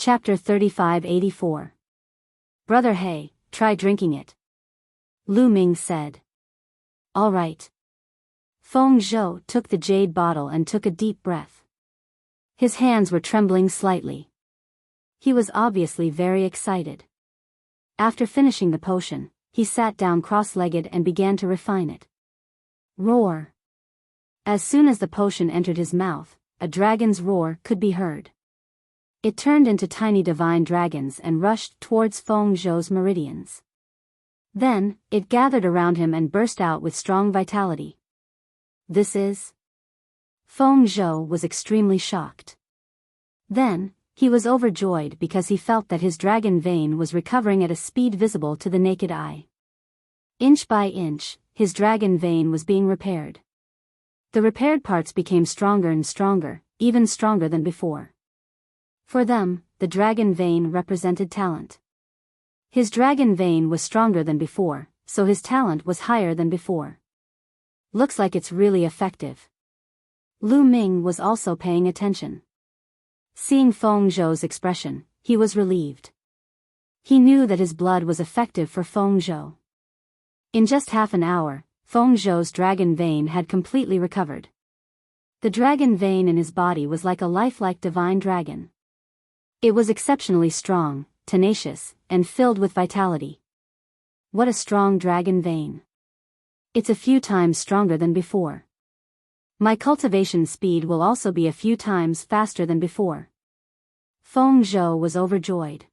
Chapter 3584. Brother He, try drinking it. Lu Ming said. All right. Feng Zhou took the jade bottle and took a deep breath. His hands were trembling slightly. He was obviously very excited. After finishing the potion, he sat down cross-legged and began to refine it. Roar. As soon as the potion entered his mouth, a dragon's roar could be heard. It turned into tiny divine dragons and rushed towards Feng Zhou's meridians. Then, it gathered around him and burst out with strong vitality. This is... Feng Zhou was extremely shocked. Then, he was overjoyed because he felt that his dragon vein was recovering at a speed visible to the naked eye. Inch by inch, his dragon vein was being repaired. The repaired parts became stronger and stronger, even stronger than before. For them, the dragon vein represented talent. His dragon vein was stronger than before, so his talent was higher than before. Looks like it's really effective. Lu Ming was also paying attention. Seeing Feng Zhou's expression, he was relieved. He knew that his blood was effective for Feng Zhou. In just half an hour, Feng Zhou's dragon vein had completely recovered. The dragon vein in his body was like a lifelike divine dragon. It was exceptionally strong, tenacious, and filled with vitality. What a strong dragon vein. It's a few times stronger than before. My cultivation speed will also be a few times faster than before. Feng Zhou was overjoyed.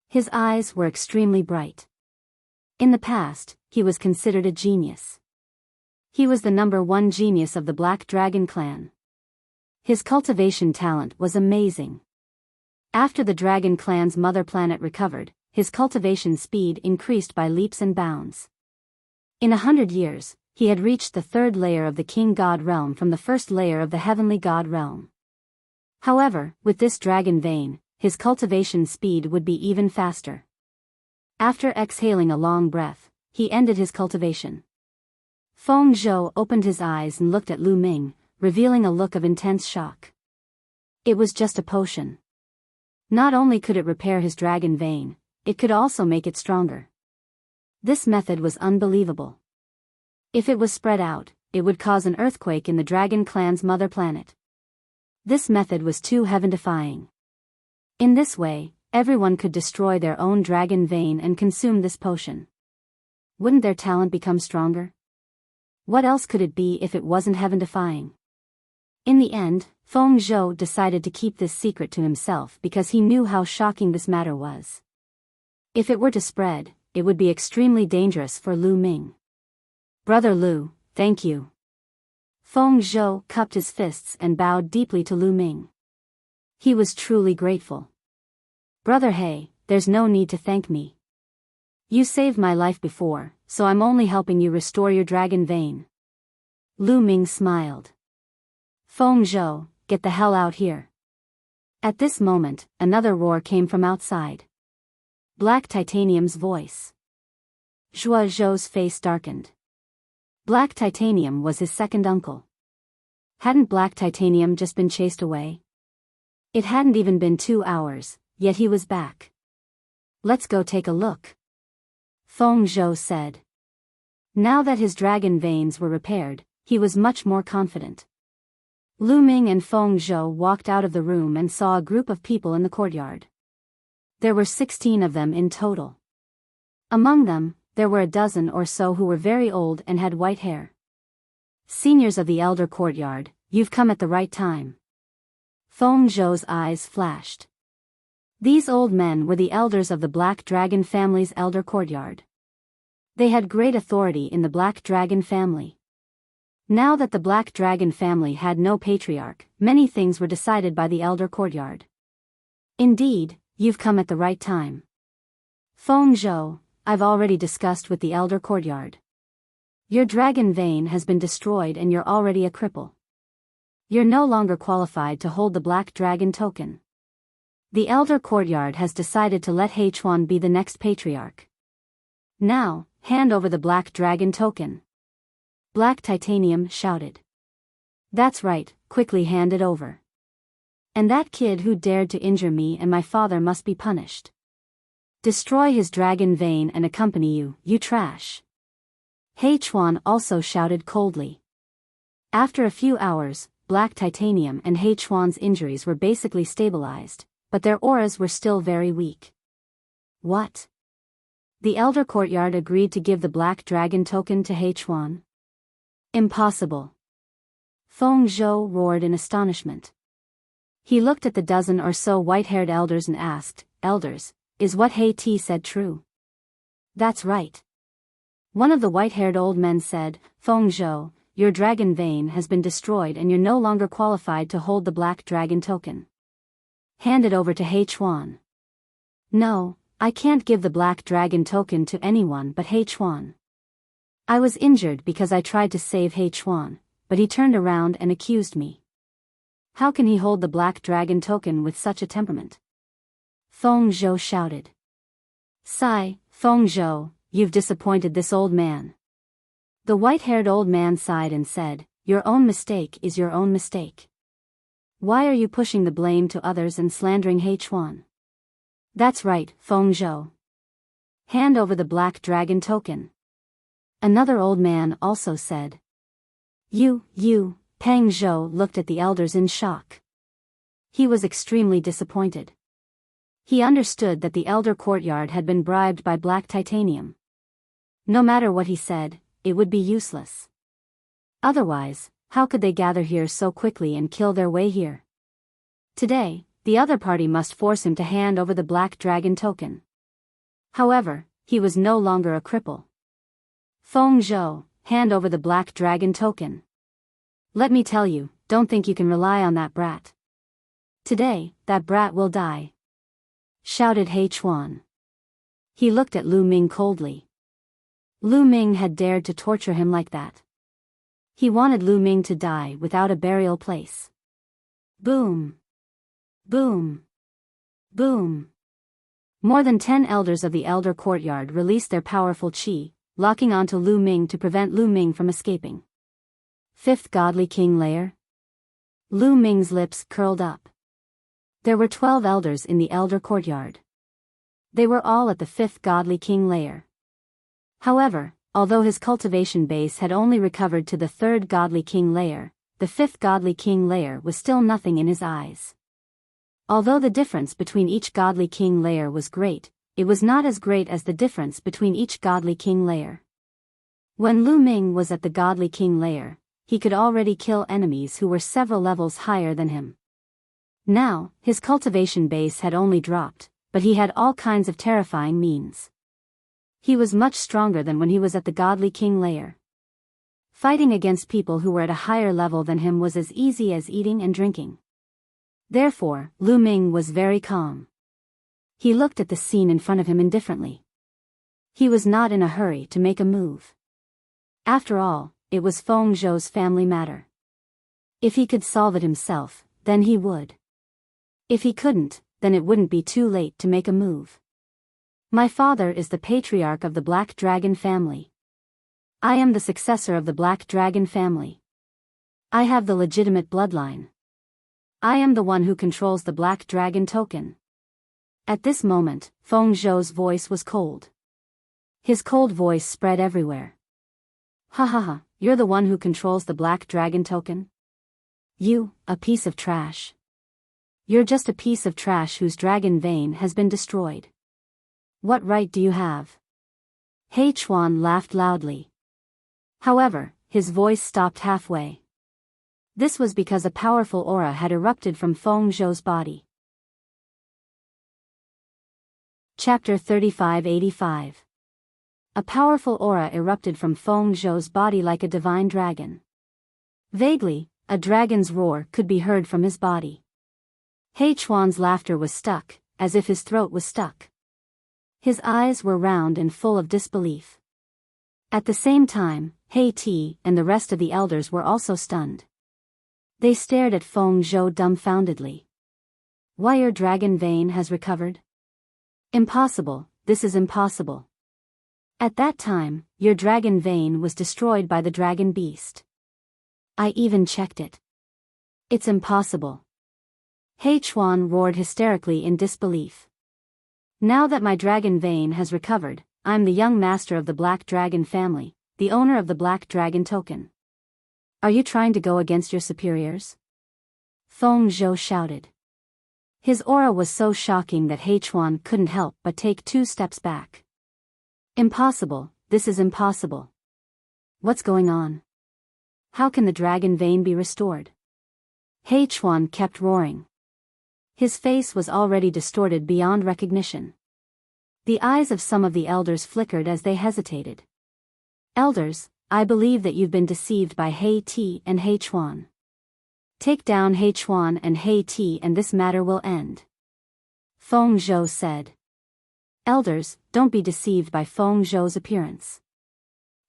His eyes were extremely bright. In the past, he was considered a genius. He was the #1 genius of the Black Dragon clan. His cultivation talent was amazing. After the Dragon clan's mother planet recovered, his cultivation speed increased by leaps and bounds. In 100 years, he had reached the 3rd layer of the King God realm from the 1st layer of the Heavenly God realm. However, with this dragon vein, his cultivation speed would be even faster. After exhaling a long breath, he ended his cultivation. Feng Zhou opened his eyes and looked at Lu Ming, revealing a look of intense shock. It was just a potion. Not only could it repair his dragon vein, it could also make it stronger. This method was unbelievable. If it was spread out, it would cause an earthquake in the Dragon clan's mother planet. This method was too heaven-defying. In this way, everyone could destroy their own dragon vein and consume this potion. Wouldn't their talent become stronger? What else could it be if it wasn't heaven-defying? In the end, Feng Zhou decided to keep this secret to himself because he knew how shocking this matter was. If it were to spread, it would be extremely dangerous for Lu Ming. Brother Lu, thank you. Feng Zhou cupped his fists and bowed deeply to Lu Ming. He was truly grateful. Brother He, there's no need to thank me. You saved my life before, so I'm only helping you restore your dragon vein. Lu Ming smiled. Feng Zhou, get the hell out here. At this moment, another roar came from outside. Black Titanium's voice. Zhuo Zhou's face darkened. Black Titanium was his second uncle. Hadn't Black Titanium just been chased away? It hadn't even been 2 hours, yet he was back. Let's go take a look. Feng Zhou said. Now that his dragon veins were repaired, he was much more confident. Lu Ming and Feng Zhou walked out of the room and saw a group of people in the courtyard. There were 16 of them in total. Among them, there were a dozen or so who were very old and had white hair. Seniors of the elder courtyard, you've come at the right time. Feng Zhou's eyes flashed. These old men were the elders of the Black Dragon family's elder courtyard. They had great authority in the Black Dragon family. Now that the Black Dragon family had no patriarch, many things were decided by the elder courtyard. Indeed, you've come at the right time. Feng Zhou, I've already discussed with the elder courtyard. Your dragon vein has been destroyed and you're already a cripple. You're no longer qualified to hold the Black Dragon token. The elder courtyard has decided to let He Chuan be the next patriarch. Now, hand over the Black Dragon token. Black Titanium shouted. That's right, quickly hand it over. And that kid who dared to injure me and my father must be punished. Destroy his dragon vein and accompany you, you trash. He Chuan also shouted coldly. After a few hours, Black Titanium and He Chuan's injuries were basically stabilized, but their auras were still very weak. What? The Elder Courtyard agreed to give the Black Dragon token to He Chuan? Impossible. Feng Zhou roared in astonishment. He looked at the dozen or so white-haired elders and asked, Elders, is what He Ti said true? That's right. One of the white-haired old men said, Feng Zhou, your dragon vein has been destroyed and you're no longer qualified to hold the Black Dragon token. Hand it over to He Chuan. No, I can't give the Black Dragon token to anyone but He Chuan. I was injured because I tried to save He Chuan, but he turned around and accused me. How can he hold the Black Dragon token with such a temperament? Feng Zhou shouted. Sigh, Feng Zhou, you've disappointed this old man. The white-haired old man sighed and said, Your own mistake is your own mistake. Why are you pushing the blame to others and slandering He Chuan? That's right, Feng Zhou. Hand over the Black Dragon token. Another old man also said. You, Peng Zhou looked at the elders in shock. He was extremely disappointed. He understood that the Elder Courtyard had been bribed by Black Titanium. No matter what he said, it would be useless. Otherwise, how could they gather here so quickly and kill their way here? Today, the other party must force him to hand over the Black Dragon token. However, he was no longer a cripple. Feng Zhou, hand over the Black Dragon token. Let me tell you, don't think you can rely on that brat. Today, that brat will die. Shouted He Chuan. He looked at Lu Ming coldly. Lu Ming had dared to torture him like that. He wanted Lu Ming to die without a burial place. Boom. Boom. Boom. More than 10 elders of the Elder Courtyard released their powerful qi, locking onto Lu Ming to prevent Lu Ming from escaping. Fifth Godly King Lair? Lu Ming's lips curled up. There were 12 elders in the Elder Courtyard. They were all at the Fifth Godly King Lair. However, although his cultivation base had only recovered to the Third Godly King Lair, the Fifth Godly King Lair was still nothing in his eyes. Although the difference between each Godly King Lair was great, it was not as great as the difference between each Godly King Lair. When Lu Ming was at the Godly King Lair, he could already kill enemies who were several levels higher than him. Now, his cultivation base had only dropped, but he had all kinds of terrifying means. He was much stronger than when he was at the Godly King Lair. Fighting against people who were at a higher level than him was as easy as eating and drinking. Therefore, Lu Ming was very calm. He looked at the scene in front of him indifferently. He was not in a hurry to make a move. After all, it was Feng Zhou's family matter. If he could solve it himself, then he would. If he couldn't, then it wouldn't be too late to make a move. My father is the patriarch of the Black Dragon family. I am the successor of the Black Dragon family. I have the legitimate bloodline. I am the one who controls the Black Dragon token. At this moment, Feng Zhou's voice was cold. His cold voice spread everywhere. Ha ha ha, you're the one who controls the Black Dragon token? You, a piece of trash. You're just a piece of trash whose dragon vein has been destroyed. What right do you have? He Chuan laughed loudly. However, his voice stopped halfway. This was because a powerful aura had erupted from Feng Zhou's body. Chapter 3585. A powerful aura erupted from Feng Zhou's body like a divine dragon. Vaguely, a dragon's roar could be heard from his body. He Chuan's laughter was stuck, as if his throat was stuck. His eyes were round and full of disbelief. At the same time, He Ti and the rest of the elders were also stunned. They stared at Feng Zhou dumbfoundedly. Why your dragon vein has recovered? Impossible, this is impossible. At that time, your dragon vein was destroyed by the dragon beast. I even checked it. It's impossible. He Chuan roared hysterically in disbelief. Now that my dragon vein has recovered, I'm the young master of the Black Dragon family, the owner of the Black Dragon token. Are you trying to go against your superiors? Feng Zhou shouted. His aura was so shocking that He Chuan couldn't help but take 2 steps back. Impossible, this is impossible. What's going on? How can the dragon vein be restored? He Chuan kept roaring. His face was already distorted beyond recognition. The eyes of some of the elders flickered as they hesitated. Elders, I believe that you've been deceived by He Ti and He Chuan. Take down He Chuan and He Ti and this matter will end. Feng Zhou said. Elders, don't be deceived by Feng Zhou's appearance.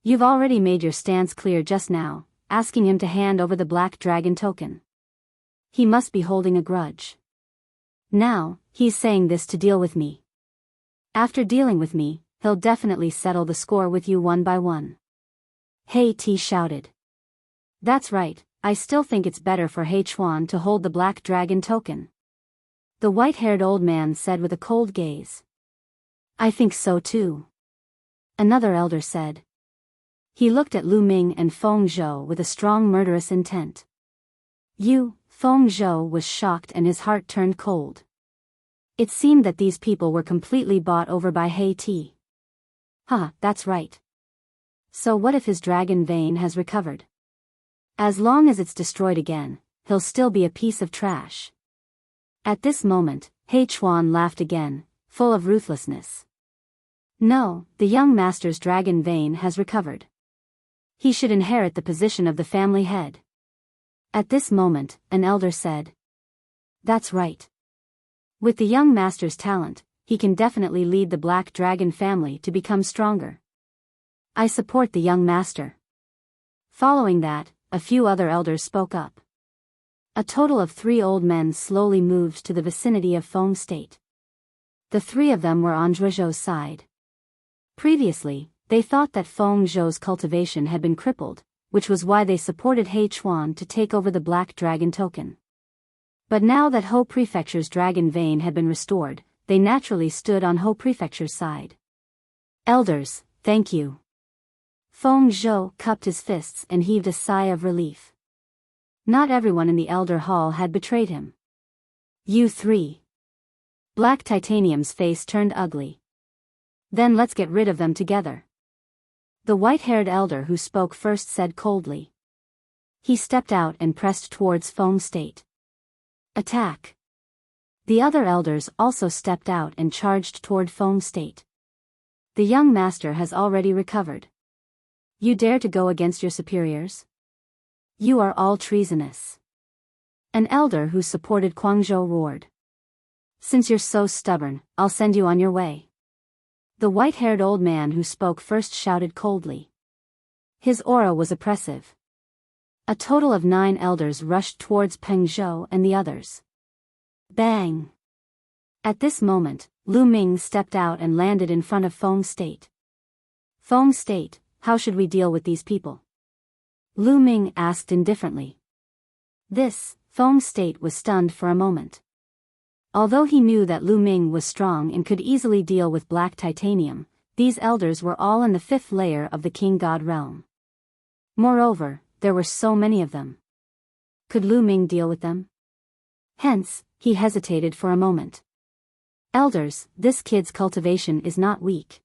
You've already made your stance clear just now, asking him to hand over the Black Dragon token. He must be holding a grudge. Now, he's saying this to deal with me. After dealing with me, he'll definitely settle the score with you one by one. He Ti shouted. That's right, I still think it's better for He Chuan to hold the Black Dragon token. The white-haired old man said with a cold gaze. I think so too. Another elder said. He looked at Lu Ming and Feng Zhou with a strong murderous intent. Feng Zhou was shocked and his heart turned cold. It seemed that these people were completely bought over by He Ti. That's right. So what if his dragon vein has recovered? As long as it's destroyed again, he'll still be a piece of trash. At this moment, He Chuan laughed again, full of ruthlessness. No, the young master's dragon vein has recovered. He should inherit the position of the family head. At this moment, an elder said. That's right. With the young master's talent, he can definitely lead the Black Dragon family to become stronger. I support the young master. Following that, a few other elders spoke up. A total of 3 old men slowly moved to the vicinity of Feng State. The 3 of them were on Zhuozhou's side. Previously, they thought that Feng Zhou's cultivation had been crippled, which was why they supported He Chuan to take over the Black Dragon token. But now that Ho Prefecture's dragon vein had been restored, they naturally stood on Ho Prefecture's side. Elders, thank you. Feng Zhou cupped his fists and heaved a sigh of relief. Not everyone in the Elder Hall had betrayed him. You 3. Black Titanium's face turned ugly. Then let's get rid of them together. The white-haired elder who spoke first said coldly. He stepped out and pressed towards Feng State. Attack! The other elders also stepped out and charged toward Feng State. The young master has already recovered. You dare to go against your superiors? You are all treasonous. An elder who supported Guangzhou roared. Since you're so stubborn, I'll send you on your way. The white-haired old man who spoke first shouted coldly. His aura was oppressive. A total of 9 elders rushed towards Peng Zhou and the others. Bang! At this moment, Lu Ming stepped out and landed in front of Feng State. Feng State, how should we deal with these people? Lu Ming asked indifferently. Feng State was stunned for a moment. Although he knew that Lu Ming was strong and could easily deal with Black Titanium, these elders were all in the 5th layer of the King God realm. Moreover, there were so many of them. Could Lu Ming deal with them? Hence, he hesitated for a moment. Elders, this kid's cultivation is not weak.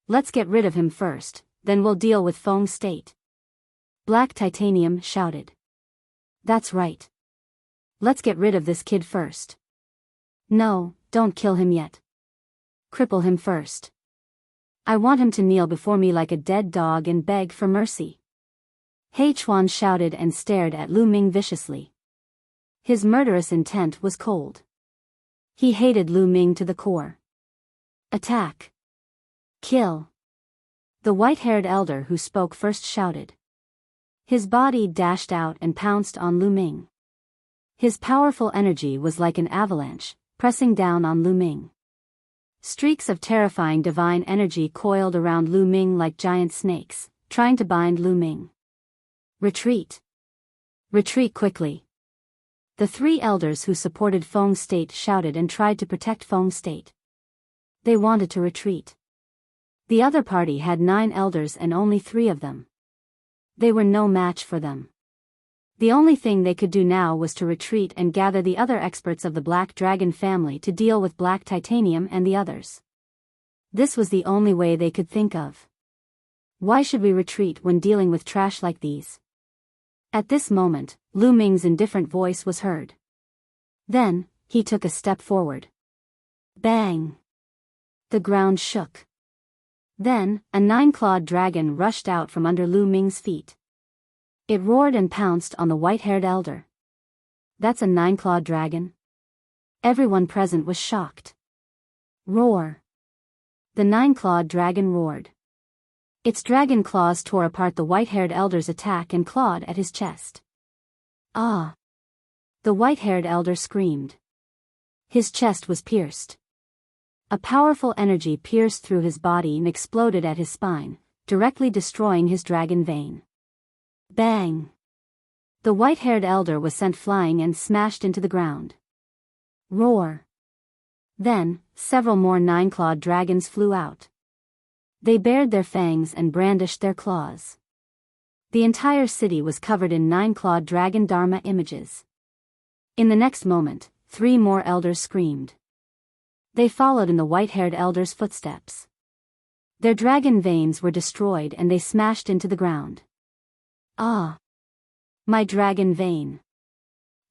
Let's get rid of him first, then we'll deal with Feng State. Black Titanium shouted. That's right. Let's get rid of this kid first. No, don't kill him yet. Cripple him first. I want him to kneel before me like a dead dog and beg for mercy. He Chuan shouted and stared at Lu Ming viciously. His murderous intent was cold. He hated Lu Ming to the core. Attack! Kill! The white-haired elder who spoke first shouted. His body dashed out and pounced on Lu Ming. His powerful energy was like an avalanche, pressing down on Lu Ming. Streaks of terrifying divine energy coiled around Lu Ming like giant snakes, trying to bind Lu Ming. Retreat! Retreat quickly! The three elders who supported Feng State shouted and tried to protect Feng State. They wanted to retreat. The other party had 9 elders and only 3 of them. They were no match for them. The only thing they could do now was to retreat and gather the other experts of the Black Dragon family to deal with Black Titanium and the others. This was the only way they could think of. Why should we retreat when dealing with trash like these? At this moment, Lu Ming's indifferent voice was heard. Then, he took a step forward. Bang! The ground shook. Then, a 9-clawed dragon rushed out from under Lu Ming's feet. It roared and pounced on the white-haired elder. That's a 9-clawed dragon? Everyone present was shocked. Roar! The 9-clawed dragon roared. Its dragon claws tore apart the white-haired elder's attack and clawed at his chest. Ah! The white-haired elder screamed. His chest was pierced. A powerful energy pierced through his body and exploded at his spine, directly destroying his dragon vein. Bang! The white-haired elder was sent flying and smashed into the ground. Roar! Then, several more 9-clawed dragons flew out. They bared their fangs and brandished their claws. The entire city was covered in 9-clawed dragon Dharma images. In the next moment, 3 more elders screamed. They followed in the white-haired elder's footsteps. Their dragon veins were destroyed and they smashed into the ground. Ah! My dragon vein!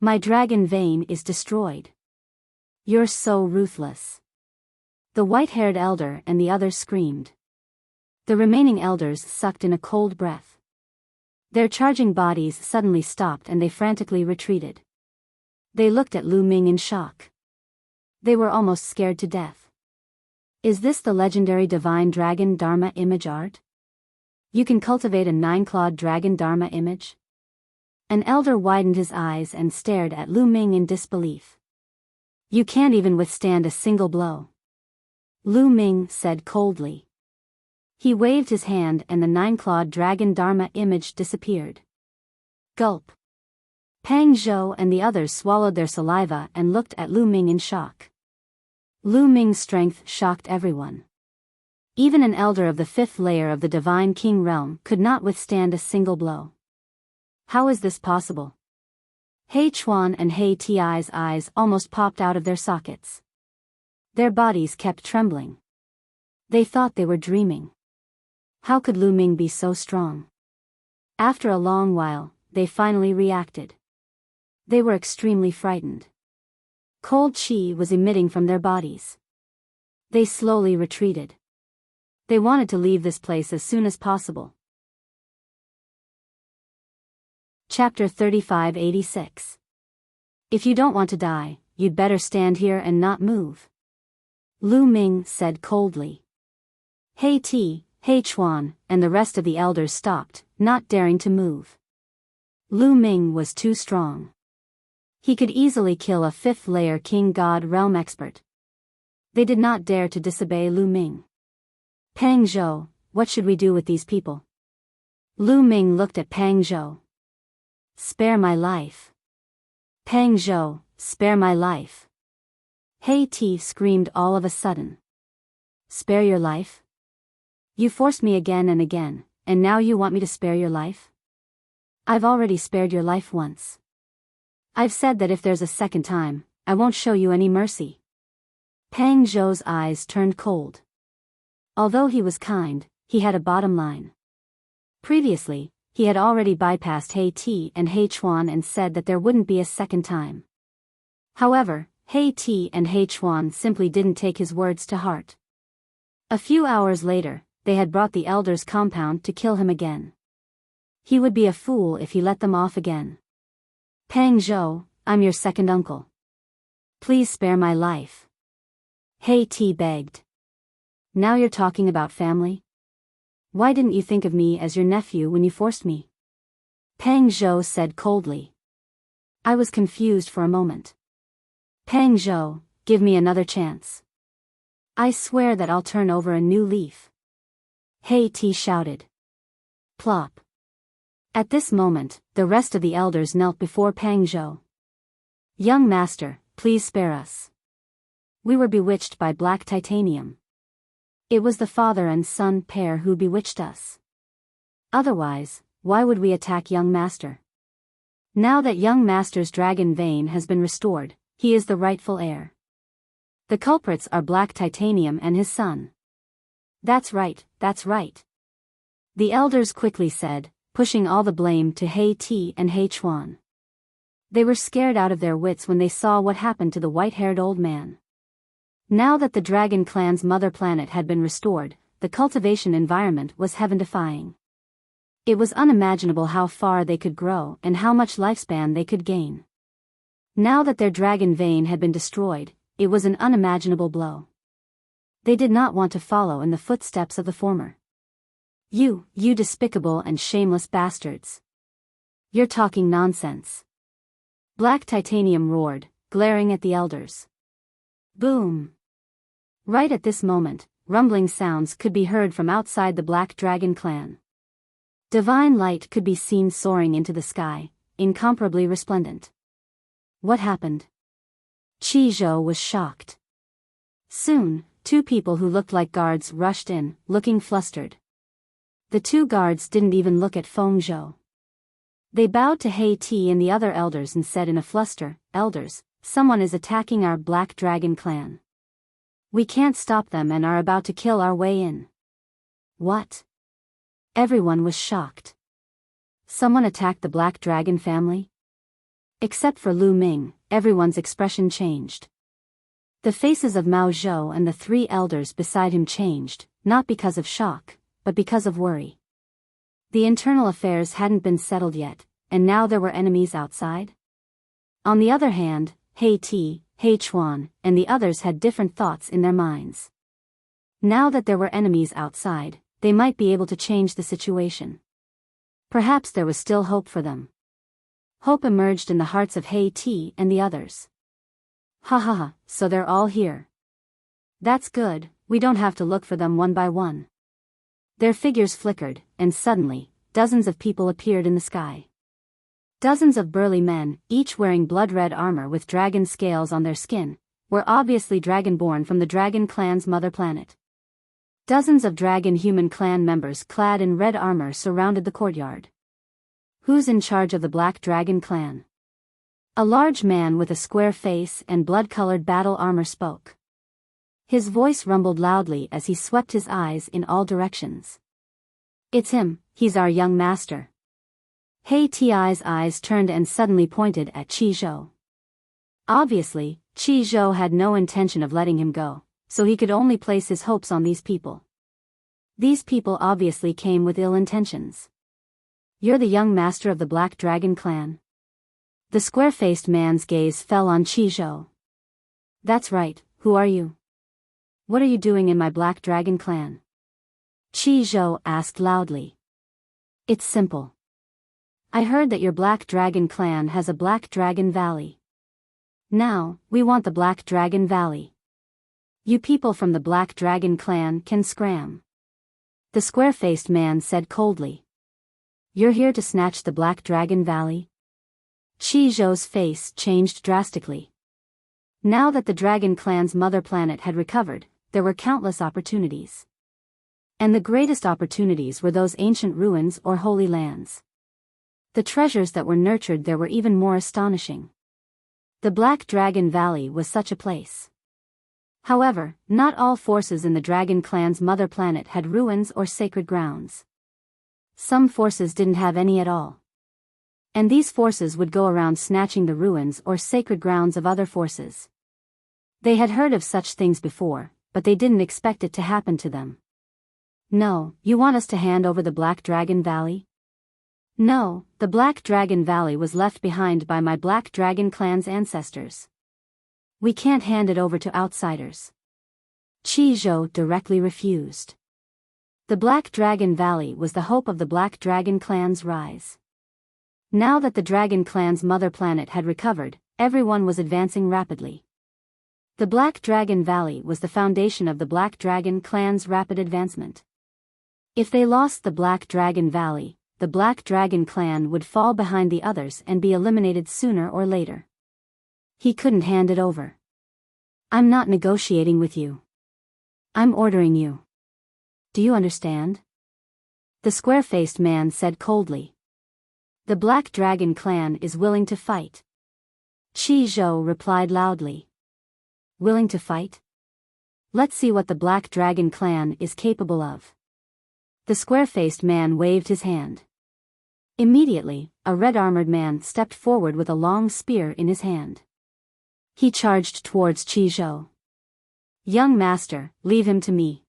My dragon vein is destroyed. You're so ruthless. The white-haired elder and the others screamed. The remaining elders sucked in a cold breath. Their charging bodies suddenly stopped and they frantically retreated. They looked at Lu Ming in shock. They were almost scared to death. Is this the legendary divine dragon Dharma image art? You can cultivate a 9-clawed dragon Dharma image? An elder widened his eyes and stared at Lu Ming in disbelief. You can't even withstand a single blow. Lu Ming said coldly. He waved his hand and the 9-clawed dragon Dharma image disappeared. Gulp. Pang Zhou and the others swallowed their saliva and looked at Lu Ming in shock. Lu Ming's strength shocked everyone. Even an elder of the 5th layer of the Divine King realm could not withstand a single blow. How is this possible? He Chuan and He Ti's eyes almost popped out of their sockets. Their bodies kept trembling. They thought they were dreaming. How could Lu Ming be so strong? After a long while, they finally reacted. They were extremely frightened. Cold chi was emitting from their bodies. They slowly retreated. They wanted to leave this place as soon as possible. Chapter 3586. If you don't want to die, you'd better stand here and not move. Lu Ming said coldly. He Ti, He Chuan, and the rest of the elders stopped, not daring to move. Lu Ming was too strong. He could easily kill a 5th layer King God realm expert. They did not dare to disobey Lu Ming. Pang Zhou, what should we do with these people? Lu Ming looked at Pang Zhou. Spare my life. Pang Zhou, spare my life. He Ti screamed all of a sudden. Spare your life? You forced me again and again, and now you want me to spare your life? I've already spared your life once. I've said that if there's a second time, I won't show you any mercy. Pang Zhou's eyes turned cold. Although he was kind, he had a bottom line. Previously, he had already bypassed He Ti and He Chuan and said that there wouldn't be a second time. However, He Ti and He Chuan simply didn't take his words to heart. A few hours later, they had brought the elders' compound to kill him again. He would be a fool if he let them off again. Pang Zhou, I'm your second uncle. Please spare my life. He Ti begged. Now you're talking about family? Why didn't you think of me as your nephew when you forced me? Pang Zhou said coldly. I was confused for a moment. Pang Zhou, give me another chance. I swear that I'll turn over a new leaf. He Ti shouted. Plop. At this moment, the rest of the elders knelt before Pang Zhou. Young master, please spare us. We were bewitched by black titanium. It was the father and son pair who bewitched us. Otherwise, why would we attack young master? Now that young master's dragon vein has been restored, he is the rightful heir. The culprits are black titanium and his son. That's right, that's right. The elders quickly said, pushing all the blame to Hei Ti and Hei Chuan. They were scared out of their wits when they saw what happened to the white-haired old man. Now that the dragon clan's mother planet had been restored, the cultivation environment was heaven-defying. It was unimaginable how far they could grow and how much lifespan they could gain. Now that their dragon vein had been destroyed, it was an unimaginable blow. They did not want to follow in the footsteps of the former. You despicable and shameless bastards. You're talking nonsense. Black titanium roared, glaring at the elders. Boom! Right at this moment, rumbling sounds could be heard from outside the Black Dragon clan. Divine light could be seen soaring into the sky, incomparably resplendent. What happened? Qi Zhou was shocked. Soon, two people who looked like guards rushed in, looking flustered. The two guards didn't even look at Feng Zhou. They bowed to Hei Ti and the other elders and said in a fluster, "Elders, someone is attacking our Black Dragon clan. We can't stop them and are about to kill our way in." What? Everyone was shocked. Someone attacked the Black Dragon family? Except for Lu Ming, everyone's expression changed. The faces of Mao Zhou and the three elders beside him changed, not because of shock, but because of worry. The internal affairs hadn't been settled yet, and now there were enemies outside? On the other hand, Hei Ti, Hei Chuan, and the others had different thoughts in their minds. Now that there were enemies outside, they might be able to change the situation. Perhaps there was still hope for them. Hope emerged in the hearts of Hei Ti and the others. Ha ha ha, so they're all here. That's good, we don't have to look for them one by one. Their figures flickered, and suddenly, dozens of people appeared in the sky. Dozens of burly men, each wearing blood-red armor with dragon scales on their skin, were obviously dragonborn from the Dragon Clan's mother planet. Dozens of Dragon-Human clan members clad in red armor surrounded the courtyard. Who's in charge of the Black Dragon clan? A large man with a square face and blood-colored battle armor spoke. His voice rumbled loudly as he swept his eyes in all directions. It's him, he's our young master. Hei Ti's eyes turned and suddenly pointed at Qi Zhou. Obviously, Qi Zhou had no intention of letting him go, so he could only place his hopes on these people. These people obviously came with ill intentions. You're the young master of the Black Dragon clan? The square-faced man's gaze fell on Qi Zhou. That's right, who are you? What are you doing in my Black Dragon clan? Qi Zhou asked loudly. It's simple. I heard that your Black Dragon clan has a Black Dragon Valley. Now, we want the Black Dragon Valley. You people from the Black Dragon clan can scram. The square-faced man said coldly. You're here to snatch the Black Dragon Valley? Qi Zhou's face changed drastically. Now that the Dragon Clan's mother planet had recovered, there were countless opportunities. And the greatest opportunities were those ancient ruins or holy lands. The treasures that were nurtured there were even more astonishing. The Black Dragon Valley was such a place. However, not all forces in the Dragon Clan's mother planet had ruins or sacred grounds. Some forces didn't have any at all. And these forces would go around snatching the ruins or sacred grounds of other forces. They had heard of such things before, but they didn't expect it to happen to them. No, you want us to hand over the Black Dragon Valley? No, the Black Dragon Valley was left behind by my Black Dragon Clan's ancestors. We can't hand it over to outsiders. Qi Zhou directly refused. The Black Dragon Valley was the hope of the Black Dragon Clan's rise. Now that the Dragon Clan's mother planet had recovered, everyone was advancing rapidly. The Black Dragon Valley was the foundation of the Black Dragon Clan's rapid advancement. If they lost the Black Dragon Valley, the Black Dragon Clan would fall behind the others and be eliminated sooner or later. He couldn't hand it over. I'm not negotiating with you. I'm ordering you. Do you understand? The square-faced man said coldly. The Black Dragon clan is willing to fight. Qi Zhou replied loudly. Willing to fight? Let's see what the Black Dragon clan is capable of. The square-faced man waved his hand. Immediately, a red-armored man stepped forward with a long spear in his hand. He charged towards Qi Zhou. Young master, leave him to me.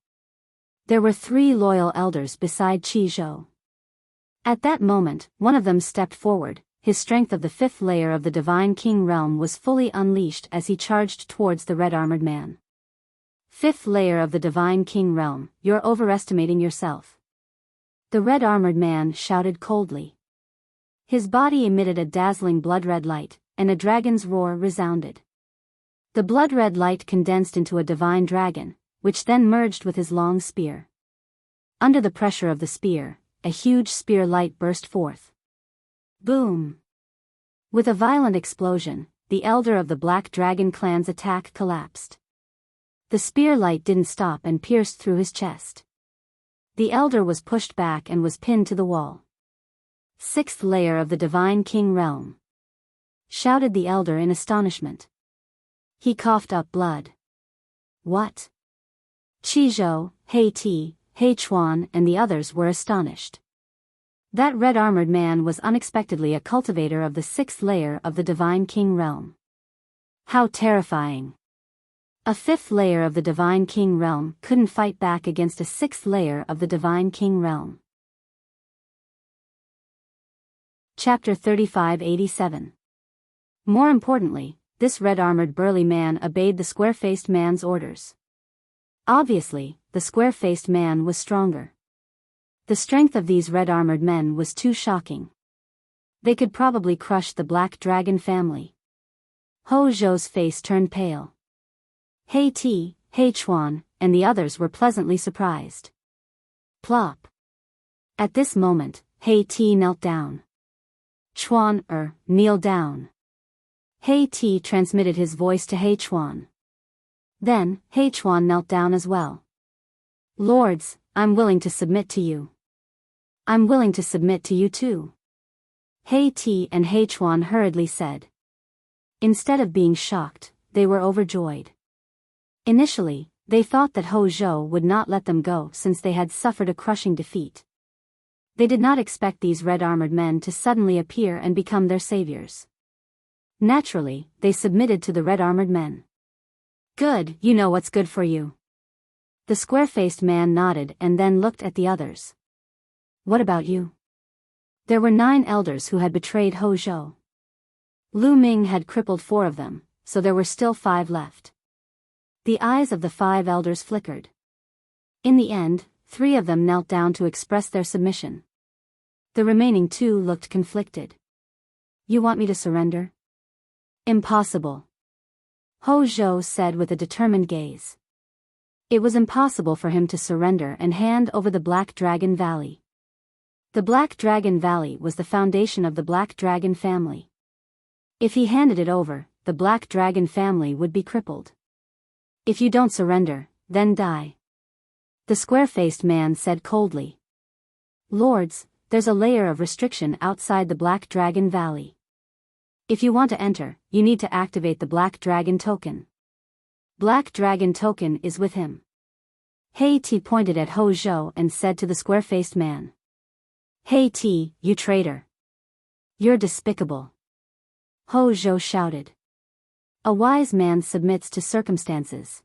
There were 3 loyal elders beside Qi Zhou. At that moment, one of them stepped forward. His strength of the 5th layer of the Divine King realm was fully unleashed as he charged towards the red-armored man. 5th layer of the Divine King realm, you're overestimating yourself. The red-armored man shouted coldly. His body emitted a dazzling blood-red light, and a dragon's roar resounded. The blood-red light condensed into a divine dragon, which then merged with his long spear. Under the pressure of the spear, a huge spear light burst forth. Boom! With a violent explosion, the elder of the Black Dragon clan's attack collapsed. The spear light didn't stop and pierced through his chest. The elder was pushed back and was pinned to the wall. 6th layer of the Divine King realm, shouted the elder in astonishment. He coughed up blood. What? Qi Zhou, He Ti, He Chuan and the others were astonished. That red-armored man was unexpectedly a cultivator of the 6th layer of the Divine King realm. How terrifying! A 5th layer of the Divine King realm couldn't fight back against a 6th layer of the Divine King realm. Chapter 3587. More importantly, this red-armored burly man obeyed the square-faced man's orders. Obviously, the square-faced man was stronger. The strength of these red-armored men was too shocking. They could probably crush the Black Dragon family. Ho Zhou's face turned pale. He Ti, He Chuan, and the others were pleasantly surprised. Plop. At this moment, He Ti knelt down. Chuan, kneel down. He Ti transmitted his voice to He Chuan. Then, He Chuan knelt down as well. Lords, I'm willing to submit to you. I'm willing to submit to you too. He Ti and He Chuan hurriedly said. Instead of being shocked, they were overjoyed. Initially, they thought that Ho Zhou would not let them go since they had suffered a crushing defeat. They did not expect these red-armored men to suddenly appear and become their saviors. Naturally, they submitted to the red-armored men. Good, you know what's good for you. The square-faced man nodded and then looked at the others. What about you? There were 9 elders who had betrayed Ho Zhou. Lu Ming had crippled 4 of them, so there were still 5 left. The eyes of the 5 elders flickered. In the end, 3 of them knelt down to express their submission. The remaining 2 looked conflicted. You want me to surrender? Impossible. Ho Zhou said with a determined gaze. It was impossible for him to surrender and hand over the Black Dragon Valley. The Black Dragon Valley was the foundation of the Black Dragon family. If he handed it over, the Black Dragon family would be crippled. If you don't surrender, then die. The square-faced man said coldly. Lords, there's a layer of restriction outside the Black Dragon Valley. If you want to enter, you need to activate the Black Dragon token. Black Dragon token is with him. He Ti pointed at Ho Zhou and said to the square-faced man. He Ti, you traitor. You're despicable. Ho Zhou shouted. A wise man submits to circumstances.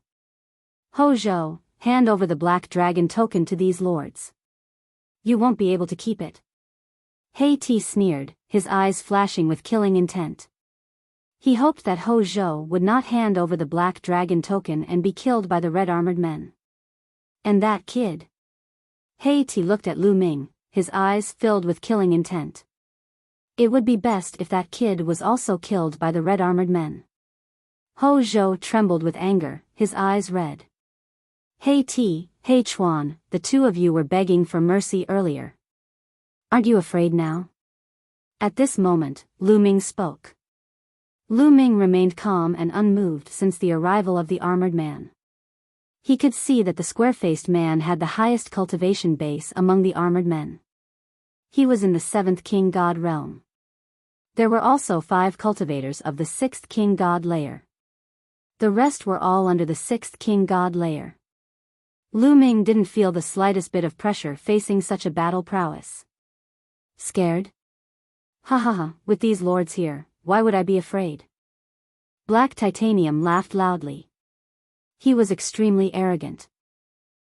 Ho Zhou, hand over the Black Dragon token to these lords. You won't be able to keep it. He Ti sneered, his eyes flashing with killing intent. He hoped that Ho Zhou would not hand over the Black Dragon token and be killed by the red-armored men. And that kid? He Ti looked at Lu Ming, his eyes filled with killing intent. It would be best if that kid was also killed by the red-armored men. Ho Zhou trembled with anger, his eyes red. He Ti, He Chuan, the 2 of you were begging for mercy earlier. Aren't you afraid now? At this moment, Lu Ming spoke. Lu Ming remained calm and unmoved since the arrival of the armored man. He could see that the square-faced man had the highest cultivation base among the armored men. He was in the 7th king god realm. There were also 5 cultivators of the 6th king god layer. The rest were all under the 6th king god layer. Lu Ming didn't feel the slightest bit of pressure facing such a battle prowess. Scared? Ha ha ha, with these lords here, why would I be afraid? Black Titanium laughed loudly. He was extremely arrogant.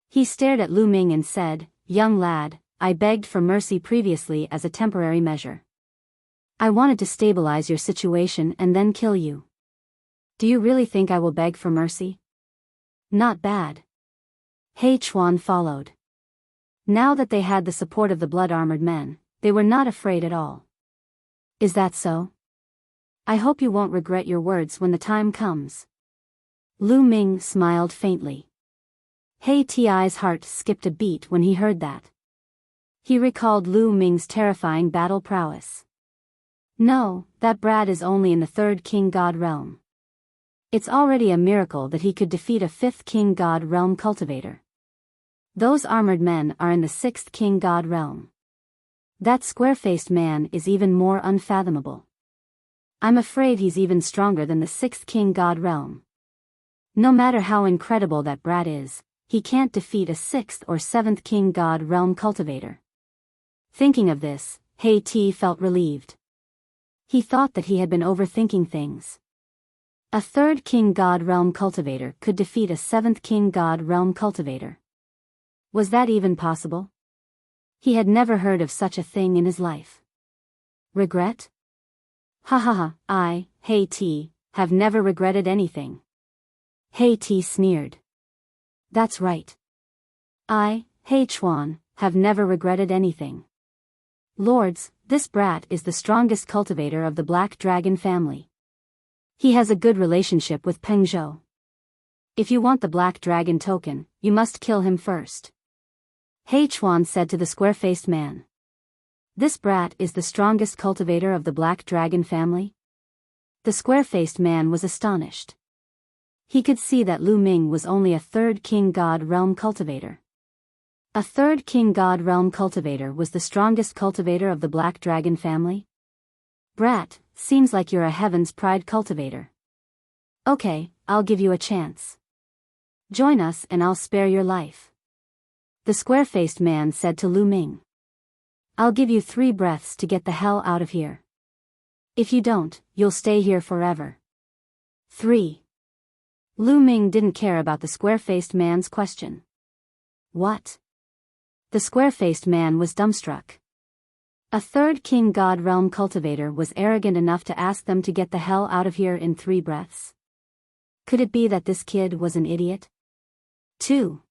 He stared at Lu Ming and said, "Young lad, I begged for mercy previously as a temporary measure. I wanted to stabilize your situation and then kill you. Do you really think I will beg for mercy?" Not bad. He Chuan followed. Now that they had the support of the blood-armored men, they were not afraid at all. Is that so? I hope you won't regret your words when the time comes. Lu Ming smiled faintly. He Ti's heart skipped a beat when he heard that. He recalled Lu Ming's terrifying battle prowess. No, that brat is only in the 3rd king god realm. It's already a miracle that he could defeat a 5th king god realm cultivator. Those armored men are in the 6th king god realm. That square-faced man is even more unfathomable. I'm afraid he's even stronger than the 6th king god realm. No matter how incredible that brat is, he can't defeat a 6th or 7th king god realm cultivator. Thinking of this, He Ti felt relieved. He thought that he had been overthinking things. A 3rd king god realm cultivator could defeat a 7th king god realm cultivator. Was that even possible? He had never heard of such a thing in his life. Regret? Ha ha ha, I, He Ti, have never regretted anything. He Ti sneered. That's right. I, He Chuan, have never regretted anything. Lords, this brat is the strongest cultivator of the Black Dragon family. He has a good relationship with Peng Zhou. If you want the Black Dragon token, you must kill him first. He Chuan said to the square-faced man. This brat is the strongest cultivator of the Black Dragon family? The square-faced man was astonished. He could see that Lu Ming was only a 3rd king god realm cultivator. A 3rd king god realm cultivator was the strongest cultivator of the Black Dragon family? Brat, seems like you're a Heaven's Pride cultivator. Okay, I'll give you a chance. Join us and I'll spare your life. The square-faced man said to Lu Ming. I'll give you 3 breaths to get the hell out of here. If you don't, you'll stay here forever. 3. Lu Ming didn't care about the square-faced man's question. What? The square-faced man was dumbstruck. A 3rd king god realm cultivator was arrogant enough to ask them to get the hell out of here in 3 breaths. Could it be that this kid was an idiot? 2.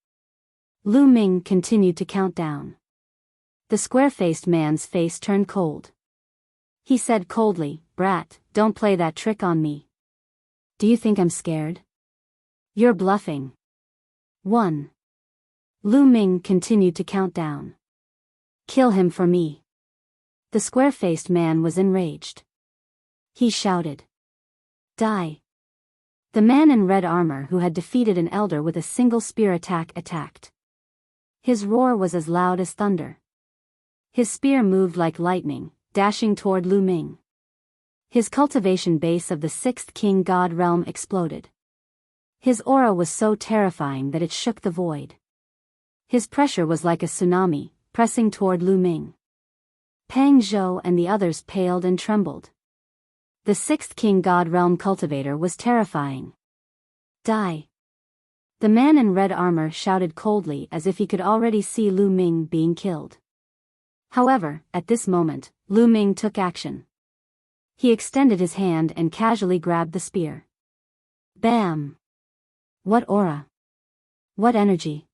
Lu Ming continued to count down. The square-faced man's face turned cold. He said coldly, "Brat, don't play that trick on me. Do you think I'm scared? You're bluffing." 1. Lu Ming continued to count down. Kill him for me. The square-faced man was enraged. He shouted. Die. The man in red armor who had defeated an elder with a single spear attack attacked. His roar was as loud as thunder. His spear moved like lightning, dashing toward Lu Ming. His cultivation base of the 6th king god realm exploded. His aura was so terrifying that it shook the void. His pressure was like a tsunami, pressing toward Lu Ming. Peng Zhou and the others paled and trembled. The 6th king god realm cultivator was terrifying. Die. The man in red armor shouted coldly as if he could already see Lu Ming being killed. However, at this moment, Lu Ming took action. He extended his hand and casually grabbed the spear. Bam! What aura! What energy!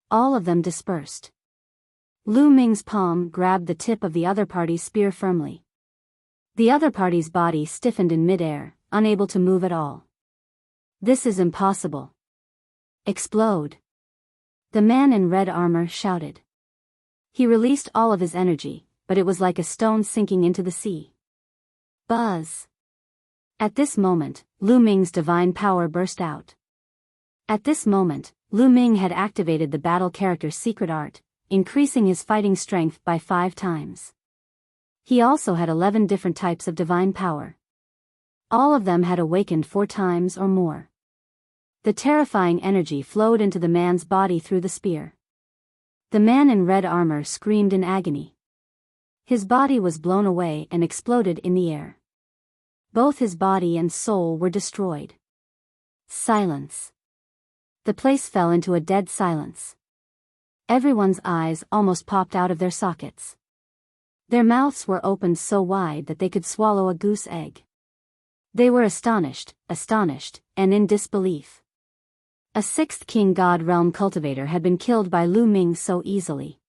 All of them dispersed. Lu Ming's palm grabbed the tip of the other party's spear firmly. The other party's body stiffened in midair, unable to move at all. This is impossible. Explode! The man in red armor shouted. He released all of his energy, but it was like a stone sinking into the sea. Buzz! At this moment, Lu Ming's divine power burst out. At this moment, Lu Ming had activated the battle character's secret art, increasing his fighting strength by 5 times. He also had 11 different types of divine power. All of them had awakened 4 times or more. The terrifying energy flowed into the man's body through the spear. The man in red armor screamed in agony. His body was blown away and exploded in the air. Both his body and soul were destroyed. Silence. The place fell into a dead silence. Everyone's eyes almost popped out of their sockets. Their mouths were opened so wide that they could swallow a goose egg. They were astonished, and in disbelief. A 6th King God Realm cultivator had been killed by Lu Ming so easily.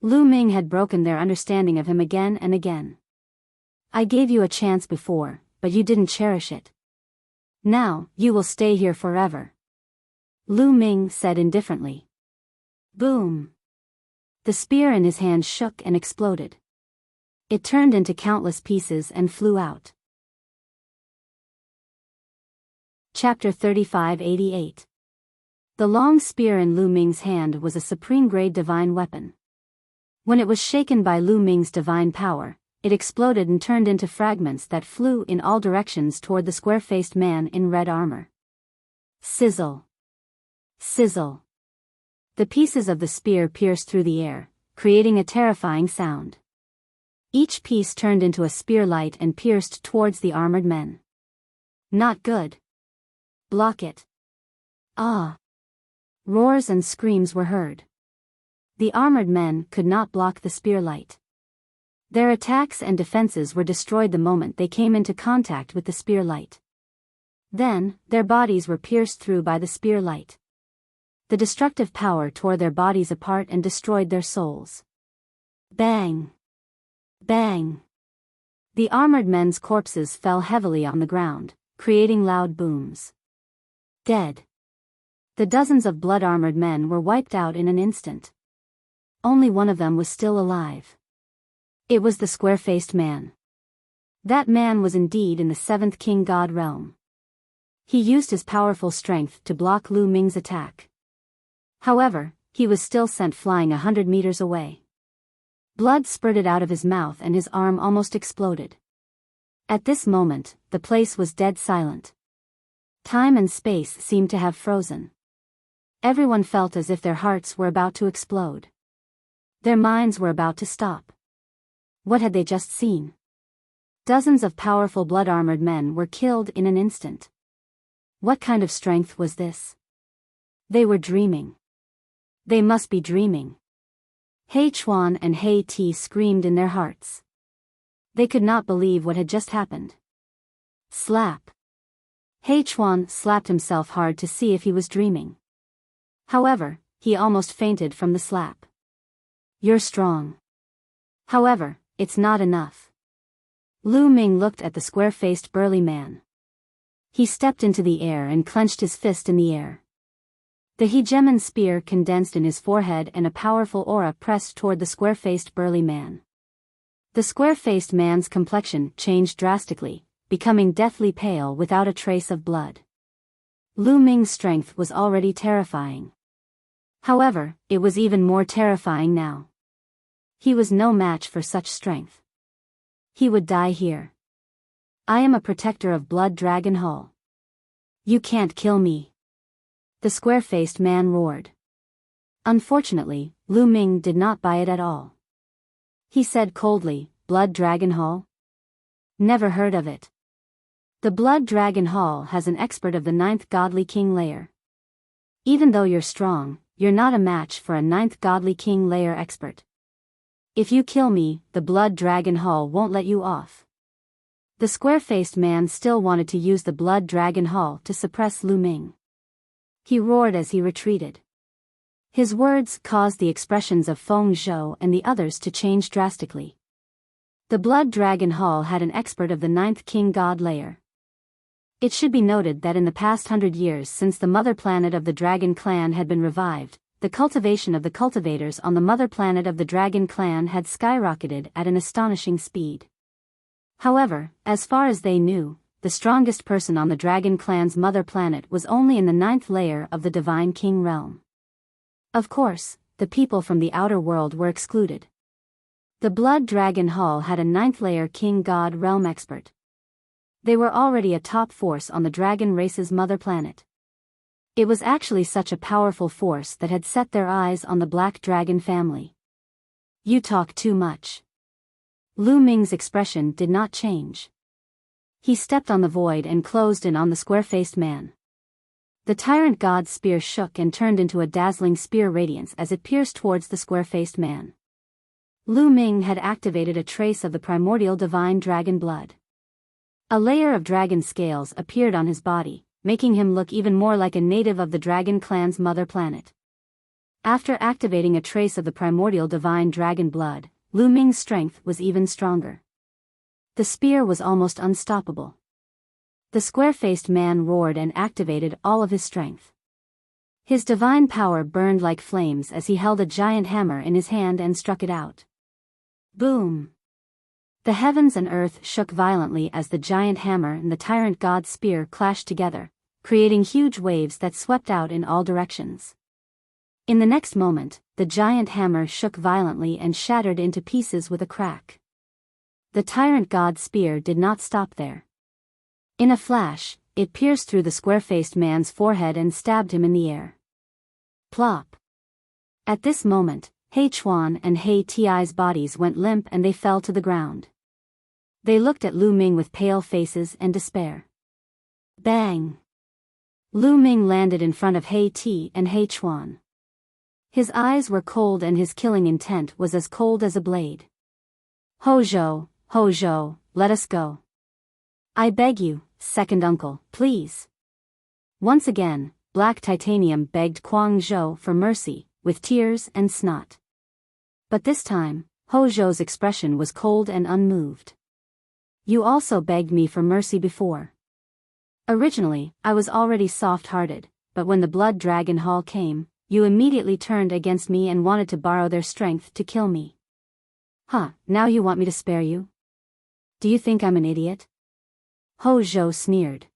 Lu Ming had broken their understanding of him again and again. I gave you a chance before, but you didn't cherish it. Now, you will stay here forever. Lu Ming said indifferently. Boom! The spear in his hand shook and exploded. It turned into countless pieces and flew out. Chapter 3588. The long spear in Lu Ming's hand was a supreme-grade divine weapon. When it was shaken by Lu Ming's divine power, it exploded and turned into fragments that flew in all directions toward the square-faced man in red armor. Sizzle! Sizzle! The pieces of the spear pierced through the air, creating a terrifying sound. Each piece turned into a spear light and pierced towards the armored men. Not good. Block it. Ah! Roars and screams were heard. The armored men could not block the spear light. Their attacks and defenses were destroyed the moment they came into contact with the spear light. Then, their bodies were pierced through by the spear light. The destructive power tore their bodies apart and destroyed their souls. Bang! Bang! The armored men's corpses fell heavily on the ground, creating loud booms. Dead. The dozens of blood-armored men were wiped out in an instant. Only one of them was still alive. It was the square-faced man. That man was indeed in the 7th King God realm. He used his powerful strength to block Lu Ming's attack. However, he was still sent flying 100 meters away. Blood spurted out of his mouth and his arm almost exploded. At this moment, the place was dead silent. Time and space seemed to have frozen. Everyone felt as if their hearts were about to explode. Their minds were about to stop. What had they just seen? Dozens of powerful blood-armored men were killed in an instant. What kind of strength was this? They were dreaming. They must be dreaming. Hei Chuan and Hei Ti screamed in their hearts. They could not believe what had just happened. Slap. Hei Chuan slapped himself hard to see if he was dreaming. However, he almost fainted from the slap. You're strong. However, it's not enough. Lu Ming looked at the square-faced burly man. He stepped into the air and clenched his fist in the air. The hegemon spear condensed in his forehead and a powerful aura pressed toward the square-faced burly man. The square-faced man's complexion changed drastically, becoming deathly pale without a trace of blood. Lu Ming's strength was already terrifying. However, it was even more terrifying now. He was no match for such strength. He would die here. I am a protector of Blood Dragon Hall. You can't kill me. The square-faced man roared. Unfortunately, Lu Ming did not buy it at all. He said coldly, Blood Dragon Hall? Never heard of it. The Blood Dragon Hall has an expert of the 9th Godly King layer. Even though you're strong, you're not a match for a 9th Godly King layer expert. If you kill me, the Blood Dragon Hall won't let you off. The square-faced man still wanted to use the Blood Dragon Hall to suppress Lu Ming. He roared as he retreated. His words caused the expressions of Feng Zhou and the others to change drastically. The Blood Dragon Hall had an expert of the 9th King God layer. It should be noted that in the past 100 years since the mother planet of the Dragon Clan had been revived, the cultivation of the cultivators on the mother planet of the Dragon Clan had skyrocketed at an astonishing speed. However, as far as they knew, the strongest person on the Dragon Clan's mother planet was only in the 9th layer of the Divine King realm. Of course, the people from the outer world were excluded. The Blood Dragon Hall had a 9th layer King God realm expert. They were already a top force on the dragon race's mother planet. It was actually such a powerful force that had set their eyes on the Black Dragon family. You talk too much. Lu Ming's expression did not change. He stepped on the void and closed in on the square-faced man. The tyrant god's spear shook and turned into a dazzling spear radiance as it pierced towards the square-faced man. Lu Ming had activated a trace of the primordial divine dragon blood. A layer of dragon scales appeared on his body, making him look even more like a native of the Dragon Clan's mother planet. After activating a trace of the primordial divine dragon blood, Lu Ming's strength was even stronger. The spear was almost unstoppable. The square-faced man roared and activated all of his strength. His divine power burned like flames as he held a giant hammer in his hand and struck it out. Boom! The heavens and earth shook violently as the giant hammer and the tyrant god's spear clashed together, creating huge waves that swept out in all directions. In the next moment, the giant hammer shook violently and shattered into pieces with a crack. The tyrant god's spear did not stop there. In a flash, it pierced through the square-faced man's forehead and stabbed him in the air. Plop! At this moment, He Chuan and He Ti's bodies went limp and they fell to the ground. They looked at Lu Ming with pale faces and despair. Bang! Lu Ming landed in front of He Ti and He Chuan. His eyes were cold and his killing intent was as cold as a blade. Hojo, let us go. I beg you, second uncle, please. Once again, Black Titanium begged Kuang Zhou for mercy, with tears and snot. But this time, Hojo's expression was cold and unmoved. You also begged me for mercy before. Originally, I was already soft-hearted, but when the Blood Dragon Hall came, you immediately turned against me and wanted to borrow their strength to kill me. Huh, now you want me to spare you? Do you think I'm an idiot? Hojo sneered.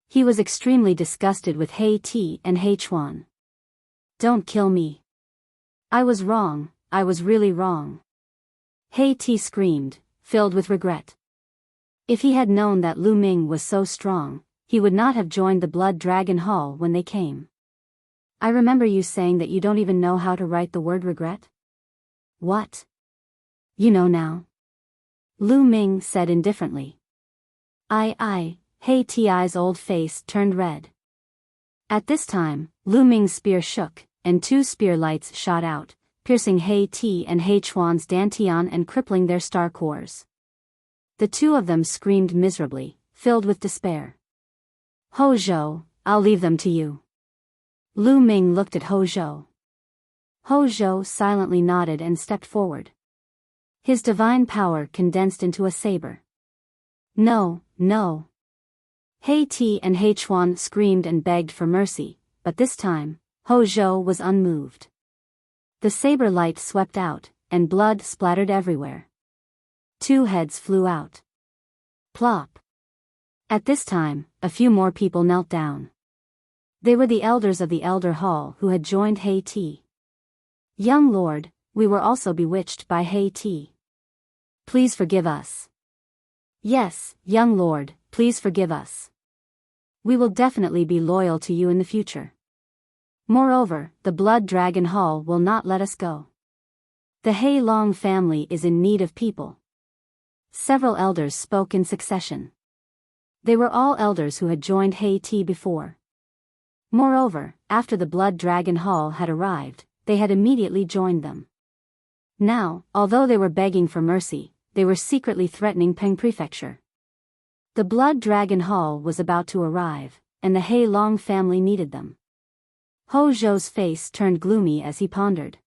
He was extremely disgusted with He Ti and He Chuan. Don't kill me. I was wrong, I was really wrong. He Ti screamed, filled with regret. If he had known that Lu Ming was so strong, he would not have joined the Blood Dragon Hall when they came. I remember you saying that you don't even know how to write the word regret? What? You know now. Lu Ming said indifferently. He Ti's old face turned red. At this time, Lu Ming's spear shook, and 2 spear lights shot out, piercing He Ti and He Chuan's dantian and crippling their star cores. The 2 of them screamed miserably, filled with despair. Hojo, I'll leave them to you. Lu Ming looked at Hojo. Hojo silently nodded and stepped forward. His divine power condensed into a saber. No. He Ti and He Chuan screamed and begged for mercy, but this time, Hojo was unmoved. The saber light swept out, and blood splattered everywhere. 2 heads flew out. Plop! At this time, a few more people knelt down. They were the elders of the Elder Hall who had joined He Ti. Young Lord, we were also bewitched by He Ti. Please forgive us. Yes, young Lord, please forgive us. We will definitely be loyal to you in the future. Moreover, the Blood Dragon Hall will not let us go. The He Long family is in need of people. Several elders spoke in succession. They were all elders who had joined He Ti before. Moreover, after the Blood Dragon Hall had arrived, they had immediately joined them. Now, although they were begging for mercy, they were secretly threatening Peng Prefecture. The Blood Dragon Hall was about to arrive, and the He Long family needed them. Hojo's face turned gloomy as he pondered.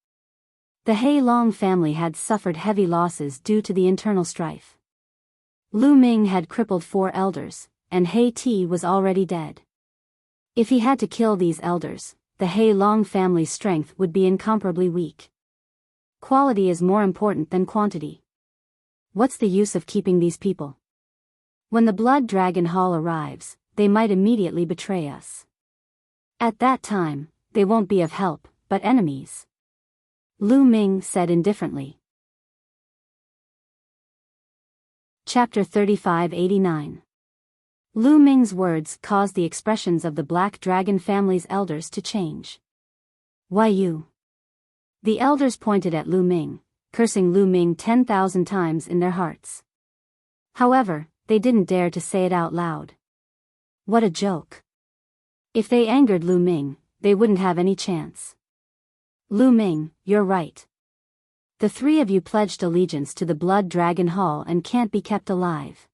The He Long family had suffered heavy losses due to the internal strife. Lu Ming had crippled 4 elders, and He Ti was already dead. If he had to kill these elders, the He Long family's strength would be incomparably weak. Quality is more important than quantity. What's the use of keeping these people? When the Blood Dragon Hall arrives, they might immediately betray us. At that time, they won't be of help, but enemies. Lu Ming said indifferently. Chapter 3589. Lu Ming's words caused the expressions of the Black Dragon family's elders to change. Why you? The elders pointed at Lu Ming, cursing Lu Ming 10,000 times in their hearts. However, they didn't dare to say it out loud. What a joke. If they angered Lu Ming, they wouldn't have any chance. Lu Ming, you're right. The three of you pledged allegiance to the Blood Dragon Hall and can't be kept alive.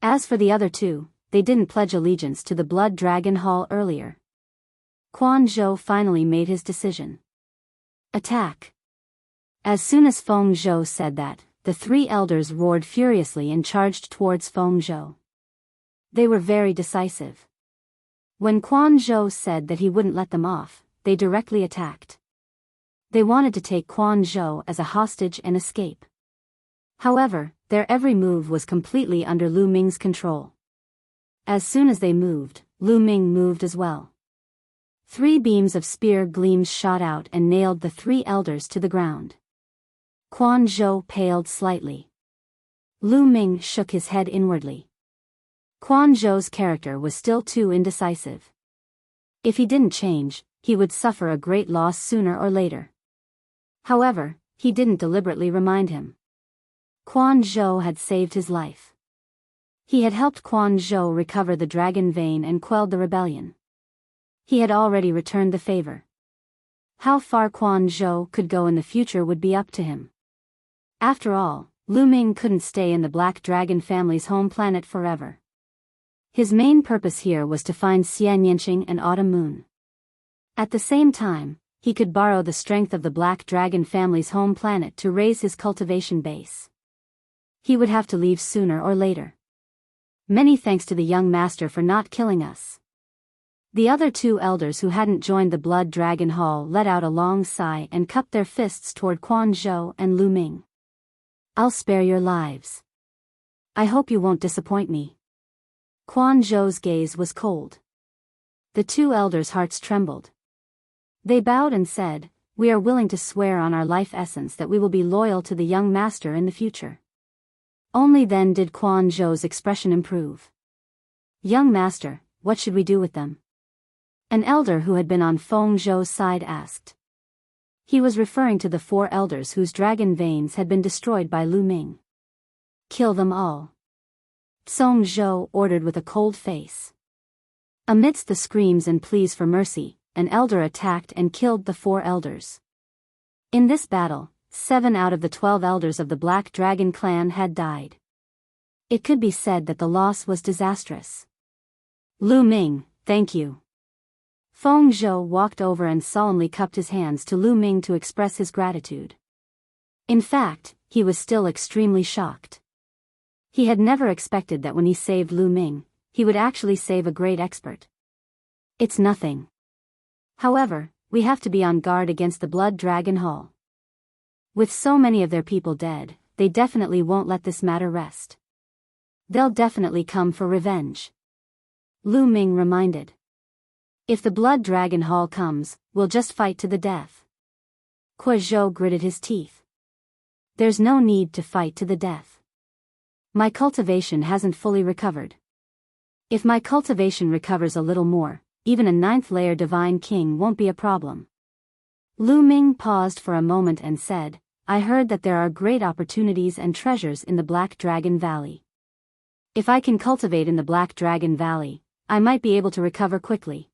As for the other two, they didn't pledge allegiance to the Blood Dragon Hall earlier. Quan Zhou finally made his decision. Attack. As soon as Feng Zhou said that, the three elders roared furiously and charged towards Feng Zhou. They were very decisive. When Quan Zhou said that he wouldn't let them off, they directly attacked. They wanted to take Quan Zhou as a hostage and escape. However, their every move was completely under Lu Ming's control. As soon as they moved, Lu Ming moved as well. 3 beams of spear gleams shot out and nailed the 3 elders to the ground. Quan Zhou paled slightly. Lu Ming shook his head inwardly. Quan Zhou's character was still too indecisive. If he didn't change, he would suffer a great loss sooner or later. However, he didn't deliberately remind him. Quan Zhou had saved his life. He had helped Quan Zhou recover the dragon vein and quelled the rebellion. He had already returned the favor. How far Quan Zhou could go in the future would be up to him. After all, Lu Ming couldn't stay in the Black Dragon family's home planet forever. His main purpose here was to find Xian Yanqing and Autumn Moon. At the same time, he could borrow the strength of the Black Dragon family's home planet to raise his cultivation base. He would have to leave sooner or later. Many thanks to the young master for not killing us. The other 2 elders who hadn't joined the Blood Dragon Hall let out a long sigh and cupped their fists toward Quan Zhou and Lu Ming. I'll spare your lives. I hope you won't disappoint me. Quan Zhou's gaze was cold. The 2 elders' hearts trembled. They bowed and said, "We are willing to swear on our life essence that we will be loyal to the young master in the future." Only then did Quan Zhou's expression improve. "Young master, what should we do with them?" An elder who had been on Feng Zhou's side asked. He was referring to the 4 elders whose dragon veins had been destroyed by Lu Ming. "Kill them all," Feng Zhou ordered with a cold face. Amidst the screams and pleas for mercy, an elder attacked and killed the 4 elders. In this battle, 7 out of the 12 elders of the Black Dragon clan had died. It could be said that the loss was disastrous. "Lu Ming, thank you." Feng Zhou walked over and solemnly cupped his hands to Lu Ming to express his gratitude. In fact, he was still extremely shocked. He had never expected that when he saved Lu Ming, he would actually save a great expert. "It's nothing. However, we have to be on guard against the Blood Dragon Hall. With so many of their people dead, they definitely won't let this matter rest. They'll definitely come for revenge," Lu Ming reminded. "If the Blood Dragon Hall comes, we'll just fight to the death." Kuo Zhou gritted his teeth. "There's no need to fight to the death. My cultivation hasn't fully recovered. If my cultivation recovers a little more, even a 9th-layer Divine King won't be a problem." Lu Ming paused for a moment and said, "I heard that there are great opportunities and treasures in the Black Dragon Valley. If I can cultivate in the Black Dragon Valley, I might be able to recover quickly."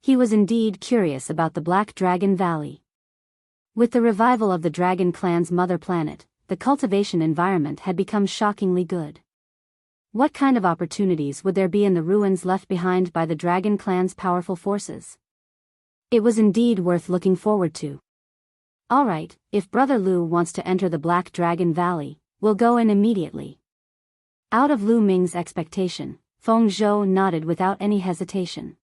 He was indeed curious about the Black Dragon Valley. With the revival of the Dragon Clan's mother planet, the cultivation environment had become shockingly good. What kind of opportunities would there be in the ruins left behind by the Dragon Clan's powerful forces? It was indeed worth looking forward to. "Alright, if Brother Lu wants to enter the Black Dragon Valley, we'll go in immediately." Out of Lu Ming's expectation, Feng Zhou nodded without any hesitation.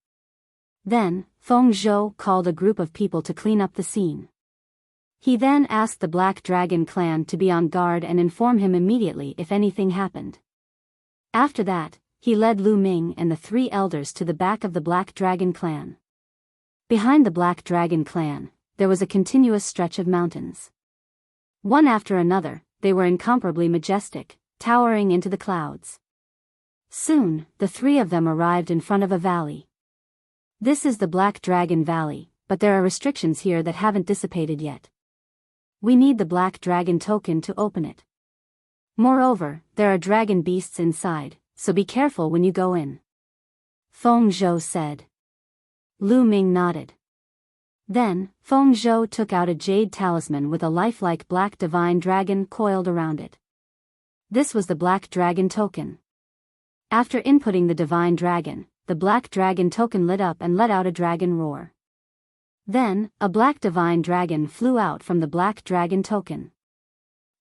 Then, Feng Zhou called a group of people to clean up the scene. He then asked the Black Dragon clan to be on guard and inform him immediately if anything happened. After that, he led Lu Ming and the three elders to the back of the Black Dragon clan. Behind the Black Dragon clan, there was a continuous stretch of mountains. One after another, they were incomparably majestic, towering into the clouds. Soon, the three of them arrived in front of a valley. This is the Black Dragon Valley, but there are restrictions here that haven't dissipated yet. We need the Black Dragon token to open it. Moreover, there are dragon beasts inside, so be careful when you go in. Feng Zhou said. Lu Ming nodded. Then, Feng Zhou took out a jade talisman with a lifelike black divine dragon coiled around it. This was the Black Dragon token. After inputting the divine dragon, the Black Dragon token lit up and let out a dragon roar. Then, a black divine dragon flew out from the Black Dragon token.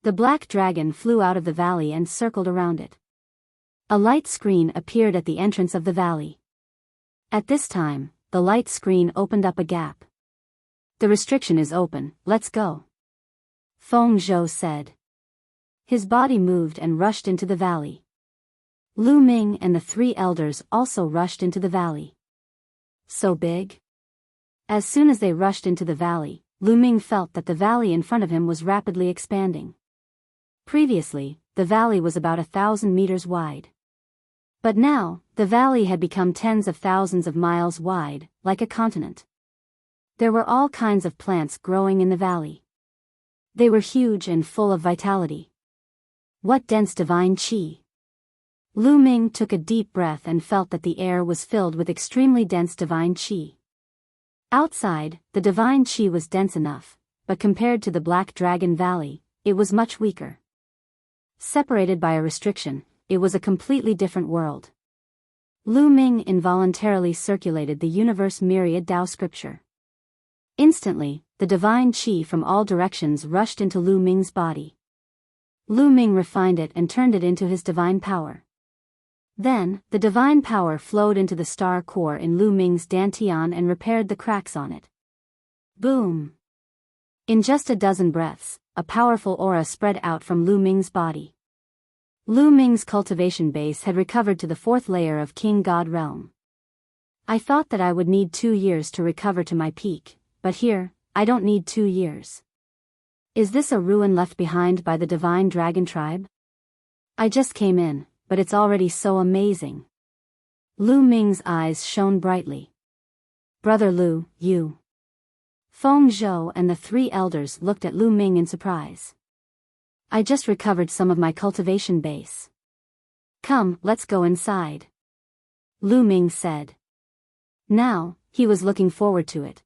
The black dragon flew out of the valley and circled around it. A light screen appeared at the entrance of the valley. At this time, the light screen opened up a gap. The restriction is open, let's go. Feng Zhou said. His body moved and rushed into the valley. Lu Ming and the three elders also rushed into the valley. So big? As soon as they rushed into the valley, Lu Ming felt that the valley in front of him was rapidly expanding. Previously, the valley was about 1,000 meters wide. But now, the valley had become tens of thousands of miles wide, like a continent. There were all kinds of plants growing in the valley. They were huge and full of vitality. What dense divine qi! Lu Ming took a deep breath and felt that the air was filled with extremely dense divine qi. Outside, the divine qi was dense enough, but compared to the Black Dragon Valley, it was much weaker. Separated by a restriction, it was a completely different world. Lu Ming involuntarily circulated the universe myriad Tao scripture. Instantly, the divine qi from all directions rushed into Lu Ming's body. Lu Ming refined it and turned it into his divine power. Then, the divine power flowed into the star core in Lu Ming's dantian and repaired the cracks on it. Boom! In just a dozen breaths, a powerful aura spread out from Lu Ming's body. Lu Ming's cultivation base had recovered to the fourth layer of King God Realm. I thought that I would need 2 years to recover to my peak, but here, I don't need 2 years. Is this a ruin left behind by the Divine Dragon Tribe? I just came in, but it's already so amazing. Lu Ming's eyes shone brightly. Brother Lu, you. Feng Zhou and the three elders looked at Lu Ming in surprise. I just recovered some of my cultivation base. Come, let's go inside. Lu Ming said. Now, he was looking forward to it.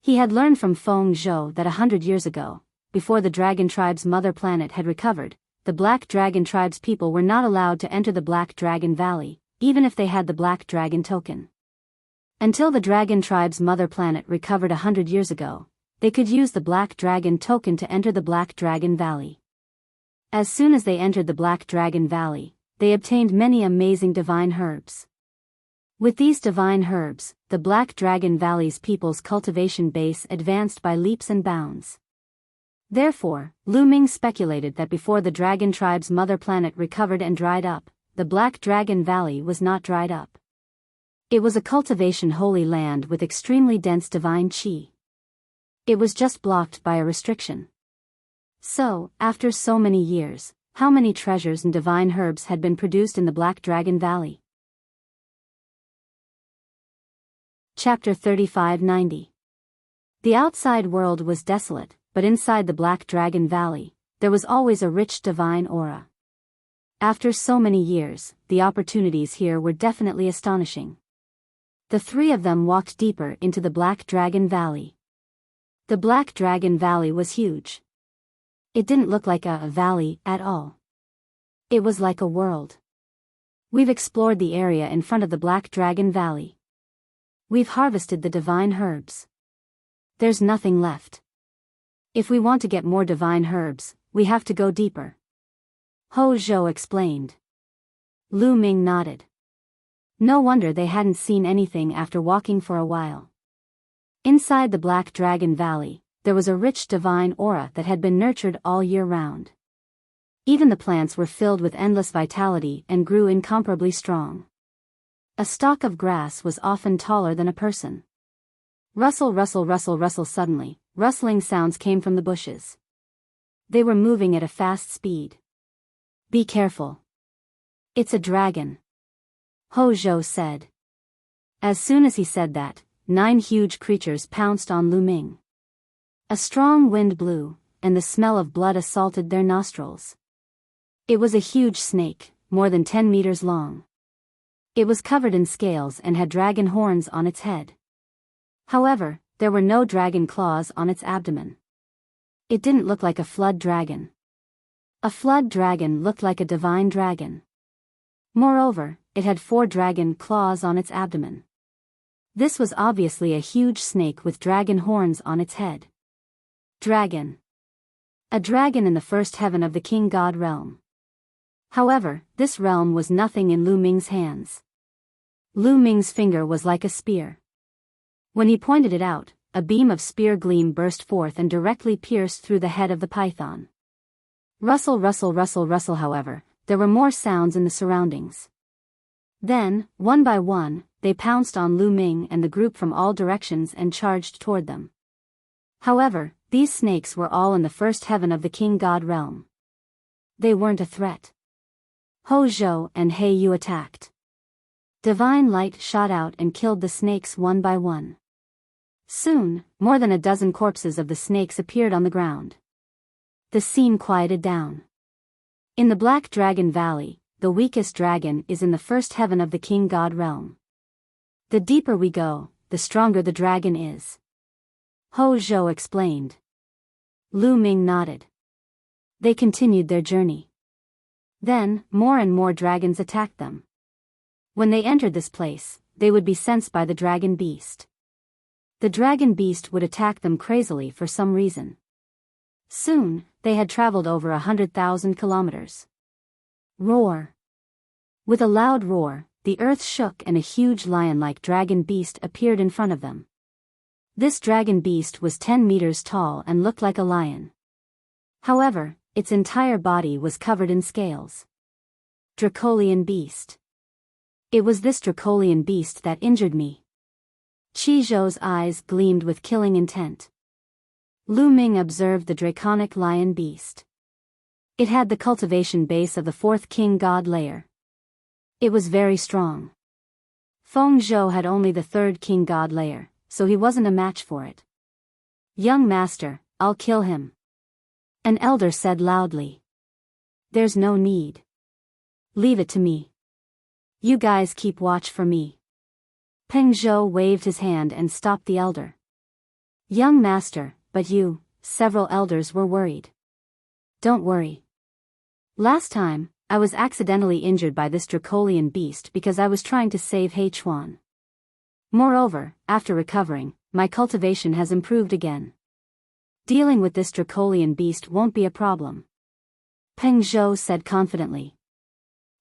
He had learned from Feng Zhou that 100 years ago, before the Dragon Tribe's mother planet had recovered, the Black Dragon Tribe's people were not allowed to enter the Black Dragon Valley, even if they had the Black Dragon token. Until the Dragon Tribe's mother planet recovered 100 years ago, they could use the Black Dragon token to enter the Black Dragon Valley. As soon as they entered the Black Dragon Valley, they obtained many amazing divine herbs. With these divine herbs, the Black Dragon Valley's people's cultivation base advanced by leaps and bounds. Therefore, Lu Ming speculated that before the Dragon Tribe's mother planet recovered and dried up, the Black Dragon Valley was not dried up. It was a cultivation holy land with extremely dense divine qi. It was just blocked by a restriction. So, after so many years, how many treasures and divine herbs had been produced in the Black Dragon Valley? Chapter 3590. The outside world was desolate, but inside the Black Dragon Valley, there was always a rich divine aura. After so many years, the opportunities here were definitely astonishing. The three of them walked deeper into the Black Dragon Valley. The Black Dragon Valley was huge. It didn't look like a valley at all. It was like a world. We've explored the area in front of the Black Dragon Valley. We've harvested the divine herbs. There's nothing left. If we want to get more divine herbs, we have to go deeper. Ho Zhou explained. Lu Ming nodded. No wonder they hadn't seen anything after walking for a while. Inside the Black Dragon Valley, there was a rich divine aura that had been nurtured all year round. Even the plants were filled with endless vitality and grew incomparably strong. A stalk of grass was often taller than a person. Rustle, rustle, rustle, rustle. Suddenly, rustling sounds came from the bushes. They were moving at a fast speed. Be careful. It's a dragon, Ho Zhou said. As soon as he said that, 9 huge creatures pounced on Lu Ming. A strong wind blew, and the smell of blood assaulted their nostrils. It was a huge snake, more than 10 meters long. It was covered in scales and had dragon horns on its head. However, there were no dragon claws on its abdomen. It didn't look like a flood dragon. A flood dragon looked like a divine dragon. Moreover, it had 4 dragon claws on its abdomen. This was obviously a huge snake with dragon horns on its head. Dragon. A dragon in the first heaven of the king god realm. However, this realm was nothing in Lu Ming's hands. Lu Ming's finger was like a spear. When he pointed it out, a beam of spear gleam burst forth and directly pierced through the head of the python. Rustle, rustle, rustle, rustle. However, there were more sounds in the surroundings. Then, one by one, they pounced on Lu Ming and the group from all directions and charged toward them. However, these snakes were all in the first heaven of the king god realm. They weren't a threat. Ho Zhou and He Yu attacked. Divine light shot out and killed the snakes one by one. Soon, more than a dozen corpses of the snakes appeared on the ground. The scene quieted down. In the Black Dragon Valley, the weakest dragon is in the first heaven of the king god realm. The deeper we go, the stronger the dragon is. Ho Zhou explained. Lu Ming nodded. They continued their journey. Then, more and more dragons attacked them. When they entered this place, they would be sensed by the dragon beast. The dragon beast would attack them crazily for some reason. Soon, they had traveled over 100,000 kilometers. Roar. With a loud roar, the earth shook and a huge lion-like dragon beast appeared in front of them. This dragon beast was 10 meters tall and looked like a lion. However, its entire body was covered in scales. Dracolian beast. It was this Dracolian beast that injured me. Qi Zhou's eyes gleamed with killing intent. Lu Ming observed the draconic lion beast. It had the cultivation base of the 4th king god layer. It was very strong. Feng Zhou had only the 3rd king god layer, so he wasn't a match for it. Young master, I'll kill him. An elder said loudly. There's no need. Leave it to me. You guys keep watch for me. Peng Zhou waved his hand and stopped the elder. Young master, but you, several elders were worried. Don't worry. Last time, I was accidentally injured by this Dracolian beast because I was trying to save He Chuan. Moreover, after recovering, my cultivation has improved again. Dealing with this Dracolian beast won't be a problem. Peng Zhou said confidently.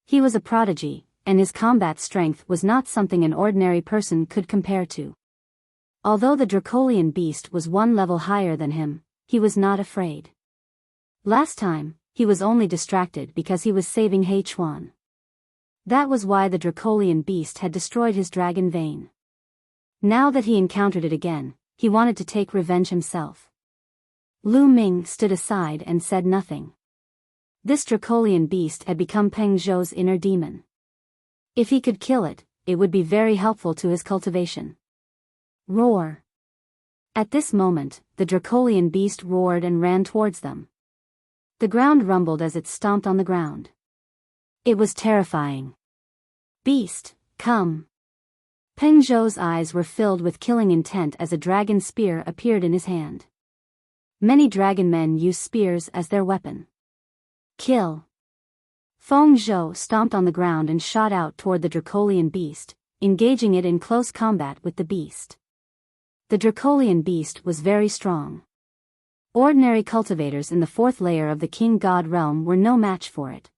He was a prodigy, and his combat strength was not something an ordinary person could compare to. Although the Dracolian beast was 1 level higher than him, he was not afraid. Last time, he was only distracted because he was saving He Chuan. That was why the Dracolian beast had destroyed his dragon vein. Now that he encountered it again, he wanted to take revenge himself. Lu Ming stood aside and said nothing. This Dracolian beast had become Peng Zhou's inner demon. If he could kill it, it would be very helpful to his cultivation. Roar. At this moment, the Dracolian beast roared and ran towards them. The ground rumbled as it stomped on the ground. It was terrifying. Beast, come. Peng Zhou's eyes were filled with killing intent as a dragon spear appeared in his hand. Many dragon men use spears as their weapon. Kill. Feng Zhou stomped on the ground and shot out toward the Dracolian beast, engaging it in close combat with the beast. The Dracolian beast was very strong. Ordinary cultivators in the 4th layer of the king god realm were no match for it.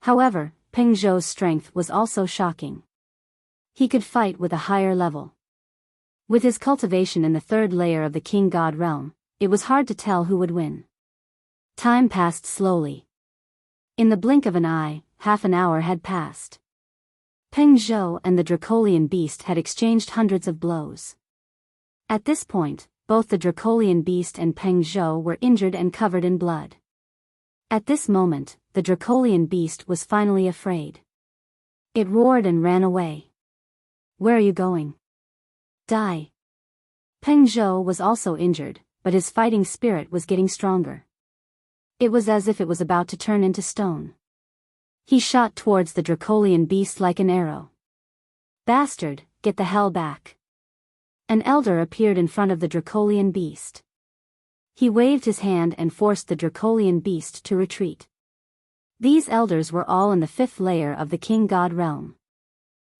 However, Peng Zhou's strength was also shocking. He could fight with a higher level. With his cultivation in the 3rd layer of the king god realm, it was hard to tell who would win. Time passed slowly. In the blink of an eye, half an hour had passed. Peng Zhou and the Dracolian beast had exchanged hundreds of blows. At this point, both the Dracolian beast and Peng Zhou were injured and covered in blood. At this moment, the Dracolian beast was finally afraid. It roared and ran away. "Where are you going?" "Die." Peng Zhou was also injured, but his fighting spirit was getting stronger. It was as if it was about to turn into stone. He shot towards the Dracolian beast like an arrow. "Bastard, get the hell back." An elder appeared in front of the Dracolian beast. He waved his hand and forced the Dracolian beast to retreat. These elders were all in the 5th layer of the King God realm.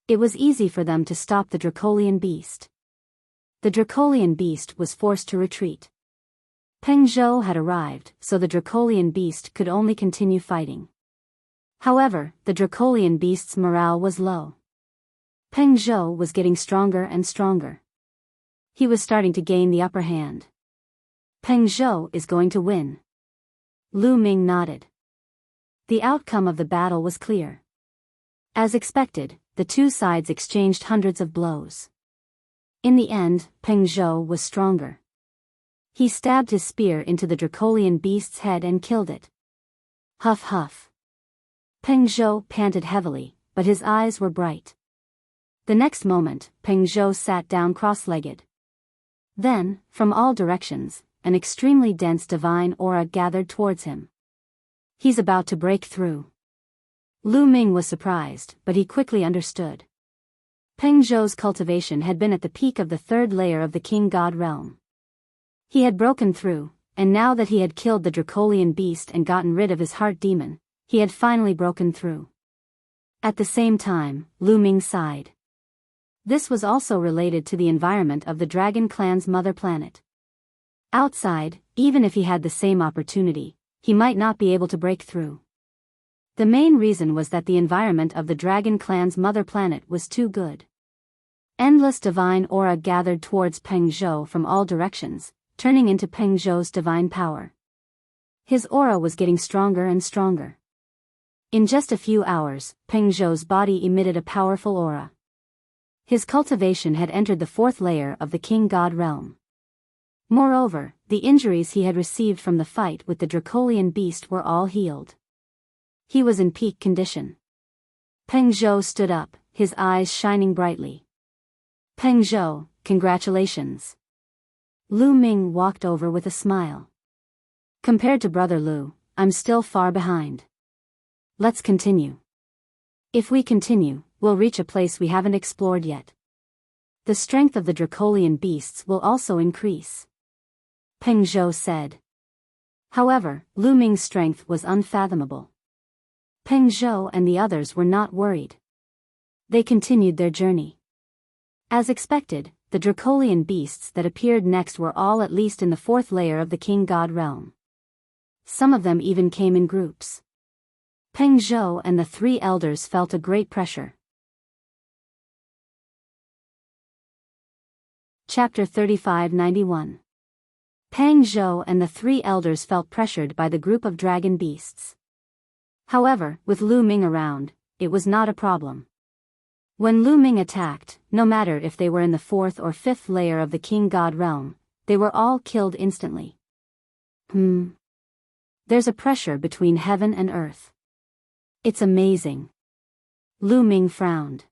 It was easy for them to stop the Dracolian beast. The Dracolian beast was forced to retreat. Peng Zhou had arrived, so the Dracolian beast could only continue fighting. However, the Dracolian beast's morale was low. Peng Zhou was getting stronger and stronger. He was starting to gain the upper hand. Peng Zhou is going to win. Lu Ming nodded. The outcome of the battle was clear. As expected, the two sides exchanged hundreds of blows. In the end, Peng Zhou was stronger. He stabbed his spear into the Dracolian beast's head and killed it. Huff huff. Peng Zhou panted heavily, but his eyes were bright. The next moment, Peng Zhou sat down cross-legged. Then, from all directions, an extremely dense divine aura gathered towards him. He's about to break through. Lu Ming was surprised, but he quickly understood. Peng Zhou's cultivation had been at the peak of the 3rd layer of the King God realm. He had broken through, and now that he had killed the Dracolian beast and gotten rid of his heart demon, he had finally broken through. At the same time, Lu Ming sighed. This was also related to the environment of the Dragon Clan's mother planet. Outside, even if he had the same opportunity, he might not be able to break through. The main reason was that the environment of the Dragon Clan's mother planet was too good. Endless divine aura gathered towards Peng Zhou from all directions, turning into Peng Zhou's divine power. His aura was getting stronger and stronger. In just a few hours, Peng Zhou's body emitted a powerful aura. His cultivation had entered the 4th layer of the King God realm. Moreover, the injuries he had received from the fight with the Dracolian beast were all healed. He was in peak condition. Peng Zhou stood up, his eyes shining brightly. "Peng Zhou, congratulations." Lu Ming walked over with a smile. "Compared to Brother Lu, I'm still far behind. Let's continue. If we continue, we'll reach a place we haven't explored yet. The strength of the Dracolian beasts will also increase," Peng Zhou said. However, Lu Ming's strength was unfathomable. Peng Zhou and the others were not worried. They continued their journey. As expected, the Dracolian beasts that appeared next were all at least in the 4th layer of the King God realm. Some of them even came in groups. Peng Zhou and the 3 elders felt a great pressure. Chapter 3591. Peng Zhou and the 3 elders felt pressured by the group of dragon beasts. However, with Lu Ming around, it was not a problem. When Lu Ming attacked, no matter if they were in the 4th or 5th layer of the King God realm, they were all killed instantly. There's a pressure between heaven and earth. It's amazing. Lu Ming frowned.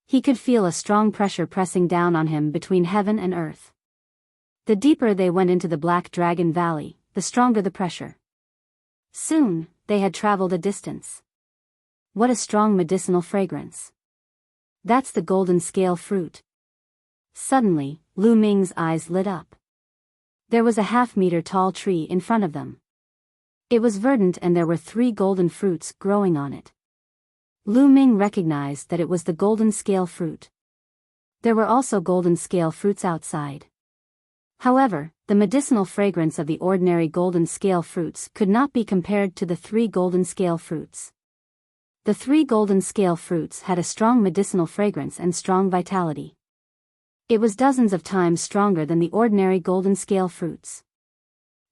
He could feel a strong pressure pressing down on him between heaven and earth. The deeper they went into the Black Dragon Valley, the stronger the pressure. Soon, they had traveled a distance. What a strong medicinal fragrance. That's the golden scale fruit. Suddenly, Lu Ming's eyes lit up. There was a half-meter tall tree in front of them. It was verdant and there were 3 golden fruits growing on it. Lu Ming recognized that it was the golden scale fruit. There were also golden scale fruits outside. However, the medicinal fragrance of the ordinary golden scale fruits could not be compared to the 3 golden scale fruits. The 3 golden scale fruits had a strong medicinal fragrance and strong vitality. It was dozens of times stronger than the ordinary golden scale fruits.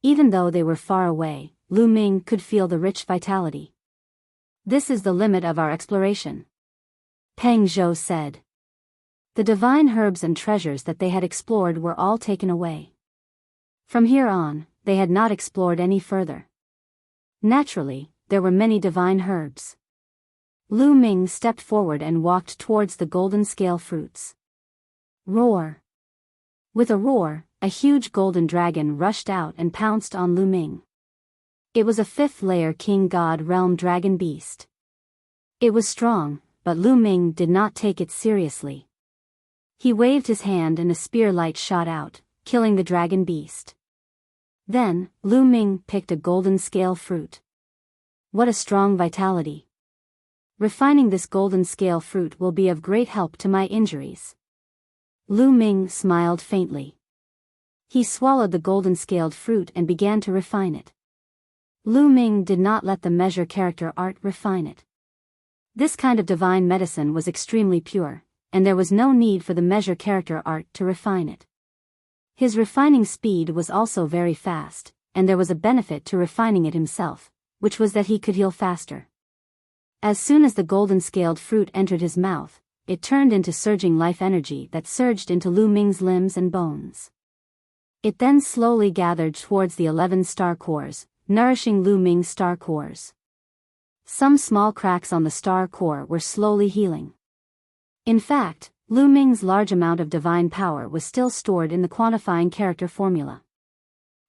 Even though they were far away, Lu Ming could feel the rich vitality. This is the limit of our exploration. Peng Zhou said. The divine herbs and treasures that they had explored were all taken away. From here on, they had not explored any further. Naturally, there were many divine herbs. Lu Ming stepped forward and walked towards the golden scale fruits. Roar! With a roar, a huge golden dragon rushed out and pounced on Lu Ming. It was a fifth-layer king god realm dragon beast. It was strong, but Lu Ming did not take it seriously. He waved his hand and a spear light shot out, killing the dragon beast. Then, Lu Ming picked a golden scale fruit. What a strong vitality. Refining this golden scale fruit will be of great help to my injuries. Lu Ming smiled faintly. He swallowed the golden scaled fruit and began to refine it. Lu Ming did not let the measure character art refine it. This kind of divine medicine was extremely pure, and there was no need for the measure character art to refine it. His refining speed was also very fast, and there was a benefit to refining it himself, which was that he could heal faster. As soon as the golden scaled fruit entered his mouth, it turned into surging life energy that surged into Lu Ming's limbs and bones. It then slowly gathered towards the 11 star cores, nourishing Lu Ming's star cores. Some small cracks on the star core were slowly healing. In fact, Lu Ming's large amount of divine power was still stored in the quantifying character formula.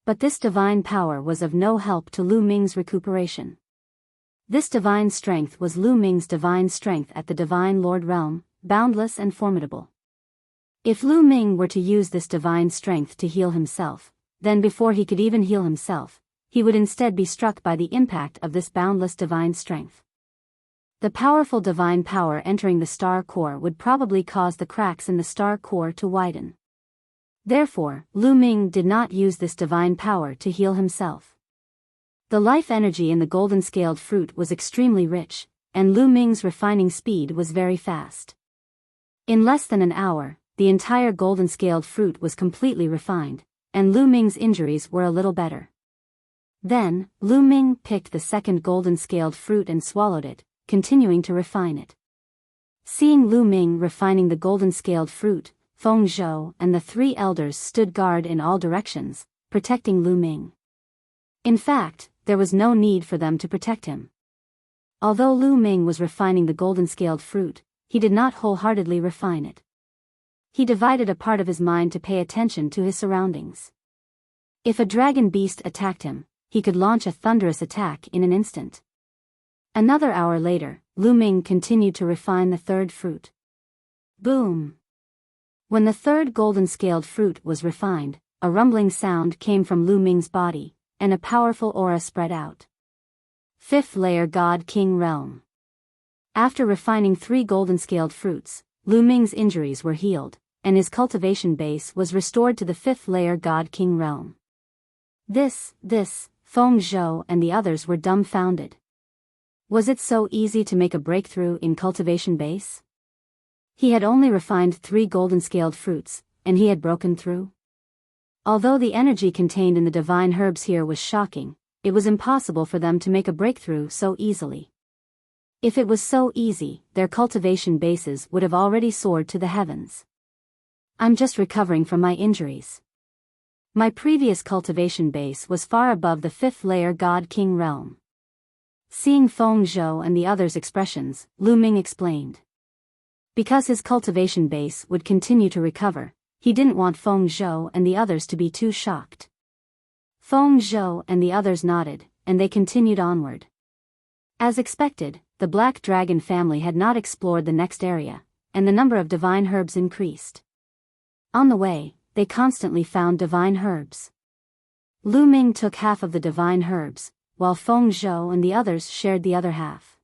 But this divine power was of no help to Lu Ming's recuperation. This divine strength was Lu Ming's divine strength at the Divine Lord realm, boundless and formidable. If Lu Ming were to use this divine strength to heal himself, then before he could even heal himself, he would instead be struck by the impact of this boundless divine strength. The powerful divine power entering the star core would probably cause the cracks in the star core to widen. Therefore, Lu Ming did not use this divine power to heal himself. The life energy in the golden scaled fruit was extremely rich, and Lu Ming's refining speed was very fast. In less than an hour, the entire golden scaled fruit was completely refined, and Lu Ming's injuries were a little better. Then, Lu Ming picked the second golden scaled fruit and swallowed it, continuing to refine it. Seeing Lu Ming refining the golden scaled fruit, Feng Zhou and the 3 elders stood guard in all directions, protecting Lu Ming. In fact, there was no need for them to protect him. Although Lu Ming was refining the golden scaled fruit, he did not wholeheartedly refine it. He divided a part of his mind to pay attention to his surroundings. If a dragon beast attacked him, he could launch a thunderous attack in an instant. Another hour later, Lu Ming continued to refine the third fruit. Boom! When the third golden scaled fruit was refined, a rumbling sound came from Lu Ming's body, and a powerful aura spread out. 5th layer God King Realm. After refining 3 golden scaled fruits, Lu Ming's injuries were healed, and his cultivation base was restored to the 5th layer God King Realm. This, Feng Zhou and the others were dumbfounded. Was it so easy to make a breakthrough in cultivation base? He had only refined 3 golden scaled fruits, and he had broken through? Although the energy contained in the divine herbs here was shocking, it was impossible for them to make a breakthrough so easily. If it was so easy, their cultivation bases would have already soared to the heavens. I'm just recovering from my injuries. My previous cultivation base was far above the 5th layer God King realm. Seeing Feng Zhou and the others' expressions, Lu Ming explained. Because his cultivation base would continue to recover, he didn't want Feng Zhou and the others to be too shocked. Feng Zhou and the others nodded, and they continued onward. As expected, the Black Dragon family had not explored the next area, and the number of divine herbs increased. On the way, they constantly found divine herbs. Lu Ming took half of the divine herbs, while Feng Zhou and the others shared the other half.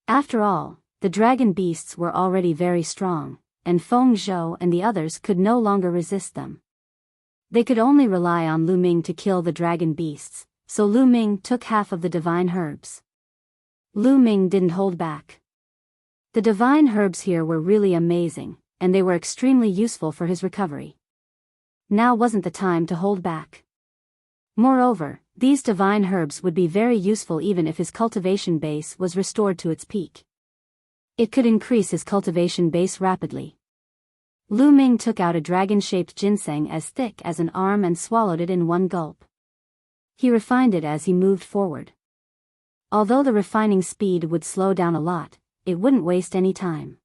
After all, the dragon beasts were already very strong, and Feng Zhou and the others could no longer resist them. They could only rely on Lu Ming to kill the dragon beasts, so Lu Ming took half of the divine herbs. Lu Ming didn't hold back. The divine herbs here were really amazing, and they were extremely useful for his recovery. Now wasn't the time to hold back. Moreover, these divine herbs would be very useful even if his cultivation base was restored to its peak. It could increase his cultivation base rapidly. Lu Ming took out a dragon-shaped ginseng as thick as an arm and swallowed it in one gulp. He refined it as he moved forward. Although the refining speed would slow down a lot, it wouldn't waste any time.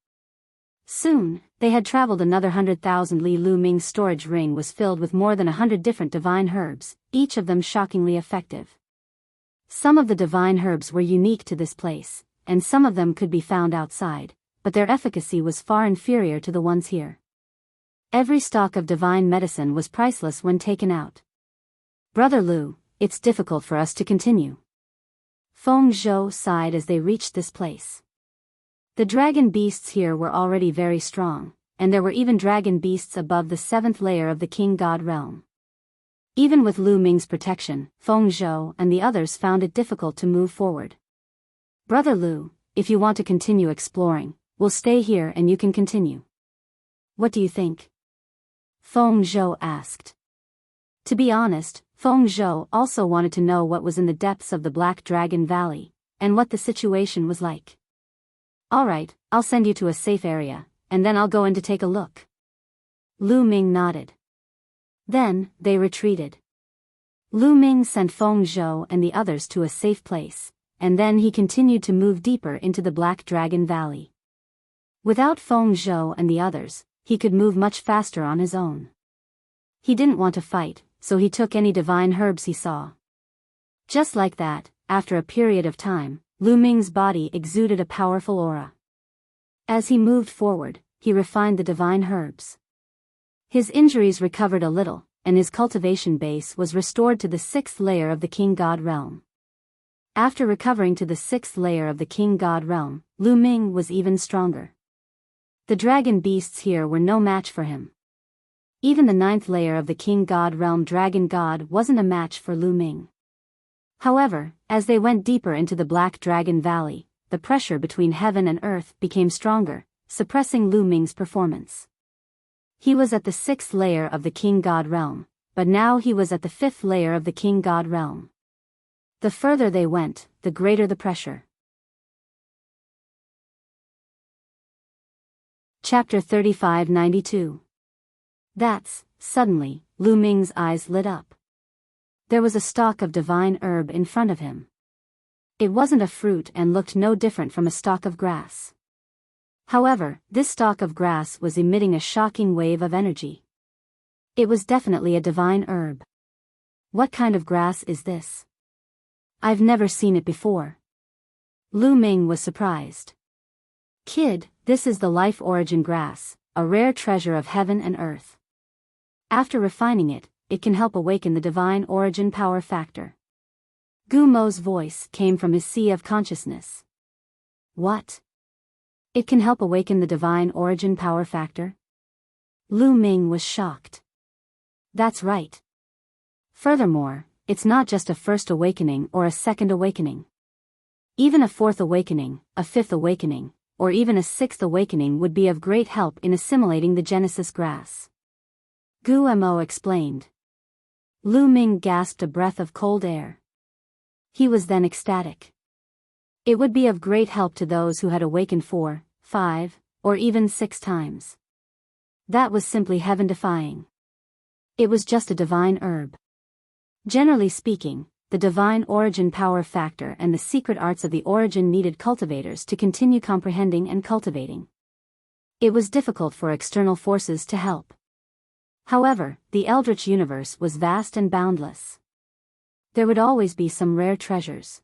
Soon, they had traveled another 100,000 li. Lu Ming's storage ring was filled with more than 100 different divine herbs, each of them shockingly effective. Some of the divine herbs were unique to this place, and some of them could be found outside, but their efficacy was far inferior to the ones here. Every stalk of divine medicine was priceless when taken out. Brother Lu, it's difficult for us to continue. Feng Zhou sighed as they reached this place. The dragon beasts here were already very strong, and there were even dragon beasts above the 7th layer of the King God realm. Even with Lu Ming's protection, Feng Zhou and the others found it difficult to move forward. Brother Lu, if you want to continue exploring, we'll stay here and you can continue. What do you think? Feng Zhou asked. To be honest, Feng Zhou also wanted to know what was in the depths of the Black Dragon Valley, and what the situation was like. Alright, I'll send you to a safe area, and then I'll go in to take a look. Lu Ming nodded. Then, they retreated. Lu Ming sent Feng Zhou and the others to a safe place, and then he continued to move deeper into the Black Dragon Valley. Without Feng Zhou and the others, he could move much faster on his own. He didn't want to fight, so he took any divine herbs he saw. Just like that, after a period of time, Lu Ming's body exuded a powerful aura. As he moved forward, he refined the divine herbs. His injuries recovered a little, and his cultivation base was restored to the 6th layer of the King God realm. After recovering to the 6th layer of the King God realm, Lu Ming was even stronger. The dragon beasts here were no match for him. Even the 9th layer of the King God realm Dragon God wasn't a match for Lu Ming. However, as they went deeper into the Black Dragon Valley, the pressure between heaven and earth became stronger, suppressing Lu Ming's performance. He was at the 6th layer of the King God realm, but now he was at the 5th layer of the King God realm. The further they went, the greater the pressure. Chapter 3592. Suddenly, Lu Ming's eyes lit up. There was a stalk of divine herb in front of him. It wasn't a fruit and looked no different from a stalk of grass. However, this stalk of grass was emitting a shocking wave of energy. It was definitely a divine herb. What kind of grass is this? I've never seen it before. Lu Ming was surprised. Kid, this is the life origin grass, a rare treasure of heaven and earth. After refining it, it can help awaken the divine origin power factor. Gu Mo's voice came from his sea of consciousness. What? It can help awaken the divine origin power factor? Lu Ming was shocked. That's right. Furthermore, it's not just a first awakening or a second awakening. Even a 4th awakening, a 5th awakening, or even a 6th awakening would be of great help in assimilating the Genesis grass. Gu Mo explained. Lu Ming gasped a breath of cold air. He was then ecstatic. It would be of great help to those who had awakened 4, 5, or even 6 times. That was simply heaven-defying. It was just a divine herb. Generally speaking, the divine origin power factor and the secret arts of the origin needed cultivators to continue comprehending and cultivating. It was difficult for external forces to help. However, the Eldritch universe was vast and boundless. There would always be some rare treasures.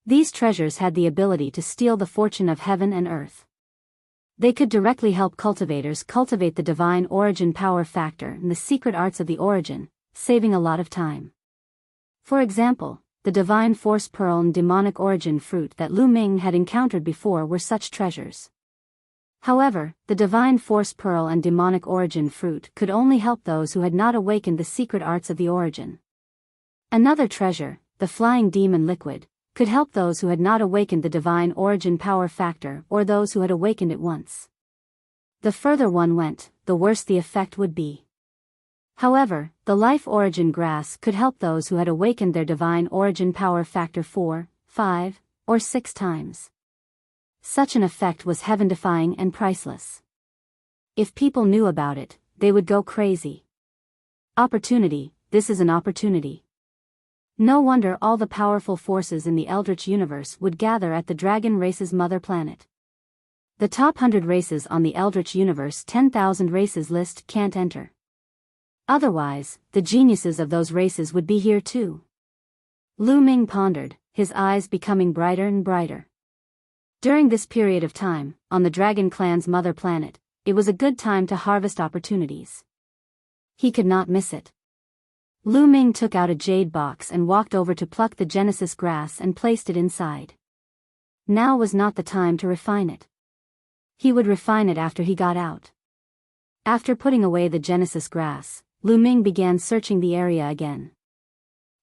These treasures had the ability to steal the fortune of heaven and earth. They could directly help cultivators cultivate the divine origin power factor and the secret arts of the origin, saving a lot of time. For example, the divine force pearl and demonic origin fruit that Lu Ming had encountered before were such treasures. However, the divine force pearl and demonic origin fruit could only help those who had not awakened the secret arts of the origin. Another treasure, the flying demon liquid, could help those who had not awakened the divine origin power factor or those who had awakened it once. The further one went, the worse the effect would be. However, the life origin grass could help those who had awakened their divine origin power factor 4, 5, or 6 times. Such an effect was heaven-defying and priceless. If people knew about it, they would go crazy. Opportunity, this is an opportunity. No wonder all the powerful forces in the Eldritch universe would gather at the dragon race's mother planet. The top 100 races on the Eldritch universe 10,000 races list can't enter. Otherwise, the geniuses of those races would be here too. Lu Ming pondered, his eyes becoming brighter and brighter. During this period of time, on the Dragon Clan's mother planet, it was a good time to harvest opportunities. He could not miss it. Lu Ming took out a jade box and walked over to pluck the Genesis grass and placed it inside. Now was not the time to refine it. He would refine it after he got out. After putting away the Genesis grass, Lu Ming began searching the area again.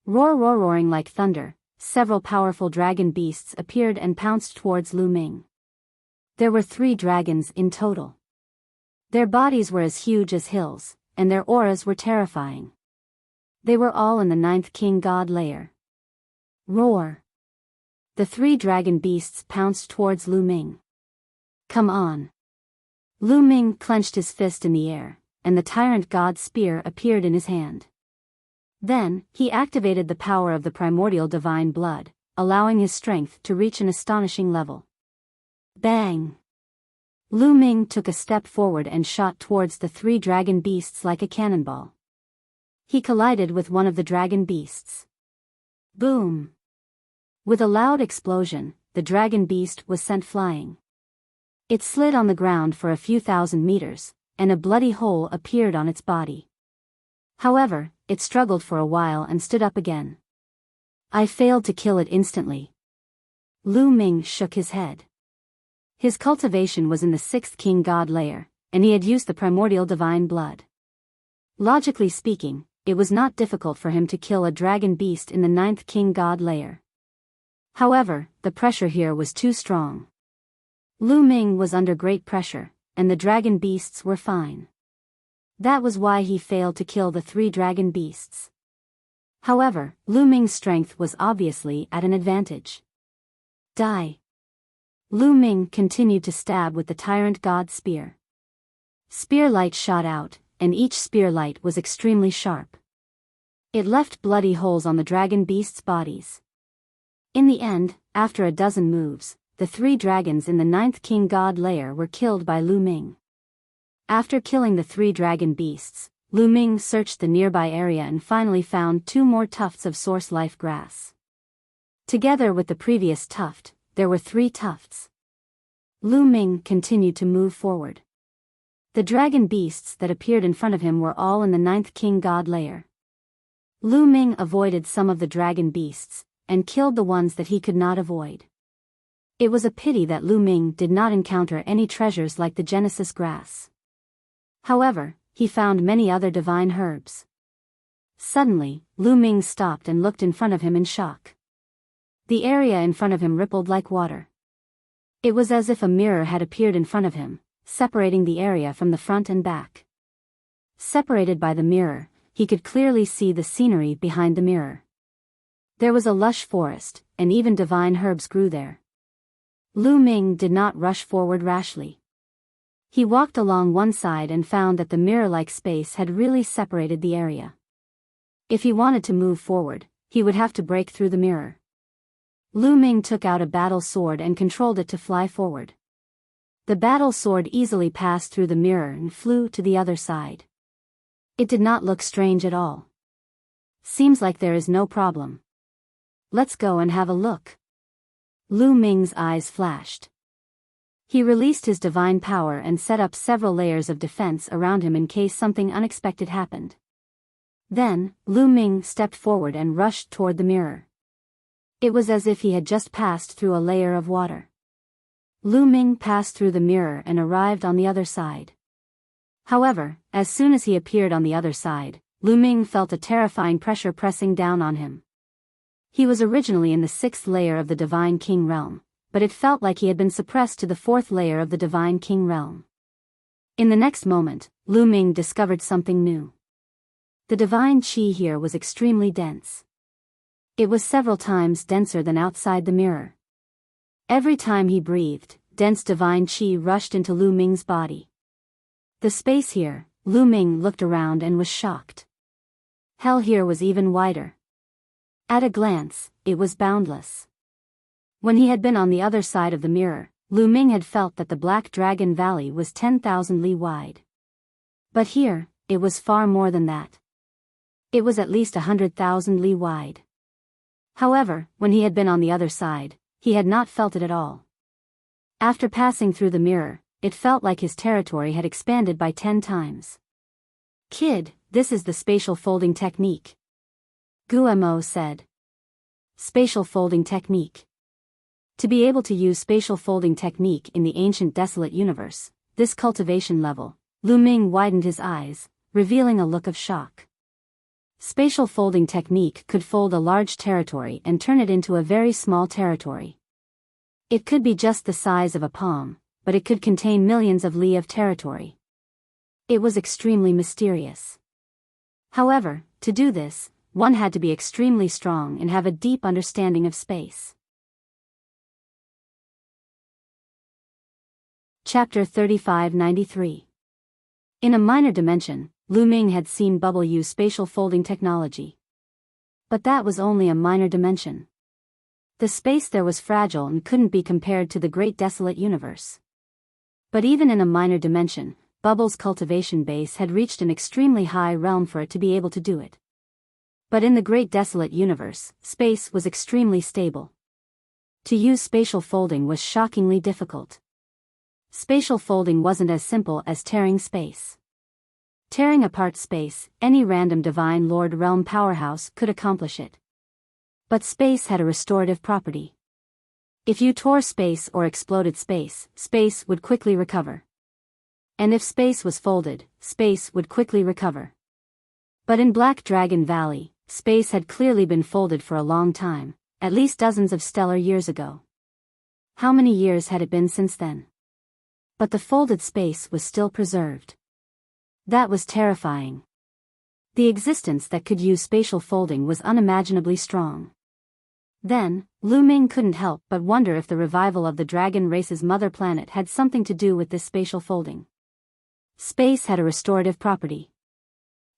Roaring like thunder, several powerful dragon beasts appeared and pounced towards Lu Ming. There were 3 dragons in total. Their bodies were as huge as hills, and their auras were terrifying. They were all in the 9th King God layer. Roar! The 3 dragon beasts pounced towards Lu Ming. Come on! Lu Ming clenched his fist in the air, and the tyrant god's spear appeared in his hand. Then, he activated the power of the primordial divine blood, allowing his strength to reach an astonishing level. Bang! Lu Ming took a step forward and shot towards the 3 dragon beasts like a cannonball. He collided with one of the dragon beasts. Boom! With a loud explosion, the dragon beast was sent flying. It slid on the ground for a few thousand meters, and a bloody hole appeared on its body. However, it struggled for a while and stood up again. I failed to kill it instantly. Lu Ming shook his head. His cultivation was in the 6th King God layer, and he had used the primordial divine blood. Logically speaking, it was not difficult for him to kill a dragon beast in the 9th King God layer. However, the pressure here was too strong. Lu Ming was under great pressure, and the dragon beasts were fine. That was why he failed to kill the 3 dragon beasts. However, Lu Ming's strength was obviously at an advantage. Die! Lu Ming continued to stab with the tyrant god spear. Spear light shot out, and each spear light was extremely sharp. It left bloody holes on the dragon beasts' bodies. In the end, after a dozen moves, the 3 dragons in the 9th King God layer were killed by Lu Ming. After killing the 3 dragon beasts, Lu Ming searched the nearby area and finally found 2 more tufts of source life grass. Together with the previous tuft, there were 3 tufts. Lu Ming continued to move forward. The dragon beasts that appeared in front of him were all in the 9th King God layer. Lu Ming avoided some of the dragon beasts, and killed the ones that he could not avoid. It was a pity that Lu Ming did not encounter any treasures like the Genesis grass. However, he found many other divine herbs. Suddenly, Lu Ming stopped and looked in front of him in shock. The area in front of him rippled like water. It was as if a mirror had appeared in front of him, separating the area from the front and back. Separated by the mirror, he could clearly see the scenery behind the mirror. There was a lush forest, and even divine herbs grew there. Lu Ming did not rush forward rashly. He walked along one side and found that the mirror-like space had really separated the area. If he wanted to move forward, he would have to break through the mirror. Lu Ming took out a battle sword and controlled it to fly forward. The battle sword easily passed through the mirror and flew to the other side. It did not look strange at all. Seems like there is no problem. Let's go and have a look. Lu Ming's eyes flashed. He released his divine power and set up several layers of defense around him in case something unexpected happened. Then, Lu Ming stepped forward and rushed toward the mirror. It was as if he had just passed through a layer of water. Lu Ming passed through the mirror and arrived on the other side. However, as soon as he appeared on the other side, Lu Ming felt a terrifying pressure pressing down on him. He was originally in the 6th layer of the Divine King realm, but it felt like he had been suppressed to the 4th layer of the Divine King realm. In the next moment, Lu Ming discovered something new. The divine qi here was extremely dense. It was several times denser than outside the mirror. Every time he breathed, dense divine qi rushed into Lu Ming's body. The space here, Lu Ming looked around and was shocked. Hell here was even wider. At a glance, it was boundless. When he had been on the other side of the mirror, Lu Ming had felt that the Black Dragon Valley was 10,000 li wide. But here, it was far more than that. It was at least 100,000 li wide. However, when he had been on the other side, he had not felt it at all. After passing through the mirror, it felt like his territory had expanded by 10 times. Kid, this is the spatial folding technique. Guemo said. Spatial folding technique. To be able to use spatial folding technique in the ancient desolate universe, this cultivation level, Lu Ming widened his eyes, revealing a look of shock. Spatial folding technique could fold a large territory and turn it into a very small territory. It could be just the size of a palm, but it could contain millions of li of territory. It was extremely mysterious. However, to do this, one had to be extremely strong and have a deep understanding of space. Chapter 3593. In a minor dimension, Lu Ming had seen Bubble use spatial folding technology. But that was only a minor dimension. The space there was fragile and couldn't be compared to the great desolate universe. But even in a minor dimension, Bubble's cultivation base had reached an extremely high realm for it to be able to do it. But in the great desolate universe, space was extremely stable. To use spatial folding was shockingly difficult. Spatial folding wasn't as simple as tearing space. Tearing apart space, any random divine lord realm powerhouse could accomplish it. But space had a restorative property. If you tore space or exploded space, space would quickly recover. And if space was folded, space would quickly recover. But in Black Dragon Valley, space had clearly been folded for a long time, at least dozens of stellar years ago. How many years had it been since then? But the folded space was still preserved. That was terrifying. The existence that could use spatial folding was unimaginably strong. Then, Lu Ming couldn't help but wonder if the revival of the dragon race's mother planet had something to do with this spatial folding. Space had a restorative property.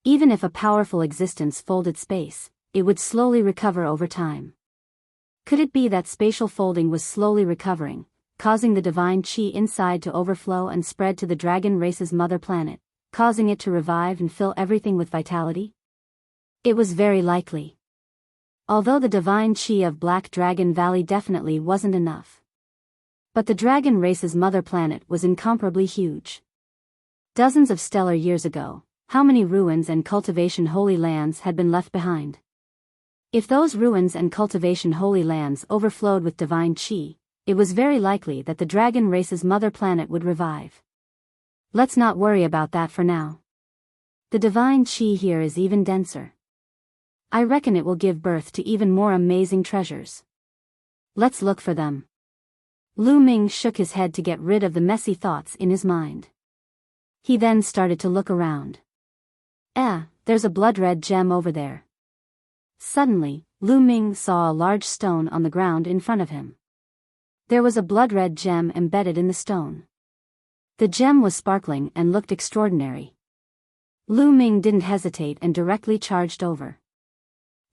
Even if a powerful existence folded space, it would slowly recover over time. Could it be that spatial folding was slowly recovering, causing the divine qi inside to overflow and spread to the dragon race's mother planet, causing it to revive and fill everything with vitality? It was very likely. Although the divine qi of Black Dragon Valley definitely wasn't enough. But the dragon race's mother planet was incomparably huge. Dozens of stellar years ago, how many ruins and cultivation holy lands had been left behind? If those ruins and cultivation holy lands overflowed with divine qi, it was very likely that the dragon race's mother planet would revive. Let's not worry about that for now. The divine qi here is even denser. I reckon it will give birth to even more amazing treasures. Let's look for them. Lu Ming shook his head to get rid of the messy thoughts in his mind. He then started to look around. There's a blood-red gem over there. Suddenly, Lu Ming saw a large stone on the ground in front of him. There was a blood-red gem embedded in the stone. The gem was sparkling and looked extraordinary. Lu Ming didn't hesitate and directly charged over.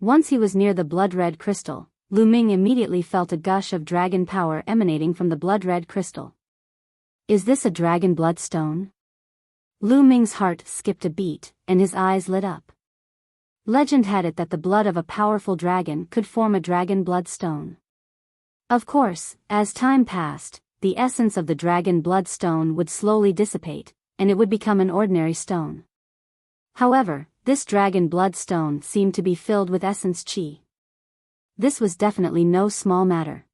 Once he was near the blood-red crystal, Lu Ming immediately felt a gush of dragon power emanating from the blood-red crystal. Is this a dragon blood stone? Lu Ming's heart skipped a beat, and his eyes lit up. Legend had it that the blood of a powerful dragon could form a dragon blood stone. Of course, as time passed, the essence of the dragon blood stone would slowly dissipate, and it would become an ordinary stone. However, this dragon blood stone seemed to be filled with essence qi. This was definitely no small matter.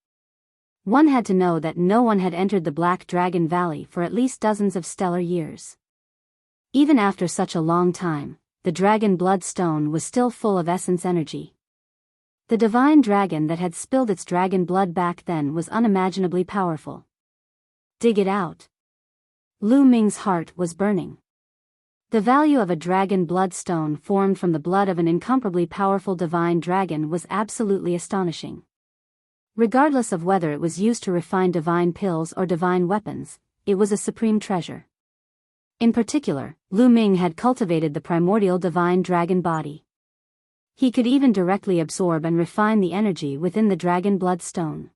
One had to know that no one had entered the Black Dragon Valley for at least dozens of stellar years. Even after such a long time, the dragon blood stone was still full of essence energy. The divine dragon that had spilled its dragon blood back then was unimaginably powerful. Dig it out. Lu Ming's heart was burning. The value of a dragon bloodstone formed from the blood of an incomparably powerful divine dragon was absolutely astonishing. Regardless of whether it was used to refine divine pills or divine weapons, it was a supreme treasure. In particular, Lu Ming had cultivated the primordial divine dragon body. He could even directly absorb and refine the energy within the dragon bloodstone.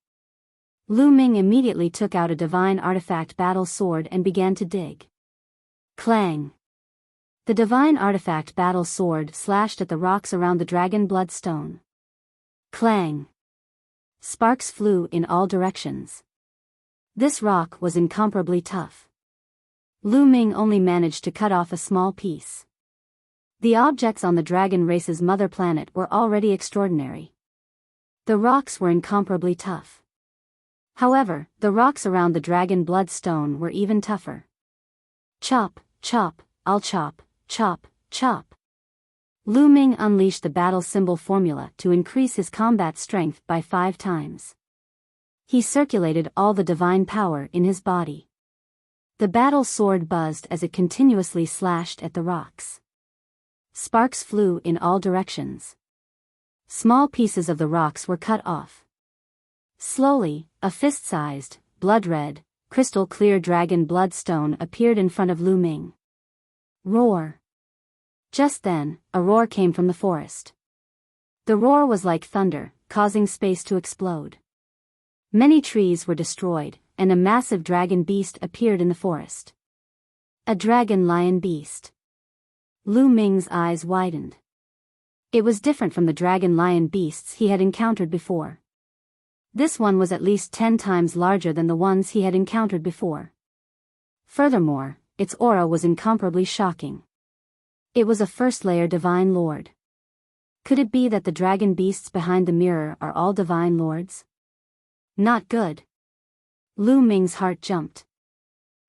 Lu Ming immediately took out a divine artifact battle sword and began to dig. Clang! The divine artifact battle sword slashed at the rocks around the dragon bloodstone. Clang! Sparks flew in all directions. This rock was incomparably tough. Lu Ming only managed to cut off a small piece. The objects on the dragon race's mother planet were already extraordinary. The rocks were incomparably tough. However, the rocks around the dragon bloodstone were even tougher. Chop, chop, I'll chop, chop, chop. Lu Ming unleashed the battle symbol formula to increase his combat strength by 5 times. He circulated all the divine power in his body. The battle sword buzzed as it continuously slashed at the rocks. Sparks flew in all directions. Small pieces of the rocks were cut off. Slowly, a fist-sized, blood-red, crystal-clear dragon bloodstone appeared in front of Lu Ming. Roar! Just then, a roar came from the forest. The roar was like thunder, causing space to explode. Many trees were destroyed, and a massive dragon beast appeared in the forest. A dragon lion beast. Lu Ming's eyes widened. It was different from the dragon lion beasts he had encountered before. This one was at least 10 times larger than the ones he had encountered before. Furthermore, its aura was incomparably shocking. It was a first-layer divine lord. Could it be that the dragon beasts behind the mirror are all divine lords? Not good. Lu Ming's heart jumped.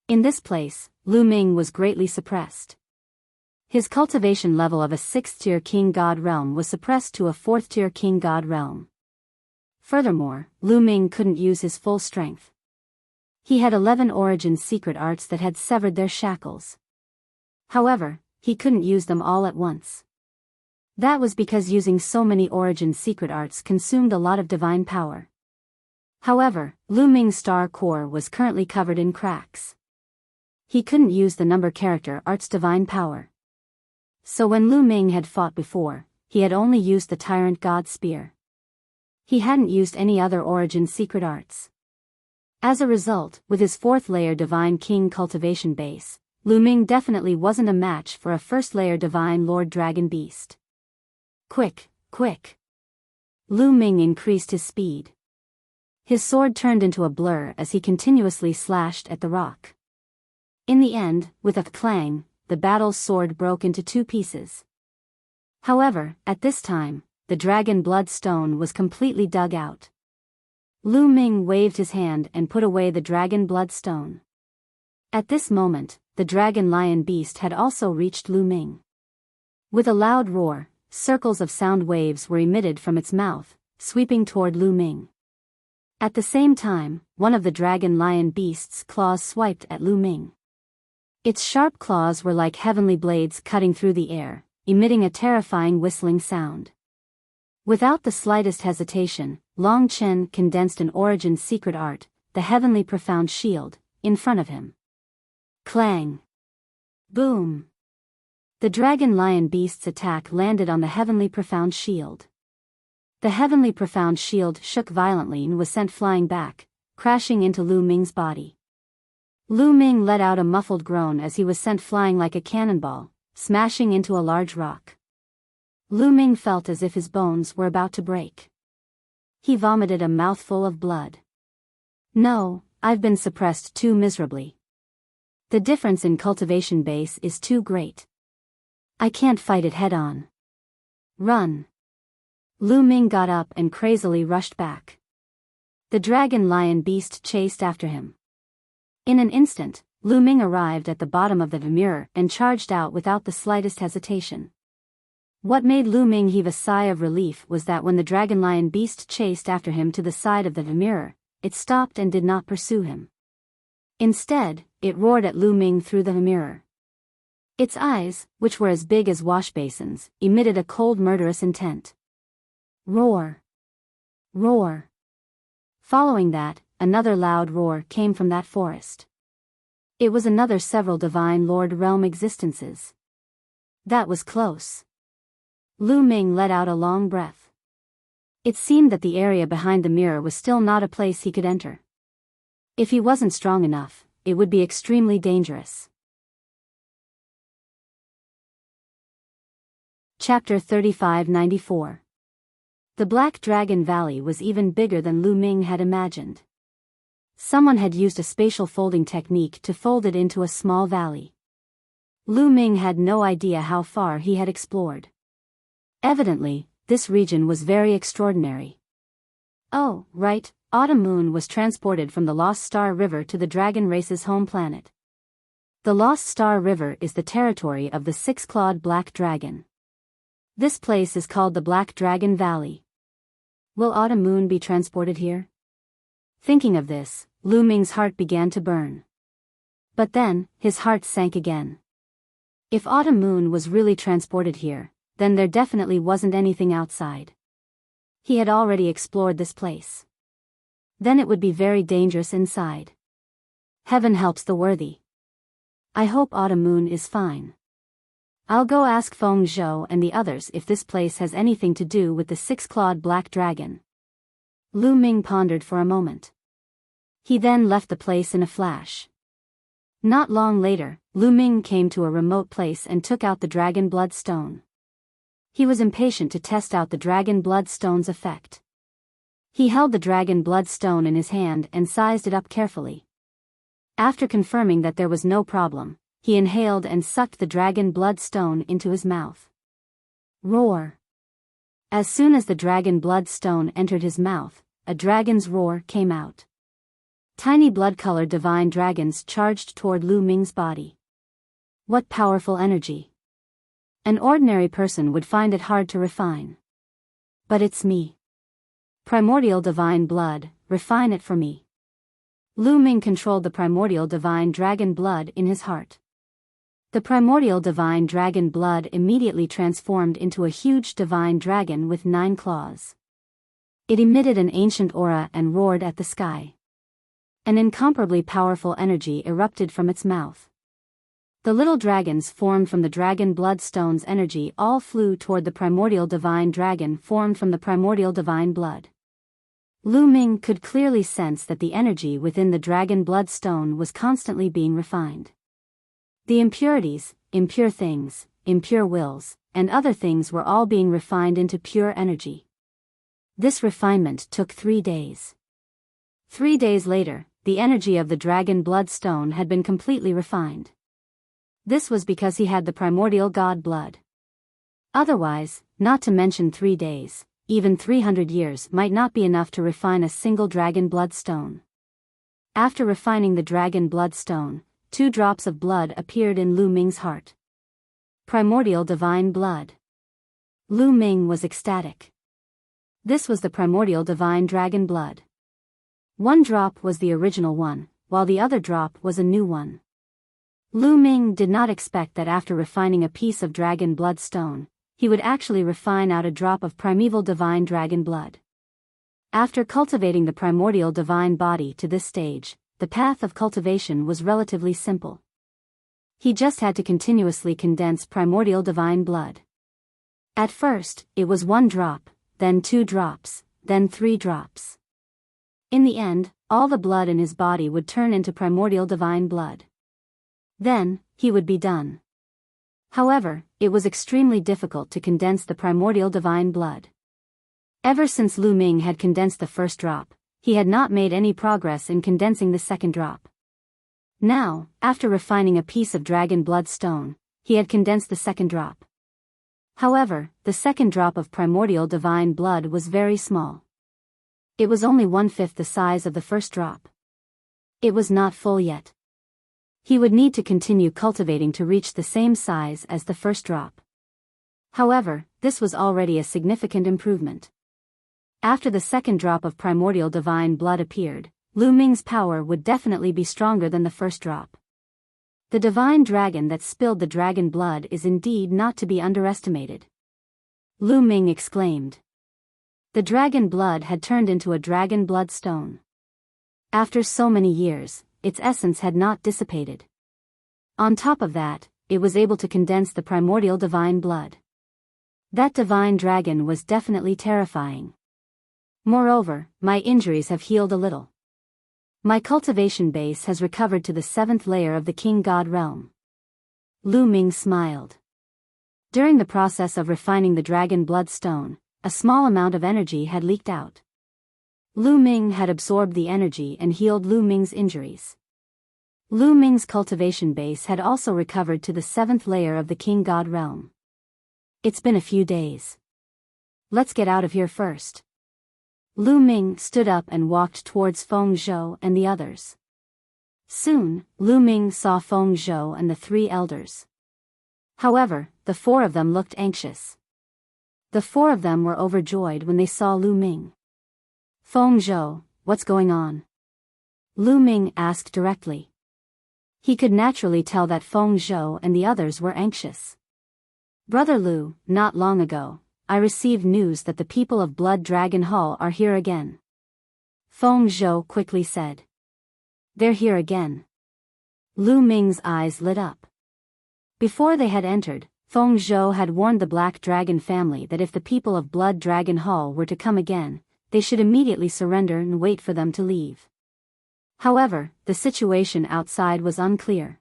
In this place, Lu Ming was greatly suppressed. His cultivation level of a 6th-tier king god realm was suppressed to a 4th-tier king god realm. Furthermore, Lu Ming couldn't use his full strength. He had 11 origin secret arts that had severed their shackles. However, he couldn't use them all at once. That was because using so many origin secret arts consumed a lot of divine power. However, Lu Ming's star core was currently covered in cracks. He couldn't use the number character art's divine power. So when Lu Ming had fought before, he had only used the Tyrant God Spear. He hadn't used any other origin secret arts. As a result, with his 4th-layer Divine King cultivation base, Lu Ming definitely wasn't a match for a 1st-layer Divine Lord Dragon Beast. Quick, quick! Lu Ming increased his speed. His sword turned into a blur as he continuously slashed at the rock. In the end, with a clang, the battle's sword broke into 2 pieces. However, at this time, the dragon blood stone was completely dug out. Lu Ming waved his hand and put away the dragon blood stone. At this moment, the dragon lion beast had also reached Lu Ming. With a loud roar, circles of sound waves were emitted from its mouth, sweeping toward Lu Ming. At the same time, one of the dragon lion beast's claws swiped at Lu Ming. Its sharp claws were like heavenly blades cutting through the air, emitting a terrifying whistling sound. Without the slightest hesitation, Long Chen condensed an origin secret art, the Heavenly Profound Shield, in front of him. Clang! Boom! The dragon lion beast's attack landed on the Heavenly Profound Shield. The Heavenly Profound Shield shook violently and was sent flying back, crashing into Lu Ming's body. Lu Ming let out a muffled groan as he was sent flying like a cannonball, smashing into a large rock. Lu Ming felt as if his bones were about to break. He vomited a mouthful of blood. No, I've been suppressed too miserably. The difference in cultivation base is too great. I can't fight it head-on. Run! Lu Ming got up and crazily rushed back. The dragon lion beast chased after him. In an instant, Lu Ming arrived at the bottom of the mirror and charged out without the slightest hesitation. What made Lu Ming heave a sigh of relief was that when the dragon lion beast chased after him to the side of the mirror, it stopped and did not pursue him. Instead, it roared at Lu Ming through the mirror. Its eyes, which were as big as washbasins, emitted a cold murderous intent. Roar! Roar! Following that, another loud roar came from that forest. It was another several divine Lord Realm existences. That was close. Lu Ming let out a long breath. It seemed that the area behind the mirror was still not a place he could enter. If he wasn't strong enough, it would be extremely dangerous. Chapter 3594. The Black Dragon Valley was even bigger than Lu Ming had imagined. Someone had used a spatial folding technique to fold it into a small valley. Lu Ming had no idea how far he had explored. Evidently, this region was very extraordinary. Oh, right, Autumn Moon was transported from the Lost Star River to the dragon race's home planet. The Lost Star River is the territory of the six-clawed black dragon. This place is called the Black Dragon Valley. Will Autumn Moon be transported here? Thinking of this, Lu Ming's heart began to burn. But then, his heart sank again. If Autumn Moon was really transported here, then there definitely wasn't anything outside. He had already explored this place. Then it would be very dangerous inside. Heaven helps the worthy. I hope Autumn Moon is fine. I'll go ask Feng Zhou and the others if this place has anything to do with the six-clawed black dragon. Lu Ming pondered for a moment. He then left the place in a flash. Not long later, Lu Ming came to a remote place and took out the dragon blood stone. He was impatient to test out the dragon blood stone's effect. He held the dragon blood stone in his hand and sized it up carefully. After confirming that there was no problem, he inhaled and sucked the dragon blood stone into his mouth. Roar! As soon as the dragon blood stone entered his mouth, a dragon's roar came out. Tiny blood-colored divine dragons charged toward Lu Ming's body. What powerful energy! An ordinary person would find it hard to refine. But it's me. Primordial divine blood, refine it for me. Lu Ming controlled the primordial divine dragon blood in his heart. The primordial divine dragon blood immediately transformed into a huge divine dragon with 9 claws. It emitted an ancient aura and roared at the sky. An incomparably powerful energy erupted from its mouth. The little dragons formed from the dragon blood stone's energy all flew toward the primordial divine dragon formed from the primordial divine blood. Lu Ming could clearly sense that the energy within the dragon blood stone was constantly being refined. The impurities, impure things, impure wills, and other things were all being refined into pure energy. This refinement took 3 days. 3 days later, the energy of the dragon blood stone had been completely refined. This was because he had the primordial god blood. Otherwise, not to mention 3 days, even 300 years might not be enough to refine a single dragon blood stone. After refining the dragon blood stone, 2 drops of blood appeared in Lu Ming's heart. Primordial divine blood. Lu Ming was ecstatic. This was the primordial divine dragon blood. 1 drop was the original one, while the other drop was a new one. Lu Ming did not expect that after refining a piece of dragon blood stone, he would actually refine out a drop of primeval divine dragon blood. After cultivating the primordial divine body to this stage, the path of cultivation was relatively simple. He just had to continuously condense primordial divine blood. At first, it was 1 drop, then 2 drops, then 3 drops. In the end, all the blood in his body would turn into primordial divine blood. Then, he would be done. However, it was extremely difficult to condense the primordial divine blood. Ever since Lu Ming had condensed the first drop, he had not made any progress in condensing the second drop. Now, after refining a piece of dragon blood stone, he had condensed the second drop. However, the second drop of primordial divine blood was very small. It was only 1/5 the size of the first drop. It was not full yet. He would need to continue cultivating to reach the same size as the first drop. However, this was already a significant improvement. After the second drop of primordial divine blood appeared, Lu Ming's power would definitely be stronger than the first drop. The divine dragon that spilled the dragon blood is indeed not to be underestimated. Lu Ming exclaimed. The dragon blood had turned into a dragon bloodstone. After so many years, its essence had not dissipated. On top of that, it was able to condense the primordial divine blood. That divine dragon was definitely terrifying. Moreover, my injuries have healed a little. My cultivation base has recovered to the 7th layer of the King God realm. Lu Ming smiled. During the process of refining the dragon bloodstone, a small amount of energy had leaked out. Lu Ming had absorbed the energy and healed Lu Ming's injuries. Lu Ming's cultivation base had also recovered to the 7th layer of the King God realm. It's been a few days. Let's get out of here first. Lu Ming stood up and walked towards Feng Zhou and the others. Soon, Lu Ming saw Feng Zhou and the 3 elders. However, the 4 of them looked anxious. The 4 of them were overjoyed when they saw Lu Ming. Feng Zhou, what's going on? Lu Ming asked directly. He could naturally tell that Feng Zhou and the others were anxious. Brother Lu, not long ago, I received news that the people of Blood Dragon Hall are here again. Feng Zhou quickly said. They're here again. Lu Ming's eyes lit up. Before they had entered, Feng Zhou had warned the Black Dragon family that if the people of Blood Dragon Hall were to come again, they should immediately surrender and wait for them to leave. However, the situation outside was unclear.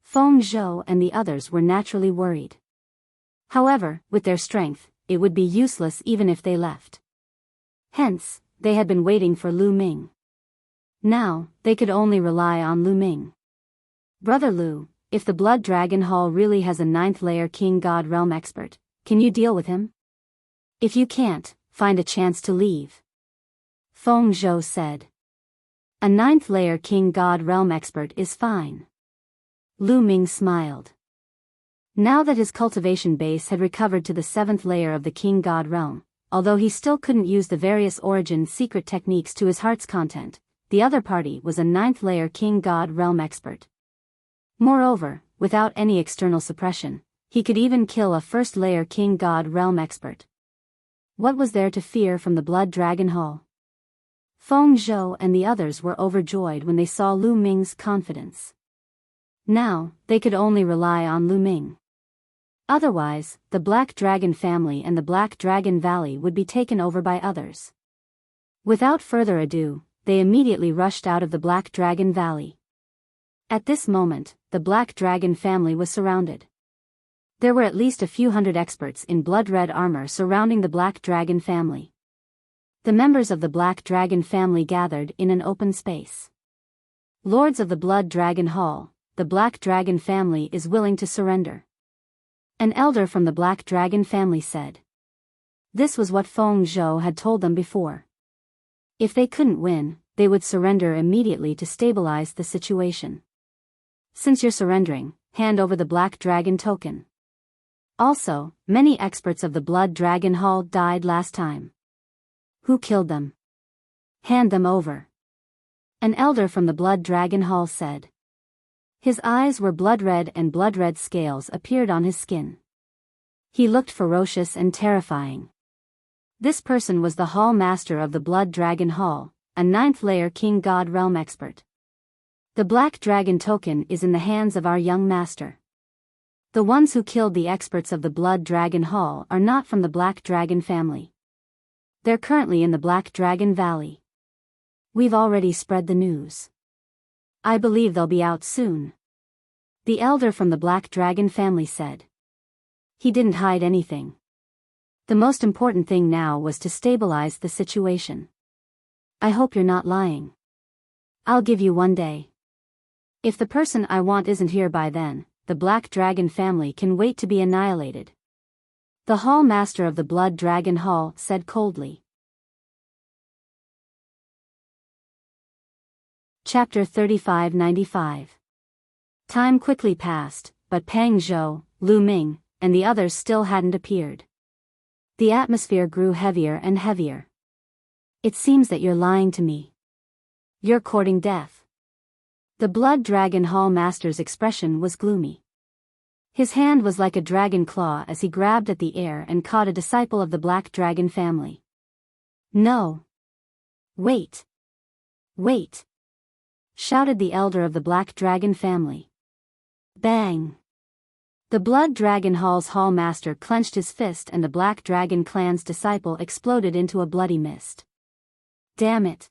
Feng Zhou and the others were naturally worried. However, with their strength, it would be useless even if they left. Hence, they had been waiting for Lu Ming. Now, they could only rely on Lu Ming. Brother Lu, if the Blood Dragon Hall really has a 9th layer King God Realm expert, can you deal with him? If you can't, find a chance to leave. Feng Zhou said. A 9th layer King God Realm expert is fine. Lu Ming smiled. Now that his cultivation base had recovered to the 7th layer of the King God realm, although he still couldn't use the various origin secret techniques to his heart's content, the other party was a 9th layer King God realm expert. Moreover, without any external suppression, he could even kill a 1st layer King God realm expert. What was there to fear from the Blood Dragon Hall? Feng Zhou and the others were overjoyed when they saw Lu Ming's confidence. Now, they could only rely on Lu Ming. Otherwise, the Black Dragon family and the Black Dragon Valley would be taken over by others. Without further ado, they immediately rushed out of the Black Dragon Valley. At this moment, the Black Dragon family was surrounded. There were at least a few hundred experts in blood-red armor surrounding the Black Dragon family. The members of the Black Dragon family gathered in an open space. Lords of the Blood Dragon Hall, the Black Dragon family is willing to surrender. An elder from the Black Dragon family said. This was what Feng Zhou had told them before. If they couldn't win, they would surrender immediately to stabilize the situation. Since you're surrendering, hand over the Black Dragon token. Also, many experts of the Blood Dragon Hall died last time. Who killed them? Hand them over. An elder from the Blood Dragon Hall said. His eyes were blood-red and blood-red scales appeared on his skin. He looked ferocious and terrifying. This person was the Hall Master of the Blood Dragon Hall, a 9th layer King God Realm expert. The Black Dragon token is in the hands of our young master. The ones who killed the experts of the Blood Dragon Hall are not from the Black Dragon family. They're currently in the Black Dragon Valley. We've already spread the news. I believe they'll be out soon. The elder from the Black Dragon family said. He didn't hide anything. The most important thing now was to stabilize the situation. I hope you're not lying. I'll give you 1 day. If the person I want isn't here by then, the Black Dragon family can wait to be annihilated. The Hall Master of the Blood Dragon Hall said coldly. Chapter 3595. Time quickly passed, but Peng Zhou, Lu Ming, and the others still hadn't appeared. The atmosphere grew heavier and heavier. It seems that you're lying to me. You're courting death. The Blood Dragon Hall Master's expression was gloomy. His hand was like a dragon claw as he grabbed at the air and caught a disciple of the Black Dragon family. No! Wait! Wait! Shouted the elder of the Black Dragon family. Bang! The Blood Dragon Hall's Hall Master clenched his fist and the Black Dragon clan's disciple exploded into a bloody mist. Damn it!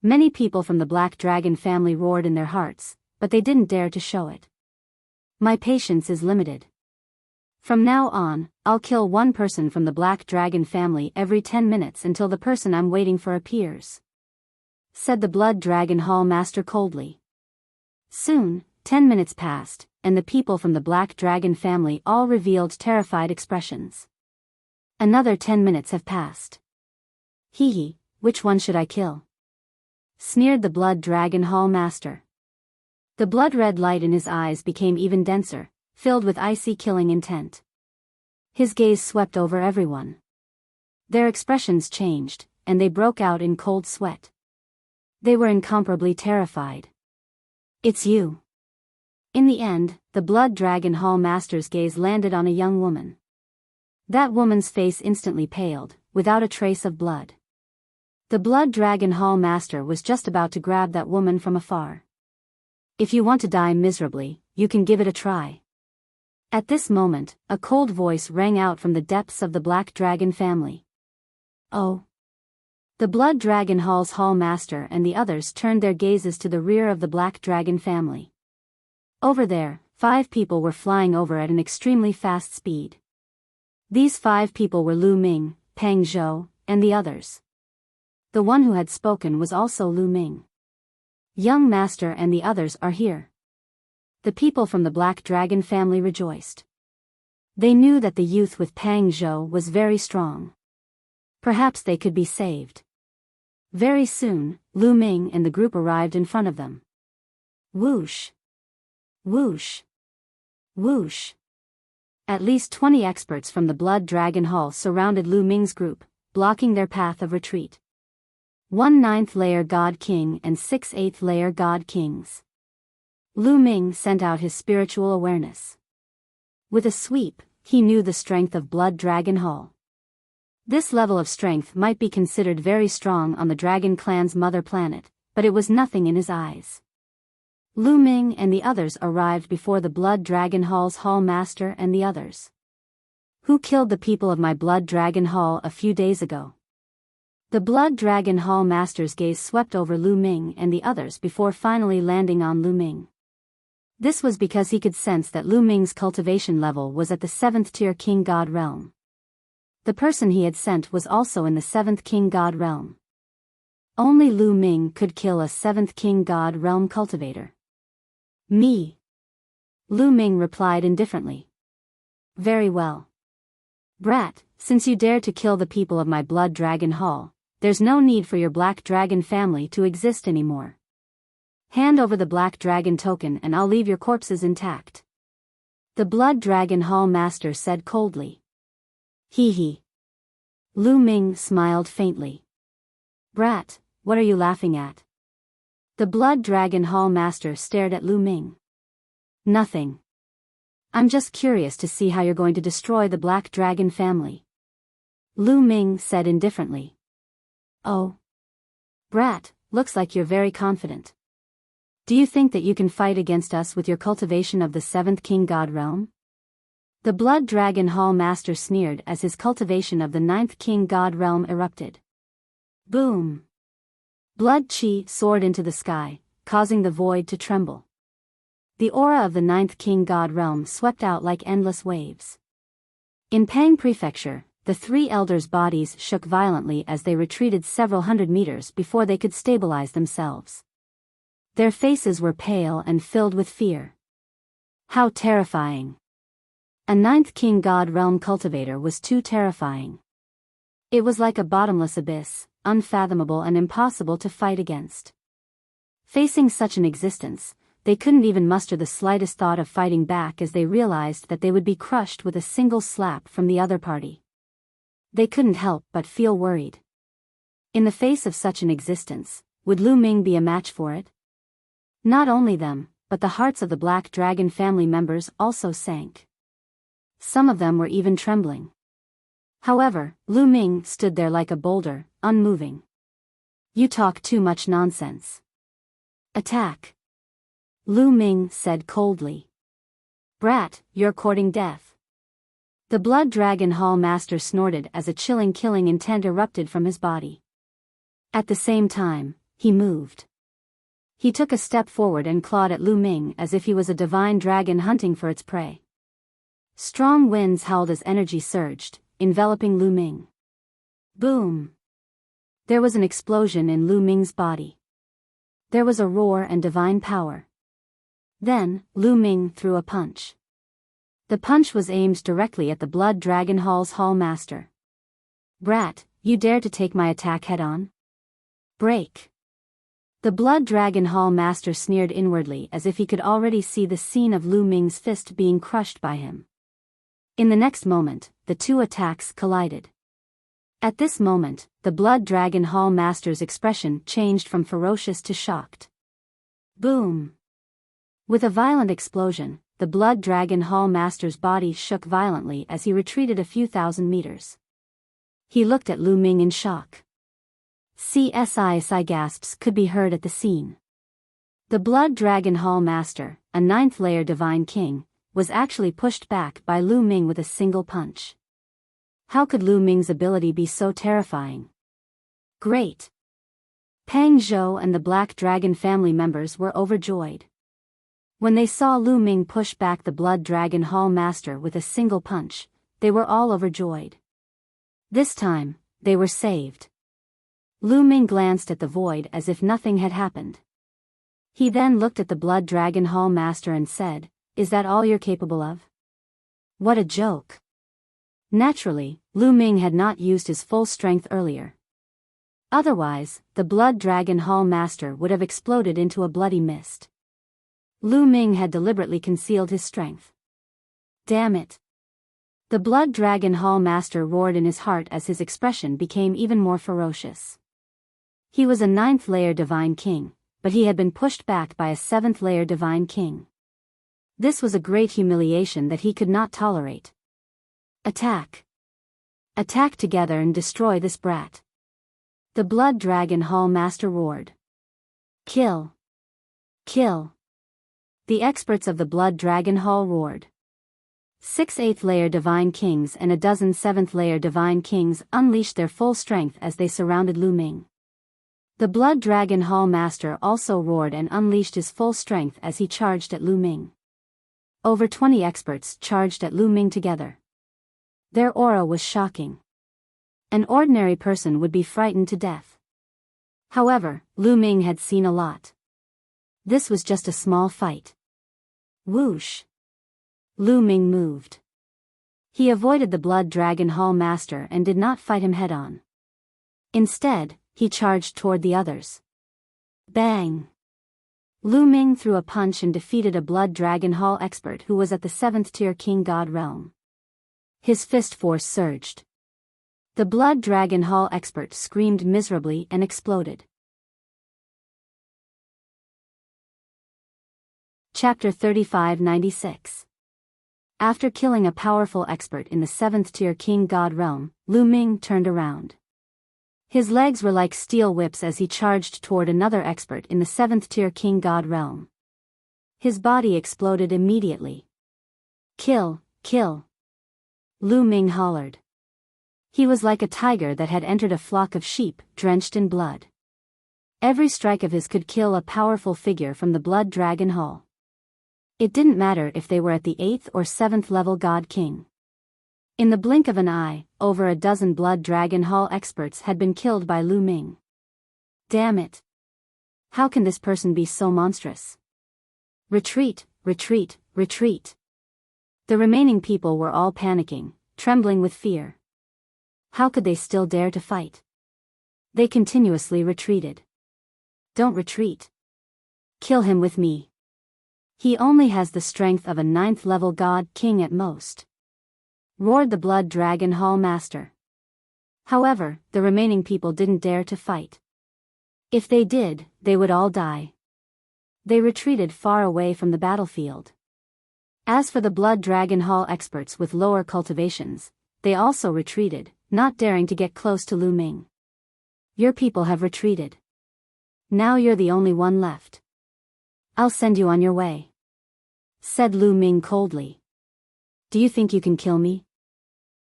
Many people from the Black Dragon family roared in their hearts, but they didn't dare to show it. My patience is limited. From now on, I'll kill one person from the Black Dragon family every 10 minutes until the person I'm waiting for appears, said the Blood Dragon Hall Master coldly. Soon, 10 minutes passed, and the people from the Black Dragon family all revealed terrified expressions. Another 10 minutes have passed. Hee hee, which one should I kill? Sneered the Blood Dragon Hall Master. The blood-red light in his eyes became even denser, filled with icy killing intent. His gaze swept over everyone. Their expressions changed, and they broke out in cold sweat. They were incomparably terrified. It's you. In the end, the Blood Dragon Hall Master's gaze landed on a young woman. That woman's face instantly paled, without a trace of blood. The Blood Dragon Hall Master was just about to grab that woman from afar. If you want to die miserably, you can give it a try. At this moment, a cold voice rang out from the depths of the Black Dragon family. Oh! The Blood Dragon Hall's Hall Master and the others turned their gazes to the rear of the Black Dragon family. Over there, 5 people were flying over at an extremely fast speed. These 5 people were Lu Ming, Peng Zhou, and the others. The one who had spoken was also Lu Ming. Young Master and the others are here. The people from the Black Dragon family rejoiced. They knew that the youth with Peng Zhou was very strong. Perhaps they could be saved. Very soon, Lu Ming and the group arrived in front of them. Whoosh! Whoosh! Whoosh! At least 20 experts from the Blood Dragon Hall surrounded Lu Ming's group, blocking their path of retreat. 1 9th layer God King and 6 8th layer God Kings. Lu Ming sent out his spiritual awareness. With a sweep, he knew the strength of Blood Dragon Hall. This level of strength might be considered very strong on the Dragon Clan's mother planet, but it was nothing in his eyes. Lu Ming and the others arrived before the Blood Dragon Hall's Hall Master and the others. Who killed the people of my Blood Dragon Hall a few days ago? The Blood Dragon Hall Master's gaze swept over Lu Ming and the others before finally landing on Lu Ming. This was because he could sense that Lu Ming's cultivation level was at the 7th tier King God realm. The person he had sent was also in the 7th King God realm. Only Lu Ming could kill a 7th King God realm cultivator. Me. Lu Ming replied indifferently. Very well. Brat, since you dare to kill the people of my Blood Dragon Hall, there's no need for your Black Dragon family to exist anymore. Hand over the Black Dragon token and I'll leave your corpses intact. The Blood Dragon Hall Master said coldly. Hee hee. Lu Ming smiled faintly. Brat, what are you laughing at? The Blood Dragon Hall Master stared at Lu Ming. Nothing. I'm just curious to see how you're going to destroy the Black Dragon family. Lu Ming said indifferently. Oh. Brat, looks like you're very confident. Do you think that you can fight against us with your cultivation of the 7th King God realm? The Blood Dragon Hall Master sneered as his cultivation of the 9th King God realm erupted. Boom! Blood chi soared into the sky, causing the void to tremble. The aura of the 9th King God realm swept out like endless waves. In Pang Prefecture, the 3 elders' bodies shook violently as they retreated several hundred meters before they could stabilize themselves. Their faces were pale and filled with fear. How terrifying! A 9th King God realm cultivator was too terrifying. It was like a bottomless abyss, unfathomable and impossible to fight against. Facing such an existence, they couldn't even muster the slightest thought of fighting back as they realized that they would be crushed with a single slap from the other party. They couldn't help but feel worried. In the face of such an existence, would Lu Ming be a match for it? Not only them, but the hearts of the Black Dragon family members also sank. Some of them were even trembling. However, Lu Ming stood there like a boulder, unmoving. You talk too much nonsense. Attack. Lu Ming said coldly. Brat, you're courting death. The Blood Dragon Hall Master snorted as a chilling killing intent erupted from his body. At the same time, he moved. He took a step forward and clawed at Lu Ming as if he was a divine dragon hunting for its prey. Strong winds howled as energy surged, enveloping Lu Ming. Boom! There was an explosion in Lu Ming's body. There was a roar and divine power. Then, Lu Ming threw a punch. The punch was aimed directly at the Blood Dragon Hall's Hall Master. Brat, you dare to take my attack head-on? Break! The Blood Dragon Hall Master sneered inwardly as if he could already see the scene of Lu Ming's fist being crushed by him. In the next moment, the two attacks collided. At this moment, the Blood Dragon Hall Master's expression changed from ferocious to shocked. Boom! With a violent explosion, the Blood Dragon Hall Master's body shook violently as he retreated a few thousand meters. He looked at Lu Ming in shock. CSI gasps could be heard at the scene. The Blood Dragon Hall Master, a 9th-layer Divine King, was actually pushed back by Lu Ming with a single punch. How could Lu Ming's ability be so terrifying? Great! Peng Zhou and the Black Dragon family members were overjoyed. When they saw Lu Ming push back the Blood Dragon Hall Master with a single punch, they were all overjoyed. This time, they were saved. Lu Ming glanced at the void as if nothing had happened. He then looked at the Blood Dragon Hall Master and said, "Is that all you're capable of?" What a joke. Naturally, Lu Ming had not used his full strength earlier. Otherwise, the Blood Dragon Hall Master would have exploded into a bloody mist. Lu Ming had deliberately concealed his strength. Damn it! The Blood Dragon Hall Master roared in his heart as his expression became even more ferocious. He was a 9th-layer Divine King, but he had been pushed back by a 7th-layer Divine King. This was a great humiliation that he could not tolerate. Attack! Attack together and destroy this brat! The Blood Dragon Hall Master roared. Kill! Kill! The experts of the Blood Dragon Hall roared. 6 8th-layer Divine Kings and a dozen 7th-layer Divine Kings unleashed their full strength as they surrounded Lu Ming. The Blood Dragon Hall Master also roared and unleashed his full strength as he charged at Lu Ming. Over 20 experts charged at Lu Ming together. Their aura was shocking. An ordinary person would be frightened to death. However, Lu Ming had seen a lot. This was just a small fight. Whoosh! Lu Ming moved. He avoided the Blood Dragon Hall Master and did not fight him head-on. Instead, he charged toward the others. Bang! Lu Ming threw a punch and defeated a Blood Dragon Hall expert who was at the 7th-tier King God realm. His fist force surged. The Blood Dragon Hall expert screamed miserably and exploded. Chapter 3596. After killing a powerful expert in the 7th-tier King God realm, Lu Ming turned around. His legs were like steel whips as he charged toward another expert in the 7th-tier King God realm. His body exploded immediately. Kill, kill! Lu Ming hollered. He was like a tiger that had entered a flock of sheep, drenched in blood. Every strike of his could kill a powerful figure from the Blood Dragon Hall. It didn't matter if they were at the 8th or 7th level God King. In the blink of an eye, over a dozen Blood Dragon Hall experts had been killed by Lu Ming. Damn it! How can this person be so monstrous? Retreat, retreat, retreat! The remaining people were all panicking, trembling with fear. How could they still dare to fight? They continuously retreated. Don't retreat. Kill him with me. He only has the strength of a 9th-level God King at most. Roared the Blood Dragon Hall Master. However, the remaining people didn't dare to fight. If they did, they would all die. They retreated far away from the battlefield. As for the Blood Dragon Hall experts with lower cultivations, they also retreated, not daring to get close to Lu Ming. Your people have retreated. Now you're the only one left. I'll send you on your way, said Lu Ming coldly. Do you think you can kill me?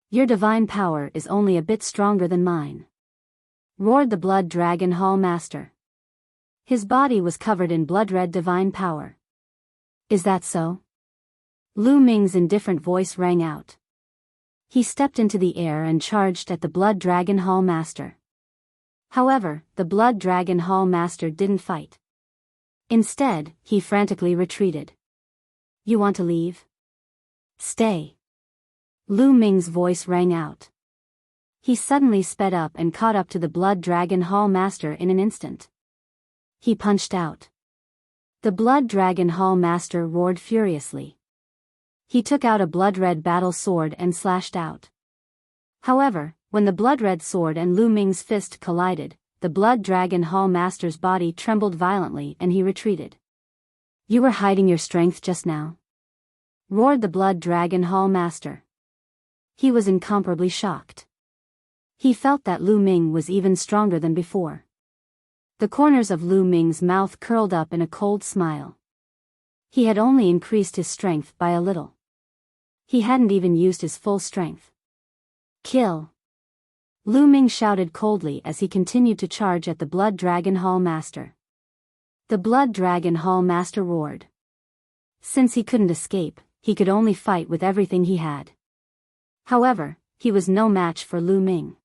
Your divine power is only a bit stronger than mine, roared the Blood Dragon Hall Master. His body was covered in blood-red divine power. Is that so? Lu Ming's indifferent voice rang out. He stepped into the air and charged at the Blood Dragon Hall Master. However, the Blood Dragon Hall Master didn't fight. Instead, he frantically retreated. You want to leave? Stay. Lu Ming's voice rang out. He suddenly sped up and caught up to the Blood Dragon Hall Master in an instant. He punched out. The Blood Dragon Hall Master roared furiously. He took out a blood-red battle sword and slashed out. However, when the blood-red sword and Lu Ming's fist collided, the Blood Dragon Hall Master's body trembled violently and he retreated. You were hiding your strength just now? Roared the Blood Dragon Hall Master. He was incomparably shocked. He felt that Lu Ming was even stronger than before. The corners of Lu Ming's mouth curled up in a cold smile. He had only increased his strength by a little. He hadn't even used his full strength. Kill! Lu Ming shouted coldly as he continued to charge at the Blood Dragon Hall Master. The Blood Dragon Hall Master roared. Since he couldn't escape, he could only fight with everything he had. However, he was no match for Lu Ming.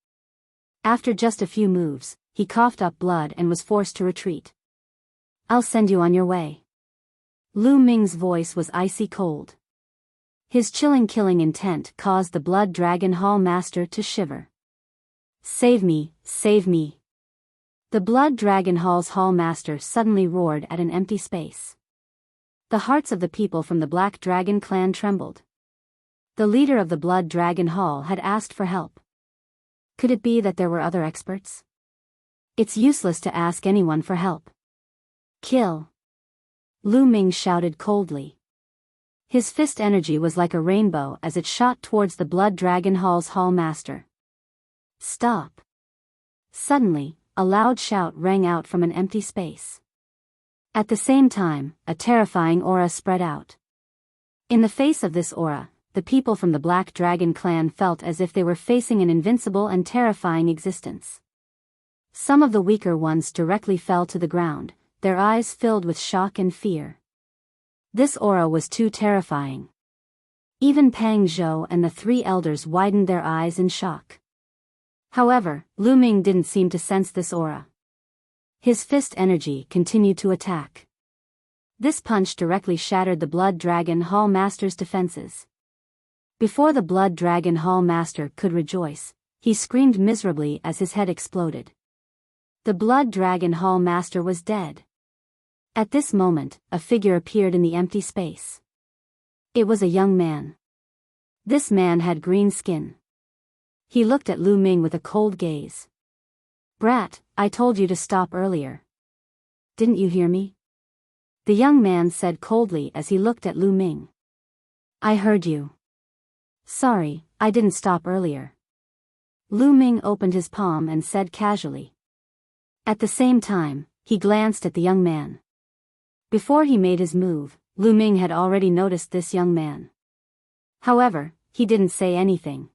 After just a few moves, he coughed up blood and was forced to retreat. I'll send you on your way. Lu Ming's voice was icy cold. His chilling killing intent caused the Blood Dragon Hall Master to shiver. Save me, save me. The Blood Dragon Hall's Hall Master suddenly roared at an empty space. The hearts of the people from the Black Dragon clan trembled. The leader of the Blood Dragon Hall had asked for help. Could it be that there were other experts? It's useless to ask anyone for help. Kill! Lu Ming shouted coldly. His fist energy was like a rainbow as it shot towards the Blood Dragon Hall's Hall Master. Stop! Suddenly, a loud shout rang out from an empty space. At the same time, a terrifying aura spread out. In the face of this aura, the people from the Black Dragon clan felt as if they were facing an invincible and terrifying existence. Some of the weaker ones directly fell to the ground, their eyes filled with shock and fear. This aura was too terrifying. Even Pang Zhou and the three elders widened their eyes in shock. However, Lu Ming didn't seem to sense this aura. His fist energy continued to attack. This punch directly shattered the Blood Dragon Hall Master's defenses. Before the Blood Dragon Hall Master could rejoice, he screamed miserably as his head exploded. The Blood Dragon Hall Master was dead. At this moment, a figure appeared in the empty space. It was a young man. This man had green skin. He looked at Lu Ming with a cold gaze. Brat, I told you to stop earlier. Didn't you hear me? The young man said coldly as he looked at Lu Ming. I heard you. Sorry, I didn't stop earlier. Lu Ming opened his palm and said casually. At the same time, he glanced at the young man. Before he made his move, Lu Ming had already noticed this young man. However, he didn't say anything.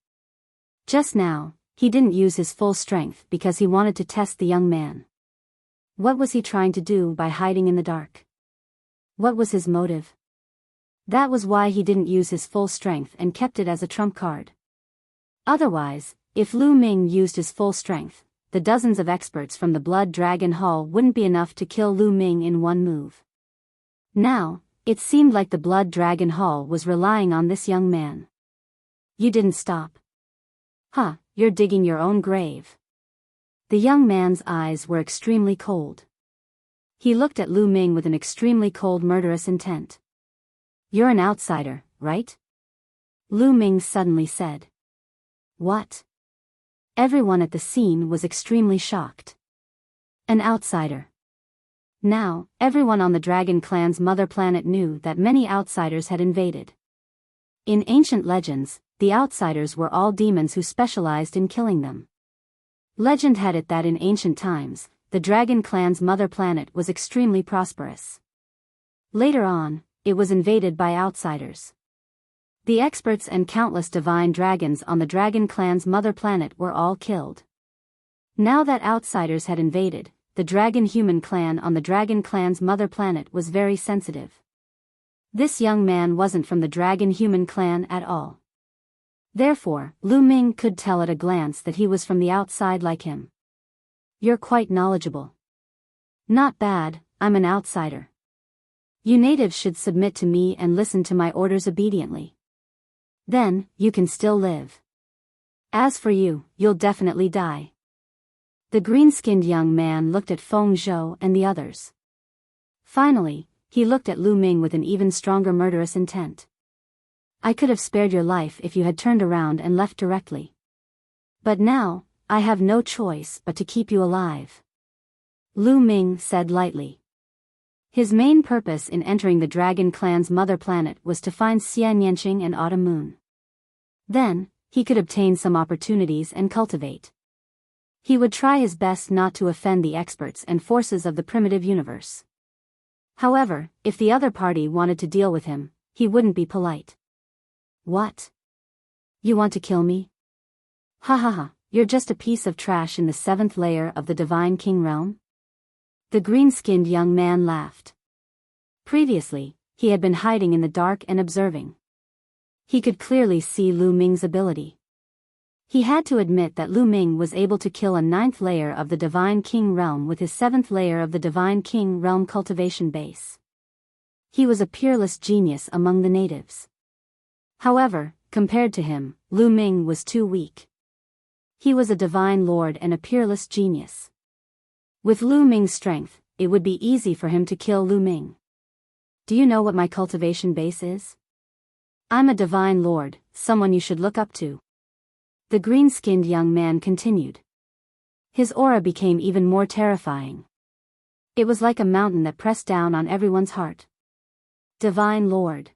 Just now, he didn't use his full strength because he wanted to test the young man. What was he trying to do by hiding in the dark? What was his motive? That was why he didn't use his full strength and kept it as a trump card. Otherwise, if Lu Ming used his full strength, the dozens of experts from the Blood Dragon Hall wouldn't be enough to kill Lu Ming in one move. Now, it seemed like the Blood Dragon Hall was relying on this young man. You didn't stop. Huh, you're digging your own grave. The young man's eyes were extremely cold. He looked at Lu Ming with an extremely cold murderous intent. You're an outsider, right? Lu Ming suddenly said. What? Everyone at the scene was extremely shocked. An outsider. Now, everyone on the Dragon Clan's mother planet knew that many outsiders had invaded. In ancient legends, the outsiders were all demons who specialized in killing them. Legend had it that in ancient times, the Dragon Clan's mother planet was extremely prosperous. Later on, it was invaded by outsiders. The experts and countless divine dragons on the Dragon Clan's mother planet were all killed. Now that outsiders had invaded, the dragon-human clan on the Dragon Clan's mother planet was very sensitive. This young man wasn't from the dragon-human clan at all. Therefore, Lu Ming could tell at a glance that he was from the outside like him. "You're quite knowledgeable." "Not bad, I'm an outsider. You natives should submit to me and listen to my orders obediently. Then, you can still live. As for you, you'll definitely die." The green-skinned young man looked at Feng Zhou and the others. Finally, he looked at Lu Ming with an even stronger murderous intent. "I could have spared your life if you had turned around and left directly. But now, I have no choice but to keep you alive," Lu Ming said lightly. His main purpose in entering the Dragon Clan's mother planet was to find Xian Yanqing and Autumn Moon. Then, he could obtain some opportunities and cultivate. He would try his best not to offend the experts and forces of the primitive universe. However, if the other party wanted to deal with him, he wouldn't be polite. "What? You want to kill me? Ha ha ha, you're just a piece of trash in the 7th layer of the Divine King realm?" The green-skinned young man laughed. Previously, he had been hiding in the dark and observing. He could clearly see Lu Ming's ability. He had to admit that Lu Ming was able to kill a 9th layer of the Divine King realm with his 7th layer of the Divine King realm cultivation base. He was a peerless genius among the natives. However, compared to him, Lu Ming was too weak. He was a divine lord and a peerless genius. With Lu Ming's strength, it would be easy for him to kill Lu Ming. "Do you know what my cultivation base is?" "I'm a divine lord, someone you should look up to," the green-skinned young man continued. His aura became even more terrifying. It was like a mountain that pressed down on everyone's heart. "Divine Lord.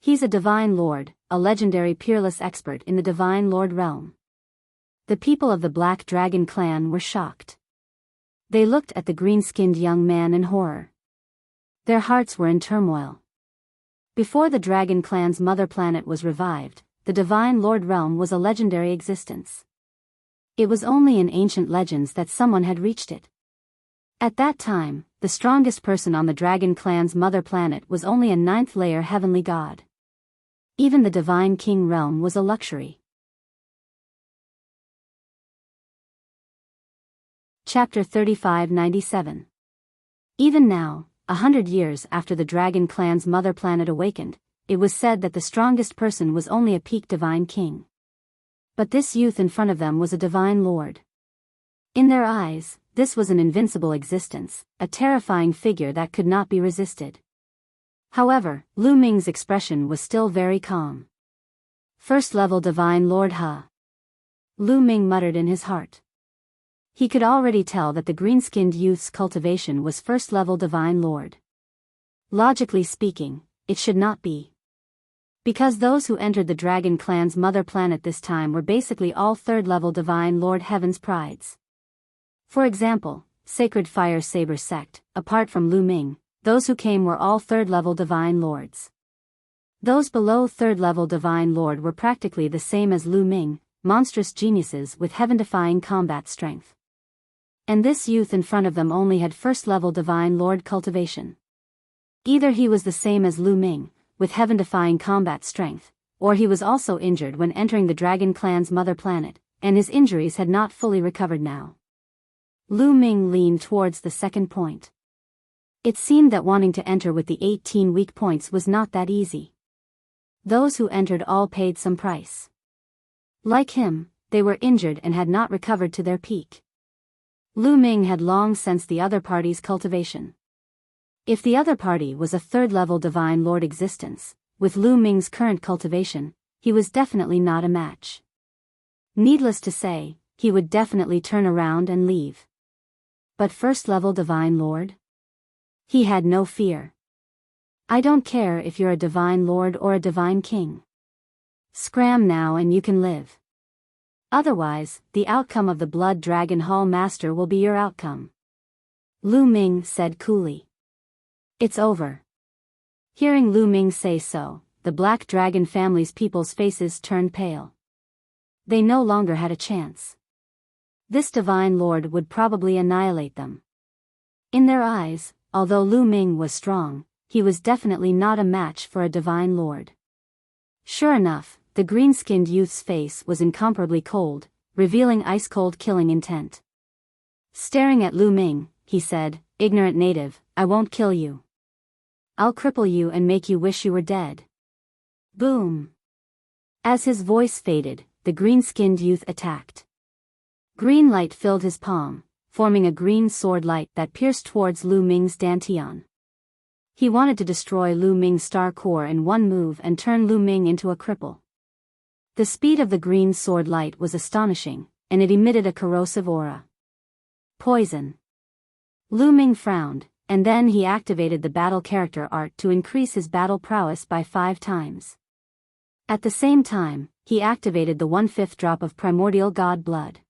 He's a divine lord, a legendary peerless expert in the divine lord realm." The people of the Black Dragon clan were shocked. They looked at the green-skinned young man in horror. Their hearts were in turmoil. Before the Dragon Clan's mother planet was revived, the Divine Lord realm was a legendary existence. It was only in ancient legends that someone had reached it. At that time, the strongest person on the Dragon Clan's mother planet was only a 9th layer heavenly god. Even the Divine King realm was a luxury. Chapter 3597. Even now, 100 years after the Dragon Clan's mother planet awakened, it was said that the strongest person was only a peak divine king. But this youth in front of them was a divine lord. In their eyes, this was an invincible existence, a terrifying figure that could not be resisted. However, Lu Ming's expression was still very calm. "First level divine lord Ha," Lu Ming muttered in his heart. He could already tell that the green-skinned youth's cultivation was first-level divine lord. Logically speaking, it should not be. Because those who entered the Dragon Clan's mother planet this time were basically all third-level divine lord heaven's prides. For example, Sacred Fire Saber sect, apart from Lu Ming, those who came were all third-level divine lords. Those below third-level divine lord were practically the same as Lu Ming, monstrous geniuses with heaven-defying combat strength. And this youth in front of them only had first-level divine lord cultivation. Either he was the same as Lu Ming, with heaven-defying combat strength, or he was also injured when entering the Dragon Clan's mother planet, and his injuries had not fully recovered now. Lu Ming leaned towards the second point. It seemed that wanting to enter with the 18 weak points was not that easy. Those who entered all paid some price. Like him, they were injured and had not recovered to their peak. Lu Ming had long sensed the other party's cultivation. If the other party was a third-level divine lord existence, with Lu Ming's current cultivation, he was definitely not a match. Needless to say, he would definitely turn around and leave. But first-level divine lord? He had no fear. I don't care if you're a divine lord or a divine king. Scram now and you can live. Otherwise, the outcome of the Blood Dragon Hall Master will be your outcome. Lu Ming said coolly. It's over. Hearing Lu Ming say so, the Black Dragon family's people's faces turned pale. They no longer had a chance. This divine lord would probably annihilate them. In their eyes, although Lu Ming was strong, he was definitely not a match for a divine lord. Sure enough, the green-skinned youth's face was incomparably cold, revealing ice-cold killing intent. Staring at Lu Ming, he said, "Ignorant native, I won't kill you. I'll cripple you and make you wish you were dead." Boom! As his voice faded, the green-skinned youth attacked. Green light filled his palm, forming a green sword light that pierced towards Lu Ming's dantian. He wanted to destroy Lu Ming's star core in one move and turn Lu Ming into a cripple. The speed of the green sword light was astonishing, and it emitted a corrosive aura. Poison. Lu Ming frowned, and then he activated the battle character art to increase his battle prowess by 5 times. At the same time, he activated the 1/5 drop of primordial god blood.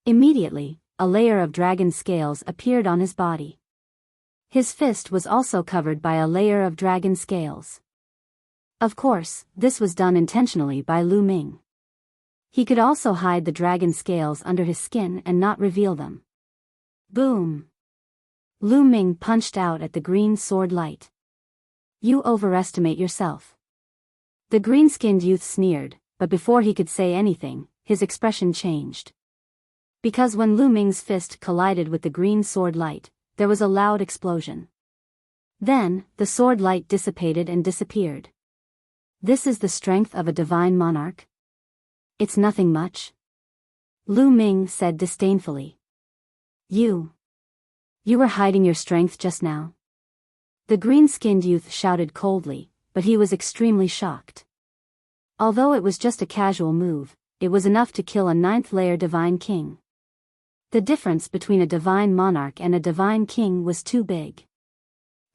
Immediately, a layer of dragon scales appeared on his body. His fist was also covered by a layer of dragon scales. Of course, this was done intentionally by Lu Ming. He could also hide the dragon scales under his skin and not reveal them. Boom! Lu Ming punched out at the green sword light. You overestimate yourself. The green-skinned youth sneered, but before he could say anything, his expression changed. Because when Lu Ming's fist collided with the green sword light, there was a loud explosion. Then, the sword light dissipated and disappeared. This is the strength of a divine monarch? It's nothing much. Lu Ming said disdainfully. You were hiding your strength just now? The green-skinned youth shouted coldly, but he was extremely shocked. Although it was just a casual move, it was enough to kill a 9th-layer divine king. The difference between a divine monarch and a divine king was too big.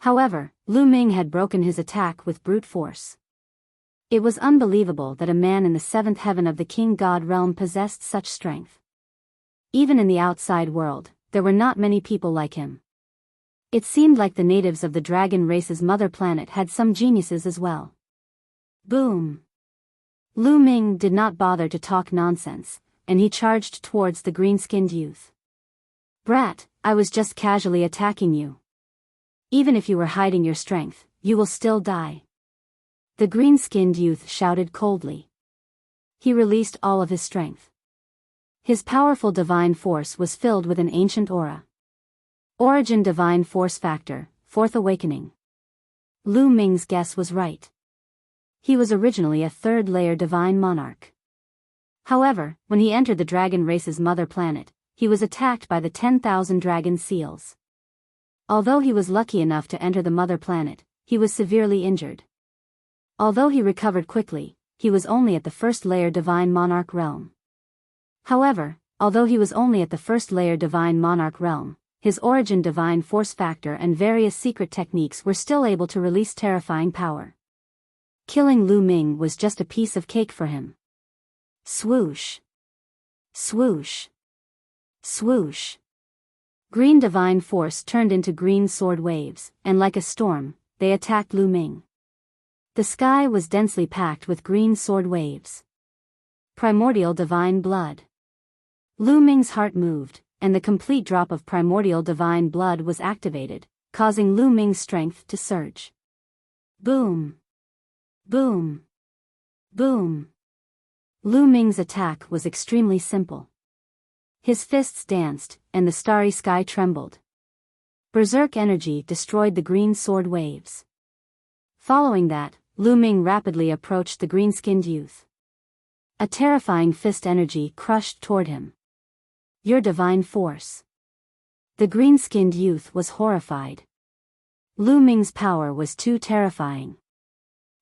However, Lu Ming had broken his attack with brute force. It was unbelievable that a man in the 7th heaven of the king god realm possessed such strength. Even in the outside world, there were not many people like him. It seemed like the natives of the dragon race's mother planet had some geniuses as well. Boom! Lu Ming did not bother to talk nonsense, and he charged towards the green-skinned youth. Brat, I was just casually attacking you. Even if you were hiding your strength, you will still die. The green-skinned youth shouted coldly. He released all of his strength. His powerful divine force was filled with an ancient aura. Origin Divine Force Factor, 4th Awakening. Lu Ming's guess was right. He was originally a 3rd-layer divine monarch. However, when he entered the dragon race's mother planet, he was attacked by the 10,000 dragon seals. Although he was lucky enough to enter the mother planet, he was severely injured. Although he recovered quickly, he was only at the 1st-layer divine monarch realm. However, although he was only at the 1st-layer divine monarch realm, his origin divine force factor and various secret techniques were still able to release terrifying power. Killing Lu Ming was just a piece of cake for him. Swoosh! Swoosh! Swoosh! Green divine force turned into green sword waves, and like a storm, they attacked Lu Ming. The sky was densely packed with green sword waves. Primordial divine blood. Lu Ming's heart moved, and the complete drop of primordial divine blood was activated, causing Lu Ming's strength to surge. Boom! Boom! Boom! Lu Ming's attack was extremely simple. His fists danced, and the starry sky trembled. Berserk energy destroyed the green sword waves. Following that, Lu Ming rapidly approached the green-skinned youth. A terrifying fist energy crushed toward him. Your divine force. The green-skinned youth was horrified. Lu Ming's power was too terrifying.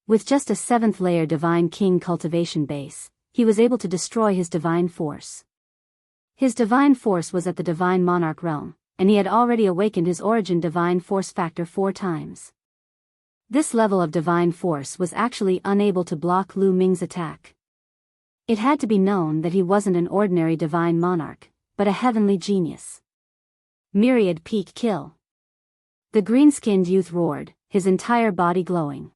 With just a 7th-layer divine king cultivation base, he was able to destroy his divine force. His divine force was at the divine monarch realm, and he had already awakened his origin divine force factor 4 times. This level of divine force was actually unable to block Lu Ming's attack. It had to be known that he wasn't an ordinary divine monarch, but a heavenly genius. Myriad peak kill. The green-skinned youth roared, his entire body glowing.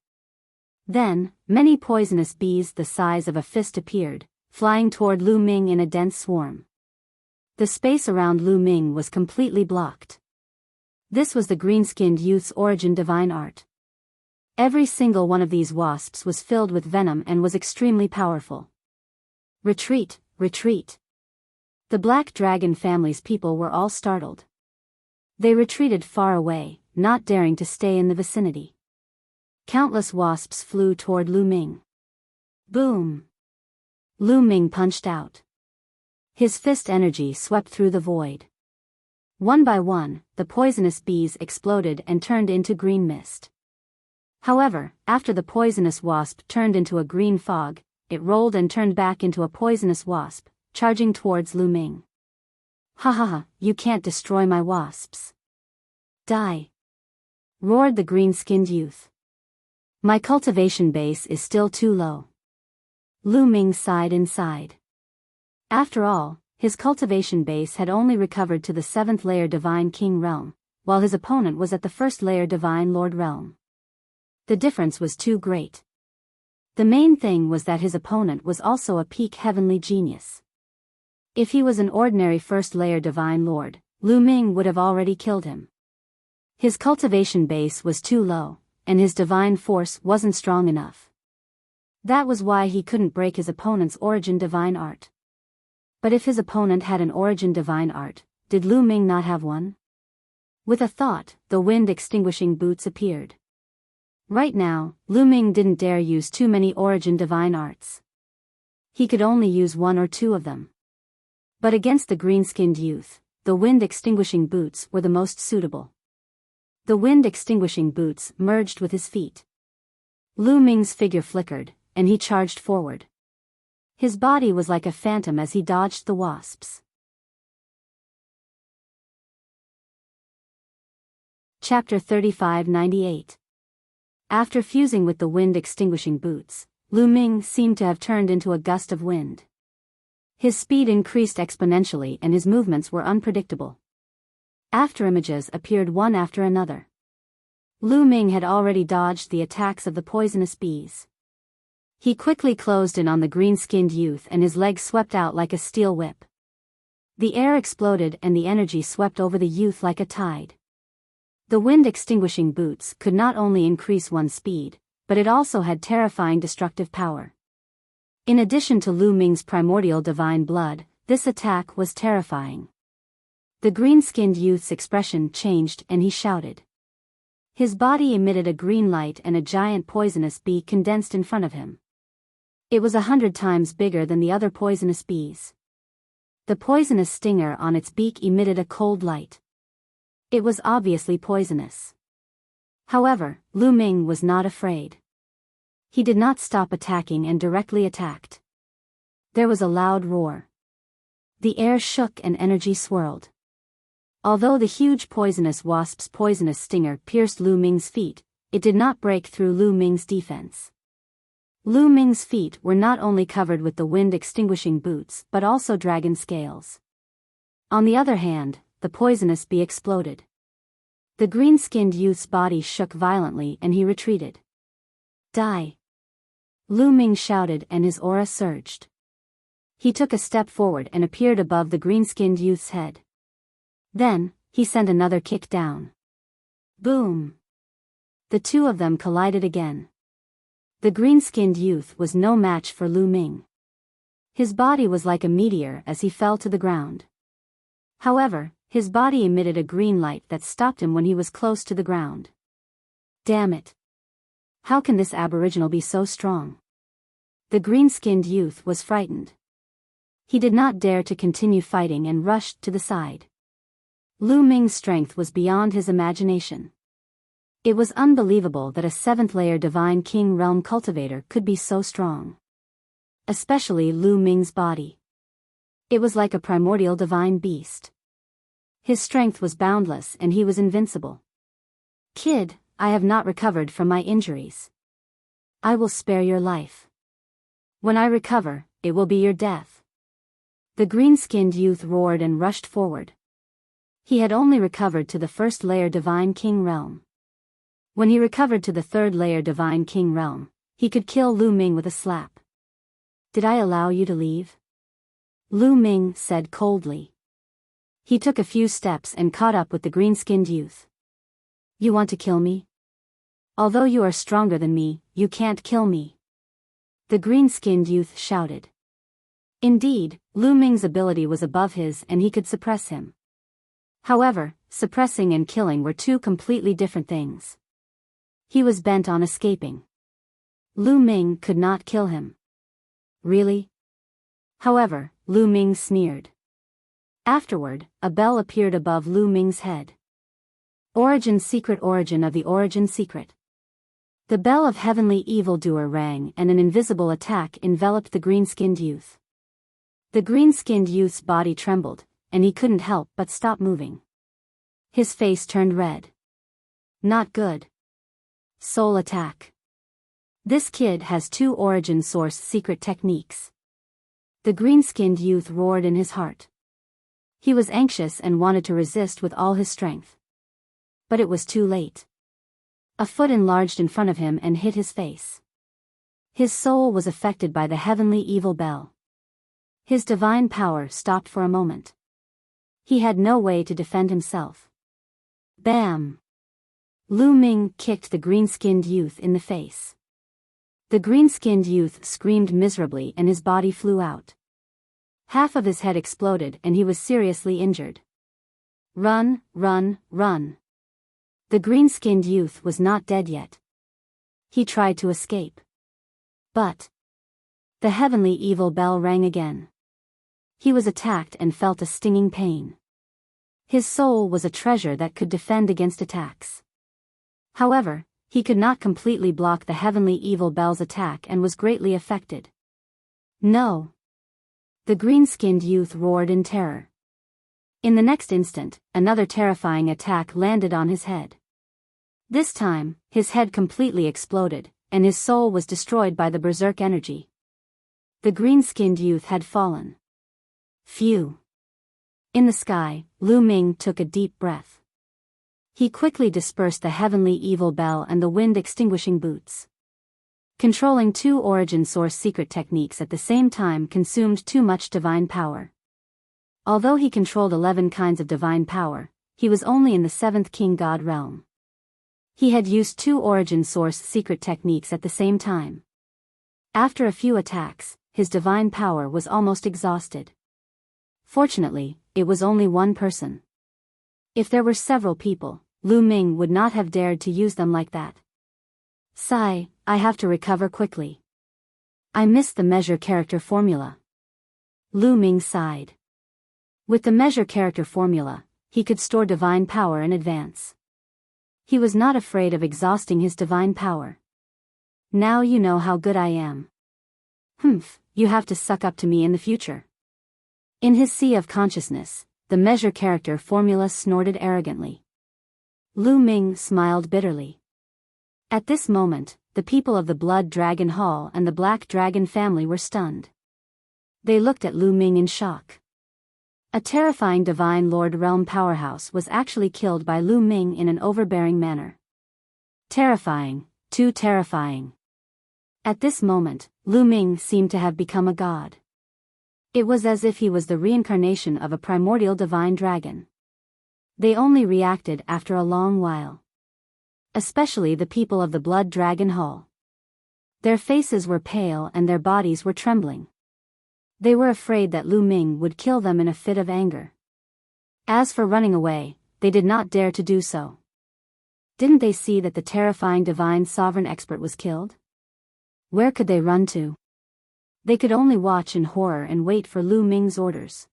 Then, many poisonous bees the size of a fist appeared, flying toward Lu Ming in a dense swarm. The space around Lu Ming was completely blocked. This was the green-skinned youth's origin divine art. Every single one of these wasps was filled with venom and was extremely powerful. Retreat, retreat. The Black Dragon family's people were all startled. They retreated far away, not daring to stay in the vicinity. Countless wasps flew toward Lu Ming. Boom! Lu Ming punched out. His fist energy swept through the void. One by one, the poisonous bees exploded and turned into green mist. However, after the poisonous wasp turned into a green fog, it rolled and turned back into a poisonous wasp, charging towards Lu Ming. Ha ha ha, you can't destroy my wasps. Die! Roared the green-skinned youth. My cultivation base is still too low. Lu Ming sighed inside. After all, his cultivation base had only recovered to the 7th layer Divine King realm, while his opponent was at the 1st layer Divine Lord realm. The difference was too great. The main thing was that his opponent was also a peak heavenly genius. If he was an ordinary 1st layer Divine Lord, Lu Ming would have already killed him. His cultivation base was too low, and his divine force wasn't strong enough. That was why he couldn't break his opponent's origin divine art. But if his opponent had an origin divine art, did Lu Ming not have one? With a thought, the wind-extinguishing boots appeared. Right now, Lu Ming didn't dare use too many origin divine arts. He could only use 1 or 2 of them. But against the green-skinned youth, the wind-extinguishing boots were the most suitable. The wind-extinguishing boots merged with his feet. Lu Ming's figure flickered, and he charged forward. His body was like a phantom as he dodged the wasps. Chapter 3598. After fusing with the wind-extinguishing boots, Lu Ming seemed to have turned into a gust of wind. His speed increased exponentially and his movements were unpredictable. Afterimages appeared one after another. Lu Ming had already dodged the attacks of the poisonous bees. He quickly closed in on the green-skinned youth and his legs swept out like a steel whip. The air exploded and the energy swept over the youth like a tide. The wind-extinguishing boots could not only increase one's speed, but it also had terrifying destructive power. In addition to Lu Ming's primordial divine blood, this attack was terrifying. The green-skinned youth's expression changed and he shouted. His body emitted a green light and a giant poisonous bee condensed in front of him. It was 100 times bigger than the other poisonous bees. The poisonous stinger on its beak emitted a cold light. It was obviously poisonous. However, Lu Ming was not afraid. He did not stop attacking and directly attacked. There was a loud roar. The air shook and energy swirled. Although the huge poisonous wasp's poisonous stinger pierced Lu Ming's feet, it did not break through Lu Ming's defense. Lu Ming's feet were not only covered with the wind-extinguishing boots but also dragon scales. On the other hand, the poisonous bee exploded. The green-skinned youth's body shook violently and he retreated. Die! Lu Ming shouted and his aura surged. He took a step forward and appeared above the green-skinned youth's head. Then, he sent another kick down. Boom! The two of them collided again. The green-skinned youth was no match for Lu Ming. His body was like a meteor as he fell to the ground. However, his body emitted a green light that stopped him when he was close to the ground. Damn it! How can this aboriginal be so strong? The green-skinned youth was frightened. He did not dare to continue fighting and rushed to the side. Lu Ming's strength was beyond his imagination. It was unbelievable that a 7th layer Divine King Realm cultivator could be so strong. Especially Lu Ming's body. It was like a primordial divine beast. His strength was boundless and he was invincible. "Kid, I have not recovered from my injuries. I will spare your life. When I recover, it will be your death." The green-skinned youth roared and rushed forward. He had only recovered to the first layer Divine King realm. When he recovered to the third layer Divine King realm, he could kill Lu Ming with a slap. "Did I allow you to leave?" Lu Ming said coldly. He took a few steps and caught up with the green-skinned youth. "You want to kill me? Although you are stronger than me, you can't kill me," the green-skinned youth shouted. Indeed, Lu Ming's ability was above his and he could suppress him. However, suppressing and killing were two completely different things. He was bent on escaping. Lu Ming could not kill him. "Really?" However, Lu Ming sneered. Afterward, a bell appeared above Lu Ming's head. Origin of the origin secret. The bell of heavenly evildoer rang and an invisible attack enveloped the green-skinned youth. The green-skinned youth's body trembled, and he couldn't help but stop moving. His face turned red. Not good. Soul attack. This kid has two origin source secret techniques. The green-skinned youth roared in his heart. He was anxious and wanted to resist with all his strength. But it was too late. A foot enlarged in front of him and hit his face. His soul was affected by the heavenly evil bell. His divine power stopped for a moment. He had no way to defend himself. Bam! Lu Ming kicked the green-skinned youth in the face. The green-skinned youth screamed miserably and his body flew out. Half of his head exploded and he was seriously injured. Run, run, run. The green-skinned youth was not dead yet. He tried to escape. But the heavenly evil bell rang again. He was attacked and felt a stinging pain. His soul was a treasure that could defend against attacks. However, he could not completely block the heavenly evil bell's attack and was greatly affected. "No!" The green-skinned youth roared in terror. In the next instant, another terrifying attack landed on his head. This time, his head completely exploded, and his soul was destroyed by the berserk energy. The green-skinned youth had fallen. Phew! In the sky, Lu Ming took a deep breath. He quickly dispersed the heavenly evil bell and the wind-extinguishing boots. Controlling two origin source secret techniques at the same time consumed too much divine power. Although he controlled 11 kinds of divine power, he was only in the 7th king god realm. He had used two origin source secret techniques at the same time. After a few attacks, his divine power was almost exhausted. Fortunately, it was only one person. If there were several people, Lu Ming would not have dared to use them like that. Sigh, I have to recover quickly. I missed the measure character formula. Lu Ming sighed. With the measure character formula, he could store divine power in advance. He was not afraid of exhausting his divine power. Now you know how good I am. Humph, you have to suck up to me in the future. In his sea of consciousness, the measure character formula snorted arrogantly. Lu Ming smiled bitterly. At this moment, the people of the Blood Dragon Hall and the Black Dragon family were stunned. They looked at Lu Ming in shock. A terrifying Divine Lord Realm powerhouse was actually killed by Lu Ming in an overbearing manner. Terrifying, too terrifying. At this moment, Lu Ming seemed to have become a god. It was as if he was the reincarnation of a primordial divine dragon. They only reacted after a long while. Especially the people of the Blood Dragon Hall. Their faces were pale and their bodies were trembling. They were afraid that Lu Ming would kill them in a fit of anger. As for running away, they did not dare to do so. Didn't they see that the terrifying divine sovereign expert was killed? Where could they run to? They could only watch in horror and wait for Lu Ming's orders.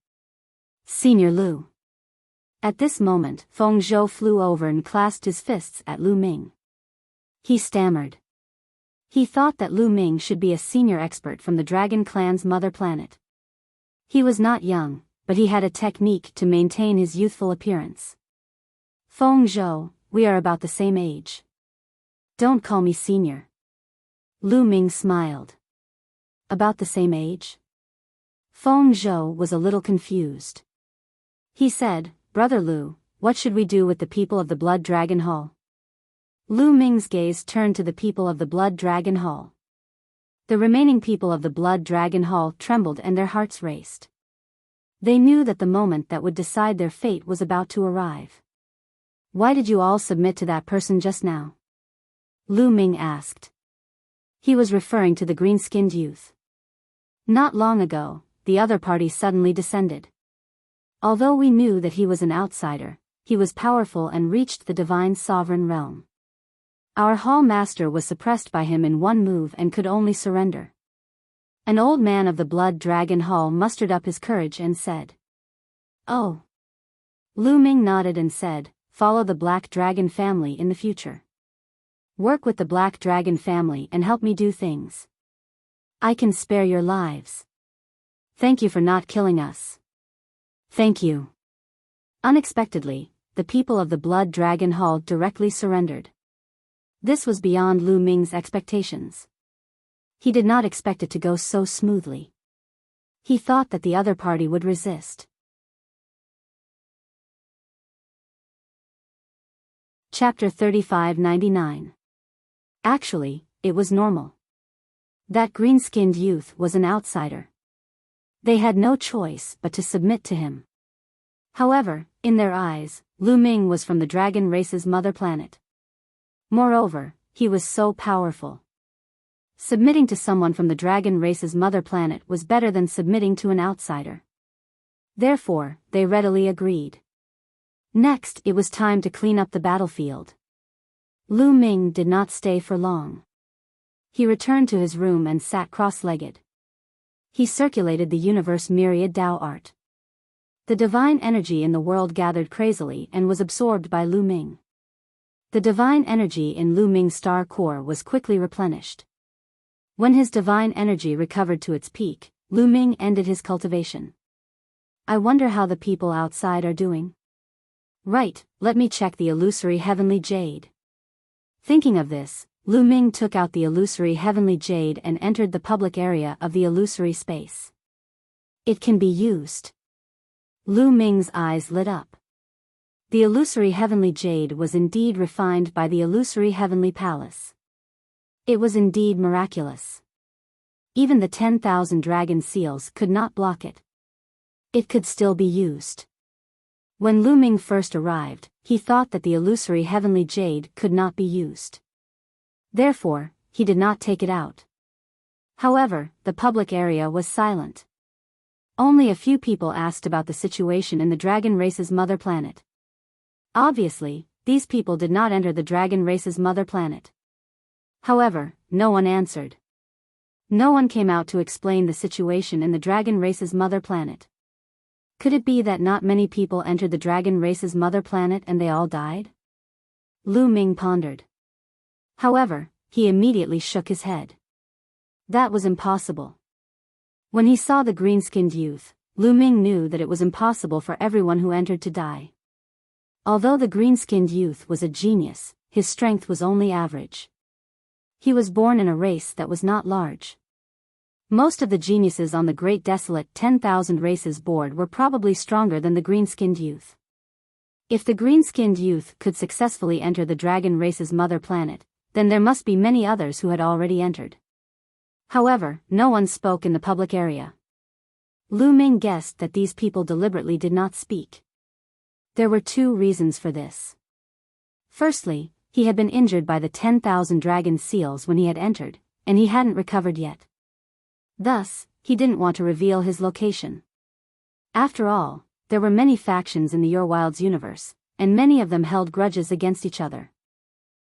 Senior Lu. At this moment, Feng Zhou flew over and clasped his fists at Lu Ming. He stammered. He thought that Lu Ming should be a senior expert from the Dragon Clan's mother planet. He was not young, but he had a technique to maintain his youthful appearance. Feng Zhou, we are about the same age. Don't call me senior. Lu Ming smiled. About the same age? Feng Zhou was a little confused. He said, Brother Lu, what should we do with the people of the Blood Dragon Hall? Lu Ming's gaze turned to the people of the Blood Dragon Hall. The remaining people of the Blood Dragon Hall trembled and their hearts raced. They knew that the moment that would decide their fate was about to arrive. Why did you all submit to that person just now? Lu Ming asked. He was referring to the green-skinned youth. Not long ago, the other party suddenly descended. Although we knew that he was an outsider, he was powerful and reached the divine sovereign realm. Our hall master was suppressed by him in one move and could only surrender. An old man of the Blood Dragon Hall mustered up his courage and said. Oh. Lu Ming nodded and said, follow the Black Dragon family in the future. Work with the Black Dragon family and help me do things. I can spare your lives. Thank you for not killing us. Thank you. Unexpectedly, the people of the Blood Dragon Hall directly surrendered. This was beyond Lu Ming's expectations. He did not expect it to go so smoothly. He thought that the other party would resist. Chapter 3599. Actually, it was normal. That green-skinned youth was an outsider. They had no choice but to submit to him. However, in their eyes, Lu Ming was from the dragon race's mother planet. Moreover, he was so powerful. Submitting to someone from the dragon race's mother planet was better than submitting to an outsider. Therefore, they readily agreed. Next, it was time to clean up the battlefield. Lu Ming did not stay for long. He returned to his room and sat cross-legged. He circulated the universe myriad Tao art. The divine energy in the world gathered crazily and was absorbed by Lu Ming. The divine energy in Lu Ming's star core was quickly replenished. When his divine energy recovered to its peak, Lu Ming ended his cultivation. I wonder how the people outside are doing. Right, let me check the illusory heavenly jade. Thinking of this, Lu Ming took out the illusory heavenly jade and entered the public area of the illusory space. It can be used. Lu Ming's eyes lit up. The illusory heavenly jade was indeed refined by the illusory heavenly palace. It was indeed miraculous. Even the 10,000 dragon seals could not block it. It could still be used. When Lu Ming first arrived, he thought that the illusory heavenly jade could not be used. Therefore, he did not take it out. However, the public area was silent. Only a few people asked about the situation in the dragon race's mother planet. Obviously, these people did not enter the dragon race's mother planet. However, no one answered. No one came out to explain the situation in the dragon race's mother planet. Could it be that not many people entered the dragon race's mother planet and they all died? Lu Ming pondered. However, he immediately shook his head. That was impossible. When he saw the green-skinned youth, Lu Ming knew that it was impossible for everyone who entered to die. Although the green-skinned youth was a genius, his strength was only average. He was born in a race that was not large. Most of the geniuses on the Great Desolate 10,000 Races board were probably stronger than the green-skinned youth. If the green-skinned youth could successfully enter the dragon race's mother planet, then there must be many others who had already entered. However, no one spoke in the public area. Lu Ming guessed that these people deliberately did not speak. There were two reasons for this. Firstly, he had been injured by the 10,000 dragon seals when he had entered, and he hadn't recovered yet. Thus, he didn't want to reveal his location. After all, there were many factions in the Your Wilds universe, and many of them held grudges against each other.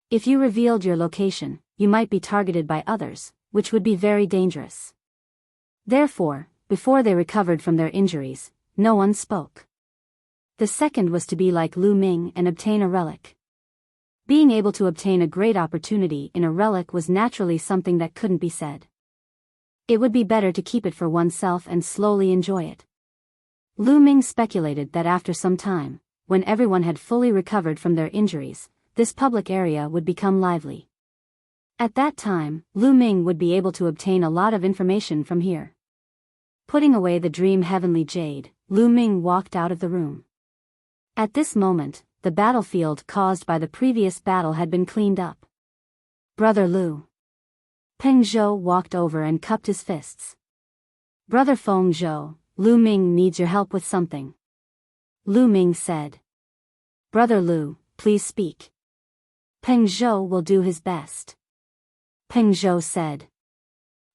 If you revealed your location, you might be targeted by others, which would be very dangerous. Therefore, before they recovered from their injuries, no one spoke. The second was to be like Lu Ming and obtain a relic. Being able to obtain a great opportunity in a relic was naturally something that couldn't be said. It would be better to keep it for oneself and slowly enjoy it. Lu Ming speculated that after some time, when everyone had fully recovered from their injuries, this public area would become lively. At that time, Lu Ming would be able to obtain a lot of information from here. Putting away the dream heavenly jade, Lu Ming walked out of the room. At this moment, the battlefield caused by the previous battle had been cleaned up. Brother Lu. Peng Zhou walked over and cupped his fists. Brother Feng Zhou, Lu Ming needs your help with something. Lu Ming said. Brother Lu, please speak. Peng Zhou will do his best. Peng Zhou said.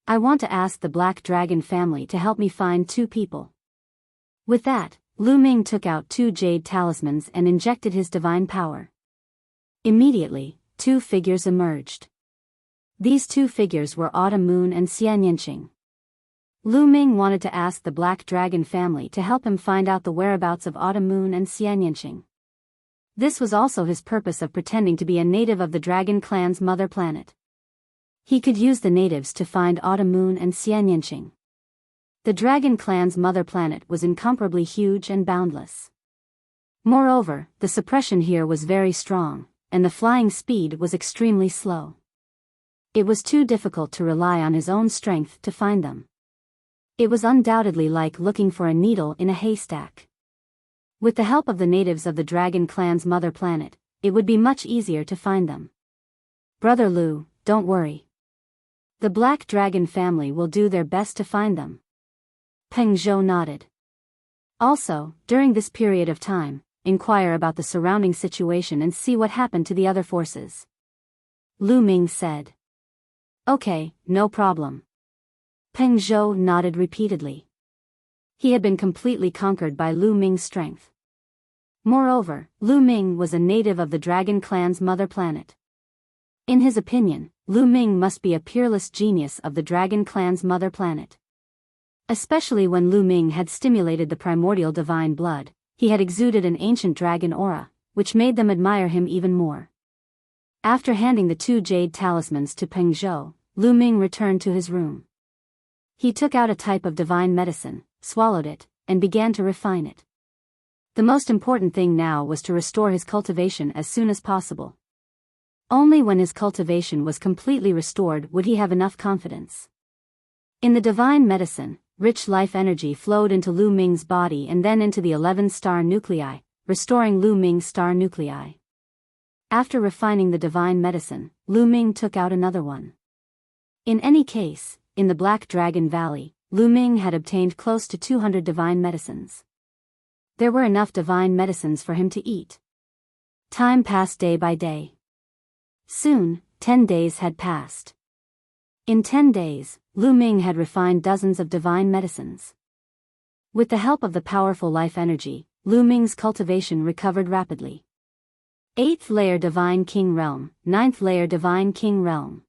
I want to ask the Black Dragon family to help me find 2 people. With that, Lu Ming took out 2 jade talismans and injected his divine power. Immediately, 2 figures emerged. These 2 figures were Autumn Moon and Xian Yanqing. Lu Ming wanted to ask the Black Dragon family to help him find out the whereabouts of Autumn Moon and Xian Yanqing. This was also his purpose of pretending to be a native of the Dragon Clan's mother planet. He could use the natives to find Autumn Moon and Xian Yanqing. The Dragon Clan's mother planet was incomparably huge and boundless. Moreover, the suppression here was very strong, and the flying speed was extremely slow. It was too difficult to rely on his own strength to find them. It was undoubtedly like looking for a needle in a haystack. With the help of the natives of the Dragon Clan's mother planet, it would be much easier to find them. Brother Lu, don't worry. The Black Dragon family will do their best to find them. Peng Zhou nodded. Also, during this period of time, inquire about the surrounding situation and see what happened to the other forces. Lu Ming said. Okay, no problem. Peng Zhou nodded repeatedly. He had been completely conquered by Lu Ming's strength. Moreover, Lu Ming was a native of the Dragon Clan's mother planet. In his opinion, Lu Ming must be a peerless genius of the Dragon Clan's mother planet. Especially when Lu Ming had stimulated the primordial divine blood, he had exuded an ancient dragon aura, which made them admire him even more. After handing the 2 jade talismans to Peng Zhou, Lu Ming returned to his room. He took out a type of divine medicine, swallowed it, and began to refine it. The most important thing now was to restore his cultivation as soon as possible. Only when his cultivation was completely restored would he have enough confidence. In the divine medicine, rich life energy flowed into Lu Ming's body and then into the 11 star nuclei, restoring Lu Ming's star nuclei. After refining the divine medicine, Lu Ming took out another one. In any case, in the Black Dragon Valley, Lu Ming had obtained close to 200 divine medicines. There were enough divine medicines for him to eat. Time passed day by day. Soon, 10 days had passed. In 10 days, Lu Ming had refined dozens of divine medicines. With the help of the powerful life energy, Lu Ming's cultivation recovered rapidly. 8th layer Divine King Realm, 9th layer Divine King Realm.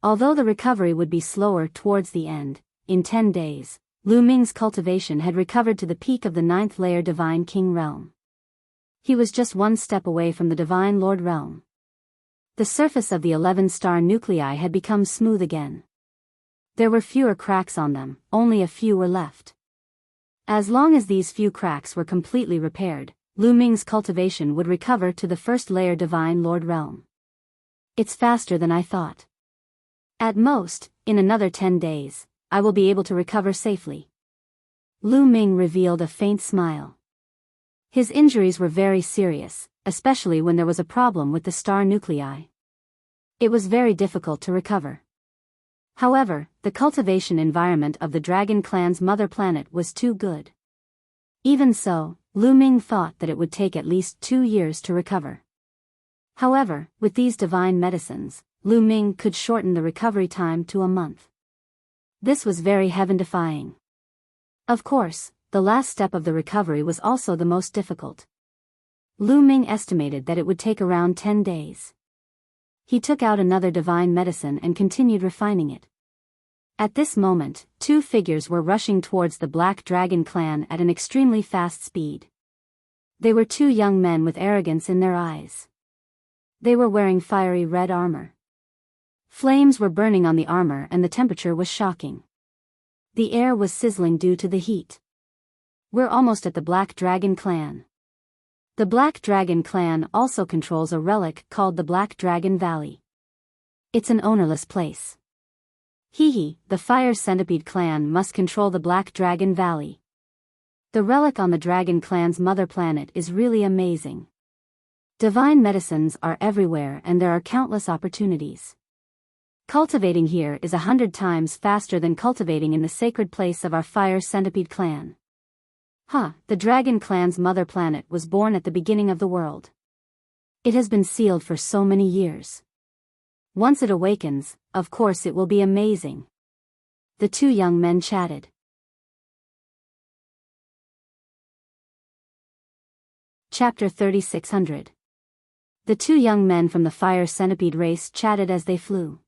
Although the recovery would be slower towards the end, in 10 days, Lu Ming's cultivation had recovered to the peak of the 9th layer Divine King Realm. He was just 1 step away from the Divine Lord Realm. The surface of the 11 star nuclei had become smooth again. There were fewer cracks on them, only a few were left. As long as these few cracks were completely repaired, Lu Ming's cultivation would recover to the 1st layer Divine Lord Realm. It's faster than I thought. At most, in another 10 days, I will be able to recover safely. Lu Ming revealed a faint smile. His injuries were very serious, especially when there was a problem with the star nuclei. It was very difficult to recover. However, the cultivation environment of the Dragon Clan's mother planet was too good. Even so, Lu Ming thought that it would take at least 2 years to recover. However, with these divine medicines, Lu Ming could shorten the recovery time to a month. This was very heaven-defying. Of course, the last step of the recovery was also the most difficult. Lu Ming estimated that it would take around 10 days. He took out another divine medicine and continued refining it. At this moment, 2 figures were rushing towards the Black Dragon Clan at an extremely fast speed. They were 2 young men with arrogance in their eyes. They were wearing fiery red armor. Flames were burning on the armor and the temperature was shocking. The air was sizzling due to the heat. We're almost at the Black Dragon Clan. The Black Dragon Clan also controls a relic called the Black Dragon Valley. It's an ownerless place. Hee, the Fire Centipede Clan must control the Black Dragon Valley. The relic on the Dragon Clan's mother planet is really amazing. Divine medicines are everywhere and there are countless opportunities. Cultivating here is 100 times faster than cultivating in the sacred place of our Fire Centipede Clan. The Dragon Clan's mother planet was born at the beginning of the world. It has been sealed for so many years. Once it awakens, of course it will be amazing. The two young men chatted. Chapter 3600. The two young men from the Fire Centipede race chatted as they flew.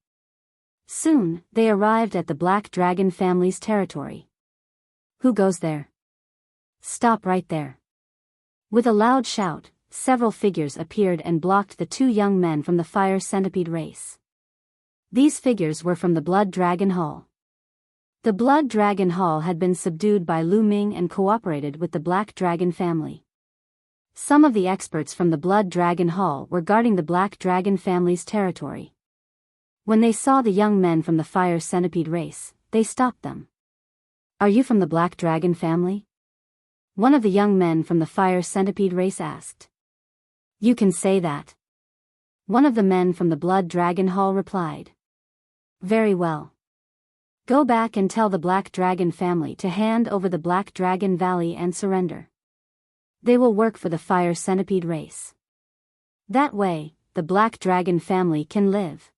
Soon, they arrived at the Black Dragon family's territory. Who goes there? Stop right there. With a loud shout, several figures appeared and blocked the two young men from the Fire Centipede race. These figures were from the Blood Dragon Hall. The Blood Dragon Hall had been subdued by Lu Ming and cooperated with the Black Dragon family. Some of the experts from the Blood Dragon Hall were guarding the Black Dragon family's territory. When they saw the young men from the Fire Centipede race, they stopped them. Are you from the Black Dragon family? One of the young men from the Fire Centipede race asked. You can say that. One of the men from the Blood Dragon Hall replied. Very well. Go back and tell the Black Dragon family to hand over the Black Dragon Valley and surrender. They will work for the Fire Centipede race. That way, the Black Dragon family can live.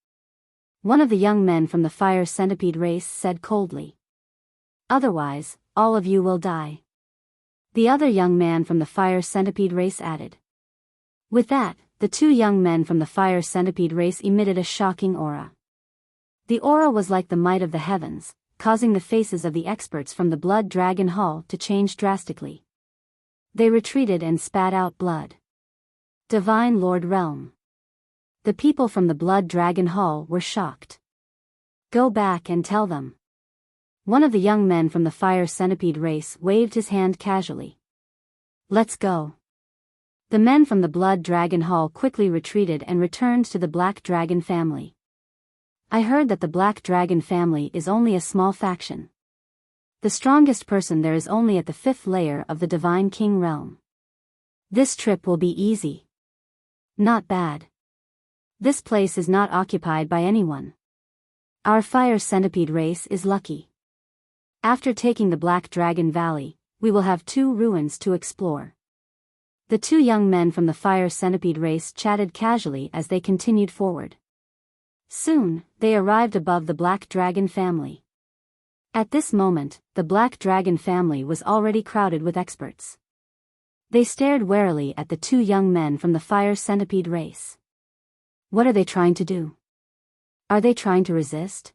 One of the young men from the Fire Centipede race said coldly. Otherwise, all of you will die. The other young man from the Fire Centipede race added. With that, the two young men from the Fire Centipede race emitted a shocking aura. The aura was like the might of the heavens, causing the faces of the experts from the Blood Dragon Hall to change drastically. They retreated and spat out blood. Divine Lord Realm. The people from the Blood Dragon Hall were shocked. Go back and tell them. One of the young men from the Fire Centipede race waved his hand casually. Let's go. The men from the Blood Dragon Hall quickly retreated and returned to the Black Dragon family. I heard that the Black Dragon family is only a small faction. The strongest person there is only at the 5th layer of the Divine King realm. This trip will be easy. Not bad. This place is not occupied by anyone. Our Fire Centipede race is lucky. After taking the Black Dragon Valley, we will have 2 ruins to explore. The two young men from the Fire Centipede race chatted casually as they continued forward. Soon, they arrived above the Black Dragon family. At this moment, the Black Dragon family was already crowded with experts. They stared warily at the two young men from the Fire Centipede race. What are they trying to do? Are they trying to resist?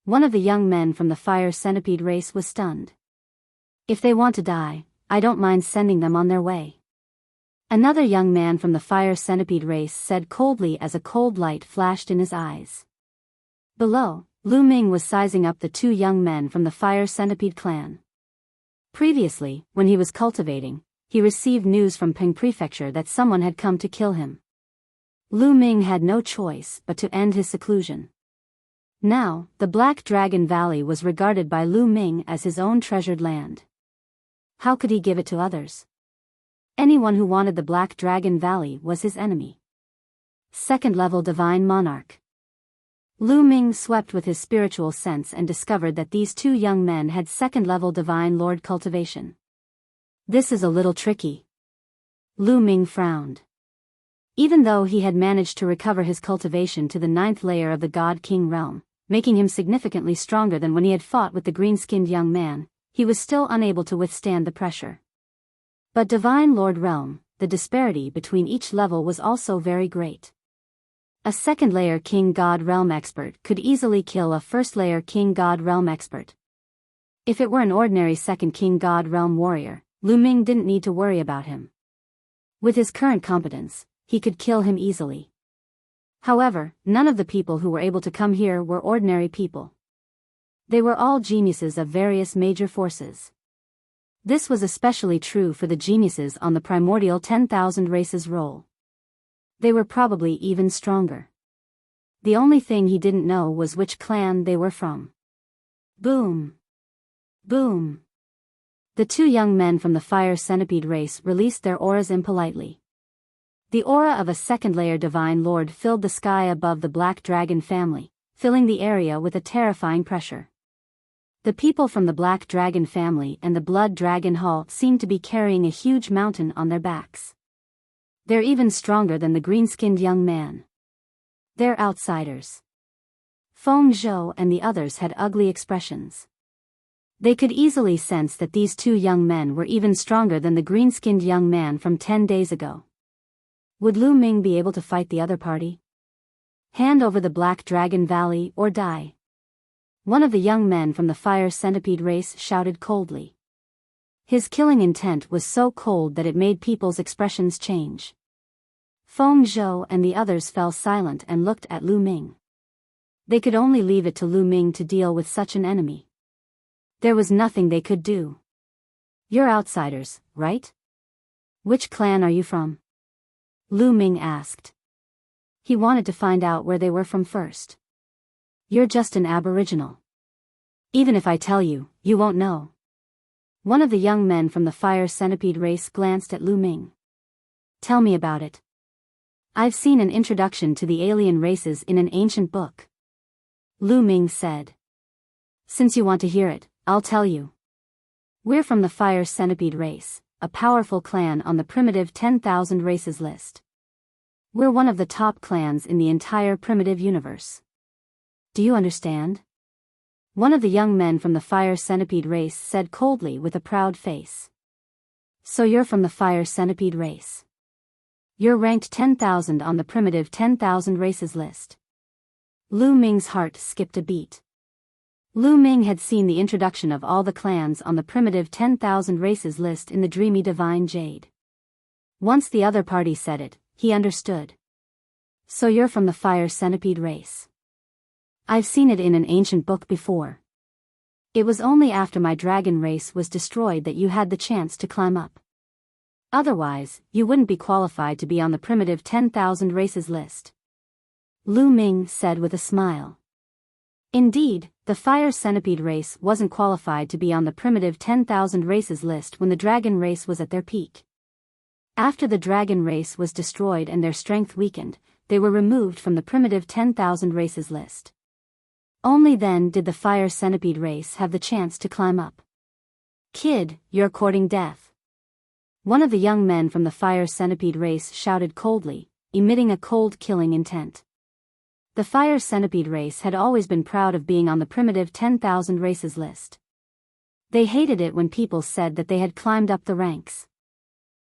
One of the young men from the Fire Centipede race was stunned. If they want to die, I don't mind sending them on their way. Another young man from the Fire Centipede race said coldly as a cold light flashed in his eyes. Below, Lu Ming was sizing up the two young men from the Fire Centipede clan. Previously, when he was cultivating, he received news from Ping Prefecture that someone had come to kill him. Lu Ming had no choice but to end his seclusion. Now, the Black Dragon Valley was regarded by Lu Ming as his own treasured land. How could he give it to others? Anyone who wanted the Black Dragon Valley was his enemy. 2nd level Divine Monarch. Lu Ming swept with his spiritual sense and discovered that these two young men had 2nd level Divine Lord cultivation. This is a little tricky. Lu Ming frowned. Even though he had managed to recover his cultivation to the 9th layer of the God King realm, making him significantly stronger than when he had fought with the green-skinned young man, he was still unable to withstand the pressure. But Divine Lord Realm, the disparity between each level was also very great. A 2nd layer King God Realm expert could easily kill a 1st layer King God Realm expert. If it were an ordinary 2nd King God Realm warrior, Lu Ming didn't need to worry about him. With his current competence, he could kill him easily. However, none of the people who were able to come here were ordinary people. They were all geniuses of various major forces. This was especially true for the geniuses on the primordial 10,000 races roll. They were probably even stronger. The only thing he didn't know was which clan they were from. Boom! Boom! The two young men from the fire centipede race released their auras impolitely. The aura of a second-layer divine lord filled the sky above the black dragon family, filling the area with a terrifying pressure. The people from the black dragon family and the blood dragon hall seemed to be carrying a huge mountain on their backs. They're even stronger than the green-skinned young man. They're outsiders. Feng Zhou and the others had ugly expressions. They could easily sense that these two young men were even stronger than the green-skinned young man from 10 days ago. Would Lu Ming be able to fight the other party? Hand over the Black Dragon Valley or die. One of the young men from the fire centipede race shouted coldly. His killing intent was so cold that it made people's expressions change. Feng Zhou and the others fell silent and looked at Lu Ming. They could only leave it to Lu Ming to deal with such an enemy. There was nothing they could do. You're outsiders, right? Which clan are you from? Lu Ming asked. He wanted to find out where they were from first. You're just an aboriginal. Even if I tell you, you won't know. One of the young men from the fire centipede race glanced at Lu Ming. Tell me about it. I've seen an introduction to the alien races in an ancient book. Lu Ming said. Since you want to hear it, I'll tell you. We're from the fire centipede race, a powerful clan on the primitive 10,000 races list. We're one of the top clans in the entire primitive universe. Do you understand? One of the young men from the fire centipede race said coldly with a proud face. So you're from the fire centipede race. You're ranked 10,000 on the primitive 10,000 races list. Lu Ming's heart skipped a beat. Lu Ming had seen the introduction of all the clans on the primitive 10,000 races list in the dreamy divine jade. Once the other party said it, he understood. So you're from the fire centipede race. I've seen it in an ancient book before. It was only after my dragon race was destroyed that you had the chance to climb up. Otherwise, you wouldn't be qualified to be on the primitive 10,000 races list. Lu Ming said with a smile. Indeed, the fire centipede race wasn't qualified to be on the primitive 10,000 races list when the dragon race was at their peak. After the dragon race was destroyed and their strength weakened, they were removed from the primitive 10,000 races list. Only then did the fire centipede race have the chance to climb up. Kid, you're courting death. One of the young men from the fire centipede race shouted coldly, emitting a cold killing intent. The fire centipede race had always been proud of being on the primitive 10,000 races list. They hated it when people said that they had climbed up the ranks.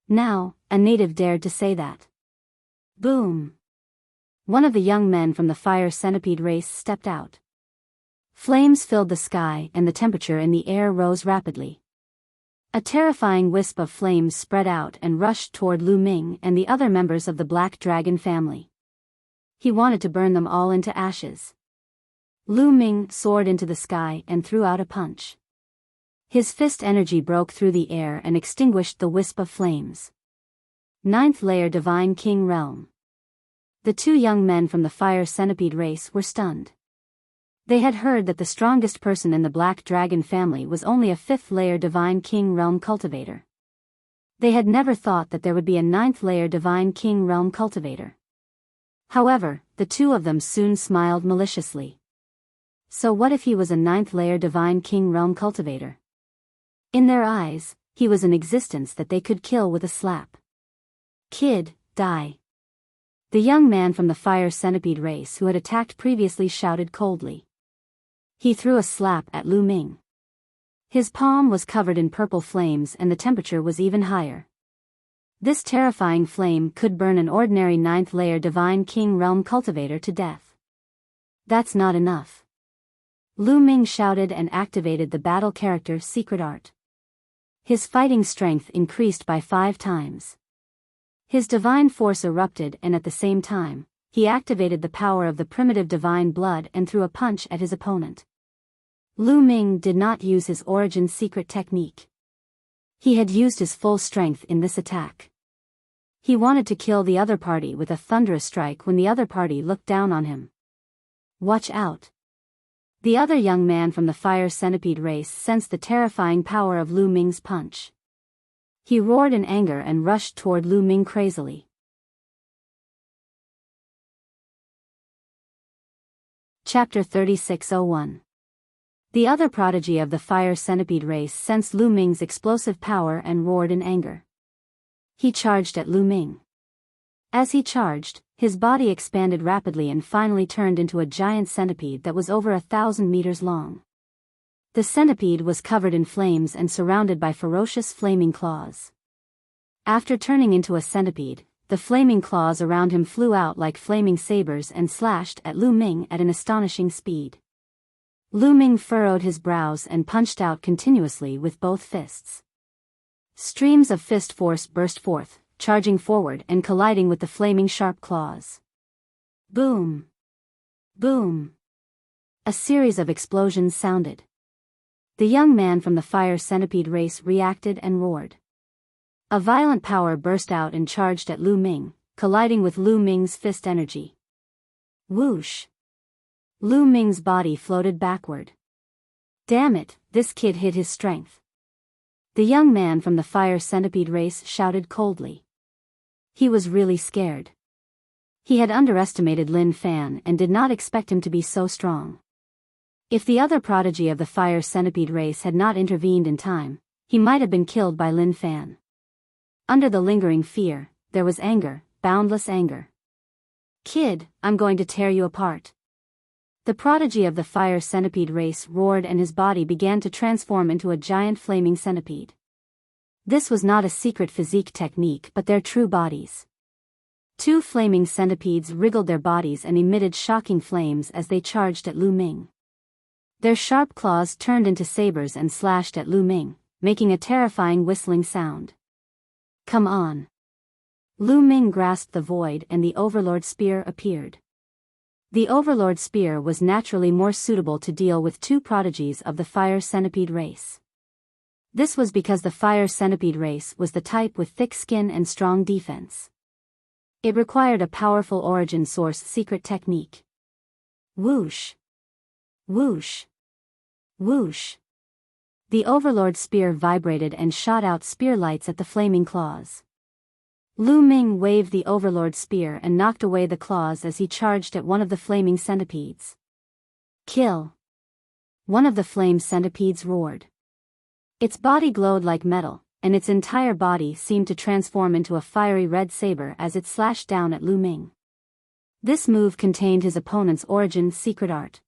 Now, a native dared to say that. Boom! One of the young men from the fire centipede race stepped out. Flames filled the sky and the temperature in the air rose rapidly. A terrifying wisp of flames spread out and rushed toward Lu Ming and the other members of the Black Dragon family. He wanted to burn them all into ashes. Lu Ming soared into the sky and threw out a punch. His fist energy broke through the air and extinguished the wisp of flames. 9th layer Divine King Realm. The two young men from the fire centipede race were stunned. They had heard that the strongest person in the Black Dragon family was only a 5th layer Divine King Realm cultivator. They had never thought that there would be a 9th layer Divine King Realm cultivator. However, the two of them soon smiled maliciously. So what if he was a 9th layer Divine King Realm cultivator? In their eyes, he was an existence that they could kill with a slap. Kid, die. The young man from the fire centipede race who had attacked previously shouted coldly. He threw a slap at Lu Ming. His palm was covered in purple flames and the temperature was even higher. This terrifying flame could burn an ordinary 9th layer Divine King Realm cultivator to death. That's not enough. Lu Ming shouted and activated the battle character Secret Art. His fighting strength increased by 5 times. His divine force erupted and at the same time, he activated the power of the primitive divine blood and threw a punch at his opponent. Lu Ming did not use his origin secret technique. He had used his full strength in this attack. He wanted to kill the other party with a thunderous strike when the other party looked down on him. Watch out! The other young man from the fire centipede race sensed the terrifying power of Lu Ming's punch. He roared in anger and rushed toward Lu Ming crazily. Chapter 3601. The other prodigy of the fire centipede race sensed Lu Ming's explosive power and roared in anger. He charged at Lu Ming. As he charged, his body expanded rapidly and finally turned into a giant centipede that was over 1,000 meters long. The centipede was covered in flames and surrounded by ferocious flaming claws. After turning into a centipede, the flaming claws around him flew out like flaming sabers and slashed at Lu Ming at an astonishing speed. Lu Ming furrowed his brows and punched out continuously with both fists. Streams of fist force burst forth, charging forward and colliding with the flaming sharp claws. Boom! Boom! A series of explosions sounded. The young man from the fire centipede race reacted and roared. A violent power burst out and charged at Lu Ming, colliding with Lu Ming's fist energy. Whoosh! Lu Ming's body floated backward. Damn it, this kid hid his strength. The young man from the fire centipede race shouted coldly. He was really scared. He had underestimated Lin Fan and did not expect him to be so strong. If the other prodigy of the fire centipede race had not intervened in time, he might have been killed by Lin Fan. Under the lingering fear, there was anger, boundless anger. Kid, I'm going to tear you apart. The prodigy of the fire centipede race roared and his body began to transform into a giant flaming centipede. This was not a secret physique technique but their true bodies. Two flaming centipedes wriggled their bodies and emitted shocking flames as they charged at Lu Ming. Their sharp claws turned into sabers and slashed at Lu Ming, making a terrifying whistling sound. Come on! Lu Ming grasped the void and the Overlord Spear appeared. The Overlord Spear was naturally more suitable to deal with two prodigies of the fire centipede race. This was because the fire centipede race was the type with thick skin and strong defense. It required a powerful origin source secret technique. Whoosh! Whoosh! Whoosh! The Overlord Spear vibrated and shot out spear lights at the flaming claws. Lu Ming waved the Overlord Spear and knocked away the claws as he charged at one of the flaming centipedes. Kill! One of the flame centipedes roared. Its body glowed like metal, and its entire body seemed to transform into a fiery red saber as it slashed down at Lu Ming. This move contained his opponent's origin secret art.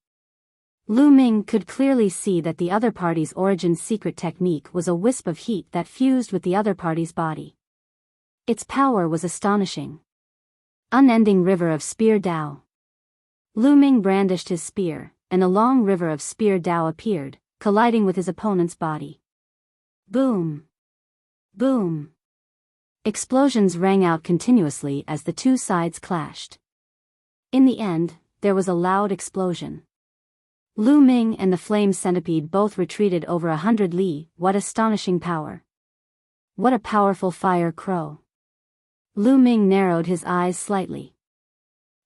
Lu Ming could clearly see that the other party's origin secret technique was a wisp of heat that fused with the other party's body. Its power was astonishing. Unending river of spear Dao. Lu Ming brandished his spear, and a long river of spear Dao appeared, colliding with his opponent's body. Boom! Boom! Explosions rang out continuously as the two sides clashed. In the end, there was a loud explosion. Lu Ming and the flame centipede both retreated over 100 li. What astonishing power! What a powerful fire crow! Lu Ming narrowed his eyes slightly.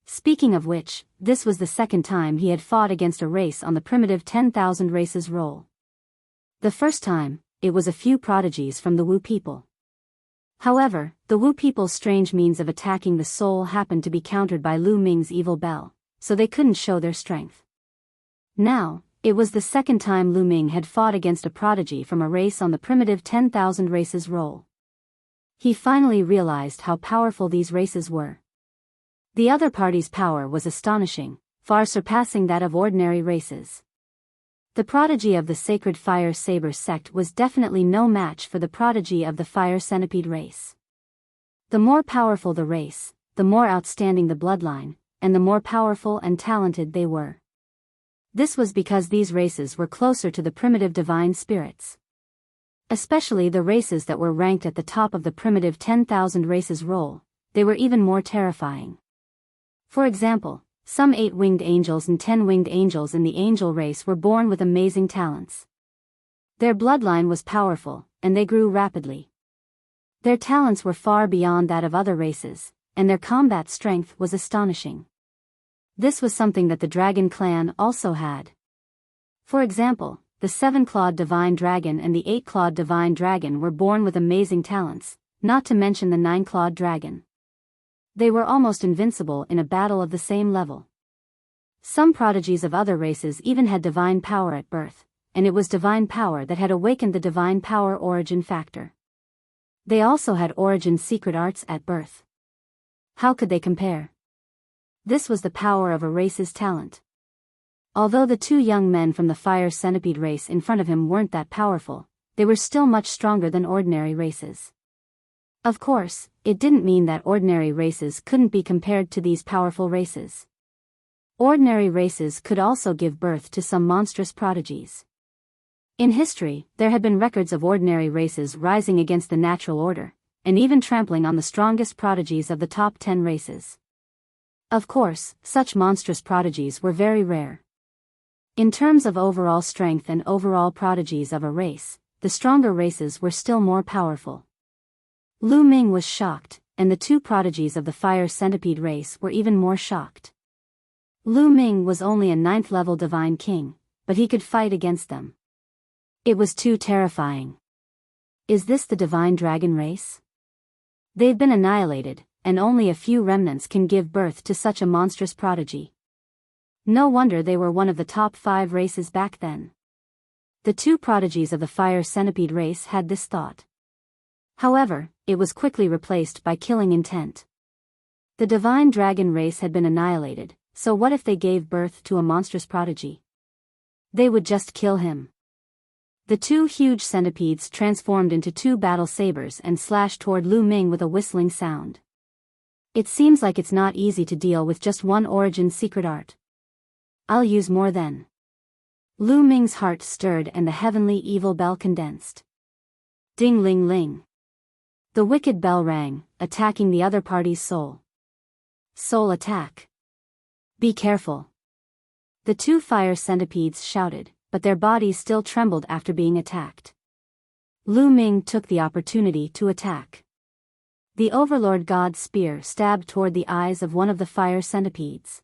Speaking of which, this was the second time he had fought against a race on the primitive 10,000 races roll. The first time, it was a few prodigies from the Wu people. However, the Wu people's strange means of attacking the soul happened to be countered by Lu Ming's evil bell, so they couldn't show their strength. Now, it was the second time Lu Ming had fought against a prodigy from a race on the primitive 10,000 races roll. He finally realized how powerful these races were. The other party's power was astonishing, far surpassing that of ordinary races. The prodigy of the Sacred Fire Saber sect was definitely no match for the prodigy of the Fire Centipede race. The more powerful the race, the more outstanding the bloodline, and the more powerful and talented they were. This was because these races were closer to the primitive divine spirits. Especially the races that were ranked at the top of the primitive 10,000 races roll, they were even more terrifying. For example, some 8-winged angels and 10-winged angels in the angel race were born with amazing talents. Their bloodline was powerful, and they grew rapidly. Their talents were far beyond that of other races, and their combat strength was astonishing. This was something that the Dragon Clan also had. For example, the 7-clawed Divine Dragon and the 8-clawed Divine Dragon were born with amazing talents, not to mention the 9-clawed Dragon. They were almost invincible in a battle of the same level. Some prodigies of other races even had divine power at birth, and it was divine power that had awakened the divine power origin factor. They also had origin secret arts at birth. How could they compare? This was the power of a race's talent. Although the two young men from the fire centipede race in front of him weren't that powerful, they were still much stronger than ordinary races. Of course, it didn't mean that ordinary races couldn't be compared to these powerful races. Ordinary races could also give birth to some monstrous prodigies. In history, there had been records of ordinary races rising against the natural order, and even trampling on the strongest prodigies of the top 10 races. Of course, such monstrous prodigies were very rare. In terms of overall strength and overall prodigies of a race, the stronger races were still more powerful. Lu Ming was shocked, and the two prodigies of the fire centipede race were even more shocked. Lu Ming was only a 9th-level divine king, but he could fight against them. It was too terrifying. Is this the divine dragon race? They've been annihilated, and only a few remnants can give birth to such a monstrous prodigy. No wonder they were one of the top 5 races back then. The two prodigies of the fire centipede race had this thought. However, it was quickly replaced by killing intent. The divine dragon race had been annihilated, so what if they gave birth to a monstrous prodigy? They would just kill him. The two huge centipedes transformed into two battle sabers and slashed toward Lu Ming with a whistling sound. It seems like it's not easy to deal with just one origin secret art. I'll use more then. Lu Ming's heart stirred and the heavenly evil bell condensed. Ding-ling-ling. The wicked bell rang, attacking the other party's soul. Soul attack. Be careful. The two fire centipedes shouted, but their bodies still trembled after being attacked. Lu Ming took the opportunity to attack. The Overlord God's spear stabbed toward the eyes of one of the fire centipedes.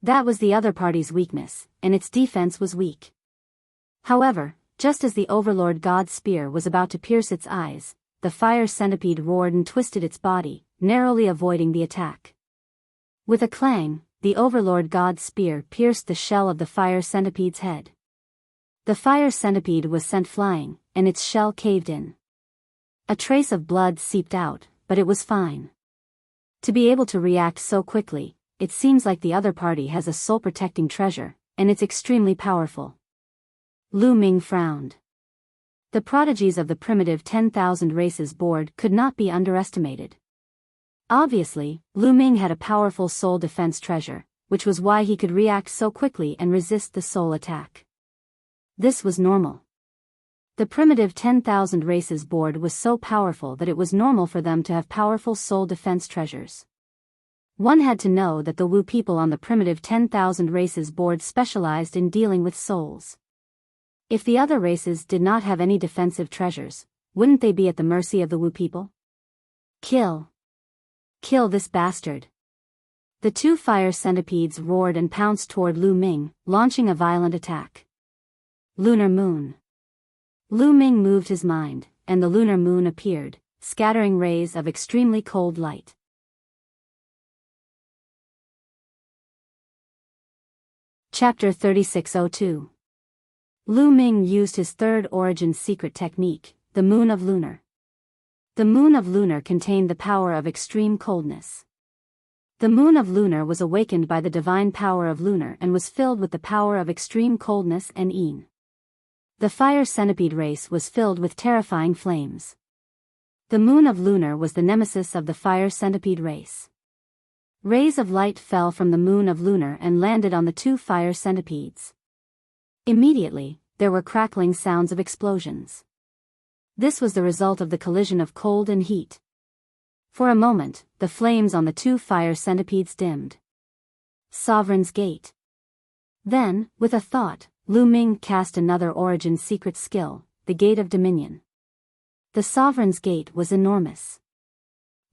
That was the other party's weakness, and its defense was weak. However, just as the Overlord God's spear was about to pierce its eyes, the fire centipede roared and twisted its body, narrowly avoiding the attack. With a clang, the Overlord God's spear pierced the shell of the fire centipede's head. The fire centipede was sent flying, and its shell caved in. A trace of blood seeped out, but it was fine. To be able to react so quickly, it seems like the other party has a soul-protecting treasure, and it's extremely powerful. Lu Ming frowned. The prodigies of the primitive 10,000 races board could not be underestimated. Obviously, Lu Ming had a powerful soul defense treasure, which was why he could react so quickly and resist the soul attack. This was normal. The primitive 10,000 races board was so powerful that it was normal for them to have powerful soul defense treasures. One had to know that the Wu people on the primitive 10,000 races board specialized in dealing with souls. If the other races did not have any defensive treasures, wouldn't they be at the mercy of the Wu people? Kill. Kill this bastard. The two fire centipedes roared and pounced toward Lu Ming, launching a violent attack. Lunar moon. Lu Ming moved his mind, and the lunar moon appeared, scattering rays of extremely cold light. Chapter 3602. Lu Ming used his third origin secret technique, the Moon of Lunar. The Moon of Lunar contained the power of extreme coldness. The Moon of Lunar was awakened by the divine power of Lunar and was filled with the power of extreme coldness and Yin. The fire centipede race was filled with terrifying flames. The Moon of Lunar was the nemesis of the fire centipede race. Rays of light fell from the Moon of Lunar and landed on the two fire centipedes. Immediately, there were crackling sounds of explosions. This was the result of the collision of cold and heat. For a moment, the flames on the two fire centipedes dimmed. Sovereign's Gate. Then, with a thought, Lu Ming cast another origin secret skill, the Gate of Dominion. The Sovereign's Gate was enormous.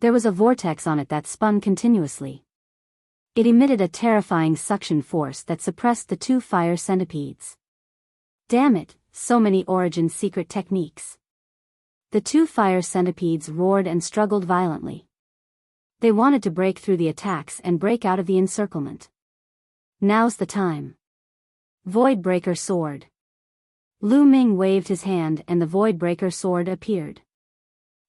There was a vortex on it that spun continuously. It emitted a terrifying suction force that suppressed the 2 fire centipedes. Damn it, so many origin secret techniques. The 2 fire centipedes roared and struggled violently. They wanted to break through the attacks and break out of the encirclement. Now's the time. Voidbreaker Sword. Lu Ming waved his hand and the Voidbreaker Sword appeared.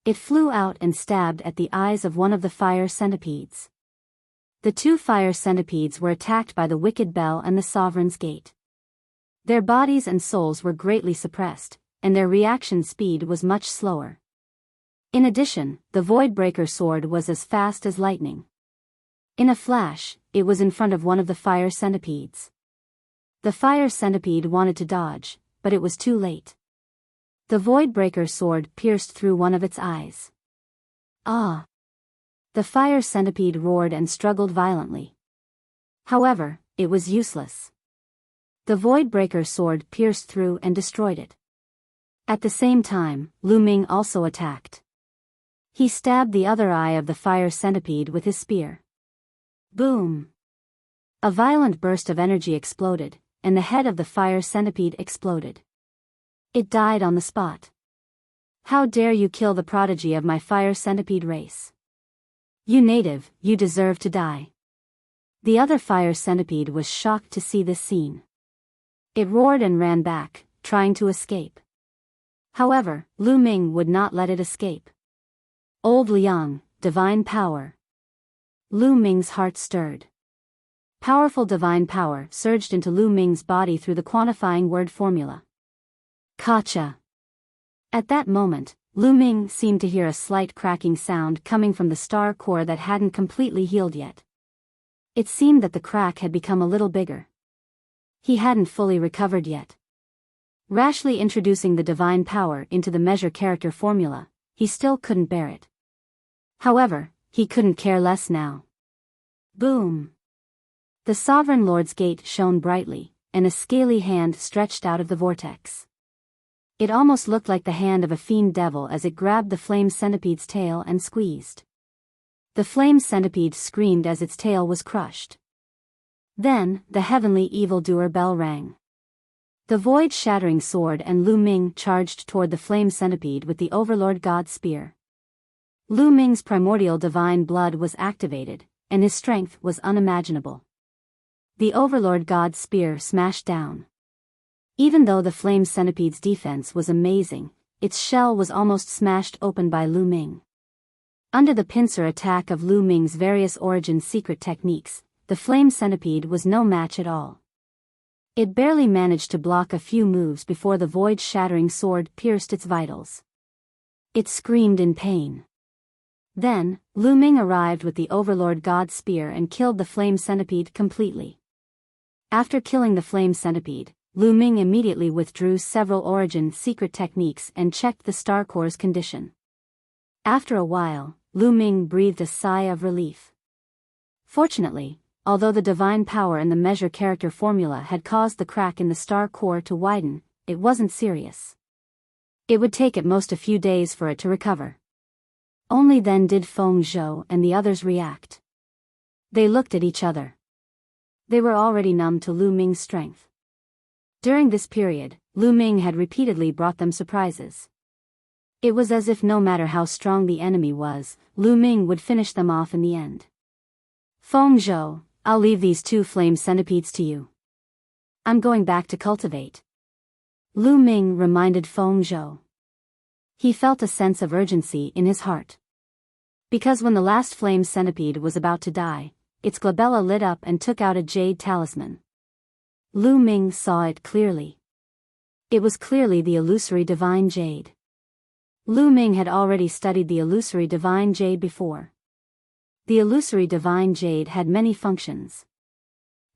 It flew out and stabbed at the eyes of one of the fire centipedes. The 2 fire centipedes were attacked by the Wicked Bell and the Sovereign's Gate. Their bodies and souls were greatly suppressed, and their reaction speed was much slower. In addition, the Voidbreaker Sword was as fast as lightning. In a flash, it was in front of one of the fire centipedes. The fire centipede wanted to dodge, but it was too late. The Voidbreaker Sword pierced through one of its eyes. Ah! The fire centipede roared and struggled violently. However, it was useless. The Voidbreaker Sword pierced through and destroyed it. At the same time, Lu Ming also attacked. He stabbed the other eye of the fire centipede with his spear. Boom! A violent burst of energy exploded, and the head of the fire centipede exploded. It died on the spot. How dare you kill the prodigy of my fire centipede race? You native, you deserve to die. The other fire centipede was shocked to see this scene. It roared and ran back, trying to escape. However, Lu Ming would not let it escape. Old Liang, divine power. Lu Ming's heart stirred. Powerful divine power surged into Lu Ming's body through the quantifying word formula. Kacha. At that moment, Lu Ming seemed to hear a slight cracking sound coming from the star core that hadn't completely healed yet. It seemed that the crack had become a little bigger. He hadn't fully recovered yet. Rashly introducing the divine power into the measure character formula, he still couldn't bear it. However, he couldn't care less now. Boom! The Sovereign Lord's Gate shone brightly, and a scaly hand stretched out of the vortex. It almost looked like the hand of a fiend devil as it grabbed the flame centipede's tail and squeezed. The flame centipede screamed as its tail was crushed. Then, the heavenly evildoer bell rang. The void-shattering sword and Lu Ming charged toward the flame centipede with the Overlord God Spear. Lu Ming's primordial divine blood was activated, and his strength was unimaginable. The Overlord God Spear smashed down. Even though the flame centipede's defense was amazing, its shell was almost smashed open by Lu Ming. Under the pincer attack of Lu Ming's various origin secret techniques, the flame centipede was no match at all. It barely managed to block a few moves before the void-shattering sword pierced its vitals. It screamed in pain. Then, Lu Ming arrived with the Overlord God Spear and killed the flame centipede completely. After killing the flame centipede, Lu Ming immediately withdrew several origin secret techniques and checked the star core's condition. After a while, Lu Ming breathed a sigh of relief. Fortunately, although the divine power in the measure character formula had caused the crack in the star core to widen, it wasn't serious. It would take at most a few days for it to recover. Only then did Feng Zhou and the others react. They looked at each other. They were already numb to Lu Ming's strength. During this period, Lu Ming had repeatedly brought them surprises. It was as if no matter how strong the enemy was, Lu Ming would finish them off in the end. Feng Zhou, I'll leave these 2 flame centipedes to you. I'm going back to cultivate. Lu Ming reminded Feng Zhou. He felt a sense of urgency in his heart. Because when the last flame centipede was about to die, its glabella lit up and took out a jade talisman. Lu Ming saw it clearly. It was clearly the illusory divine jade. Lu Ming had already studied the illusory divine jade before. The illusory divine jade had many functions.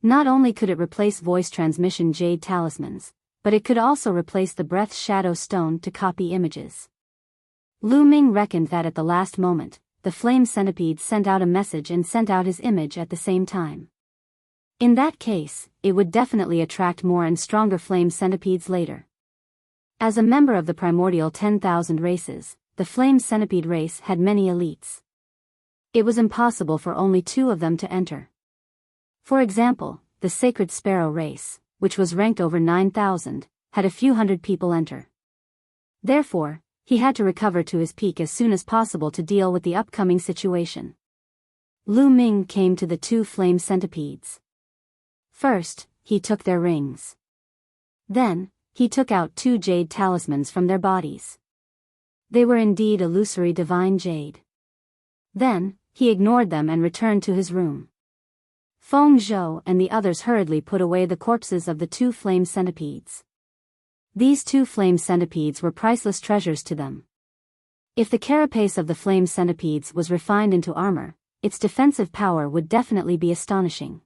Not only could it replace voice transmission jade talismans, but it could also replace the breath shadow stone to copy images. Lu Ming reckoned that at the last moment, the flame centipede sent out a message and sent out his image at the same time. In that case, it would definitely attract more and stronger flame centipedes later. As a member of the primordial 10,000 races, the flame centipede race had many elites. It was impossible for only 2 of them to enter. For example, the sacred sparrow race, which was ranked over 9,000, had a few hundred people enter. Therefore, he had to recover to his peak as soon as possible to deal with the upcoming situation. Lu Ming came to the 2 flame centipedes. First, he took their rings. Then, he took out 2 jade talismans from their bodies. They were indeed illusory divine jade. Then, he ignored them and returned to his room. Feng Zhou and the others hurriedly put away the corpses of the 2 flame centipedes. These 2 flame centipedes were priceless treasures to them. If the carapace of the flame centipedes was refined into armor, its defensive power would definitely be astonishing.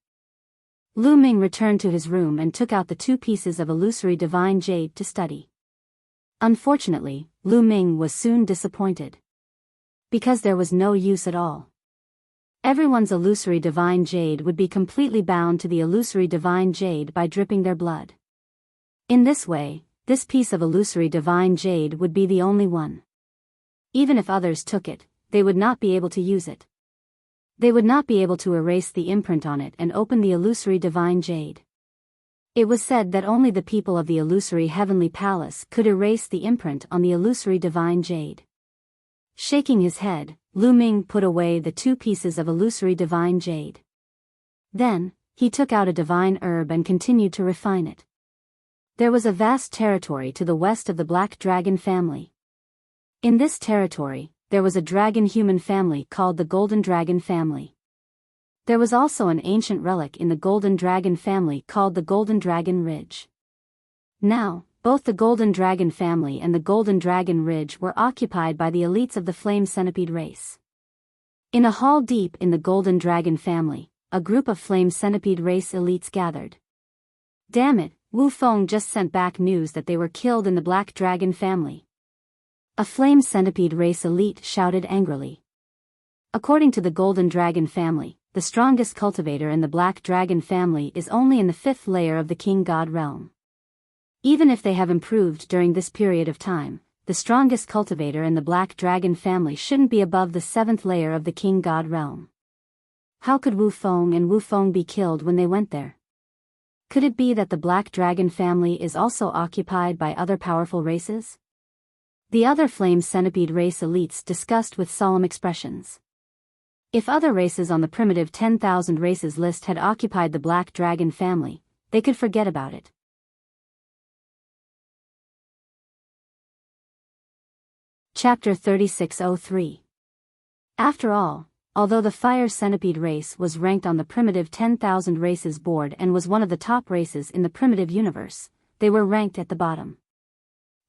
Lu Ming returned to his room and took out the 2 pieces of illusory divine jade to study. Unfortunately, Lu Ming was soon disappointed. Because there was no use at all. Everyone's illusory divine jade would be completely bound to the illusory divine jade by dripping their blood. In this way, this piece of illusory divine jade would be the only one. Even if others took it, they would not be able to use it. They would not be able to erase the imprint on it and open the illusory divine jade. It was said that only the people of the illusory heavenly palace could erase the imprint on the illusory divine jade. Shaking his head, Lu Ming put away the 2 pieces of illusory divine jade. Then, he took out a divine herb and continued to refine it. There was a vast territory to the west of the Black Dragon family. In this territory, there was a dragon-human family called the Golden Dragon family. There was also an ancient relic in the Golden Dragon family called the Golden Dragon Ridge. Now, both the Golden Dragon family and the Golden Dragon Ridge were occupied by the elites of the Flame Centipede race. In a hall deep in the Golden Dragon family, a group of Flame Centipede race elites gathered. Damn it, Wu Feng just sent back news that they were killed in the Black Dragon family. A Flame Centipede race elite shouted angrily. According to the Golden Dragon family, the strongest cultivator in the Black Dragon family is only in the 5th layer of the King God realm. Even if they have improved during this period of time, the strongest cultivator in the Black Dragon family shouldn't be above the 7th layer of the King God realm. How could Wu Feng and Wu Feng be killed when they went there? Could it be that the Black Dragon family is also occupied by other powerful races? The other Flame Centipede race elites discussed with solemn expressions. If other races on the primitive 10,000 races list had occupied the Black Dragon family, they could forget about it. Chapter 3603. After all, although the Fire Centipede race was ranked on the primitive 10,000 races board and was one of the top races in the primitive universe, they were ranked at the bottom.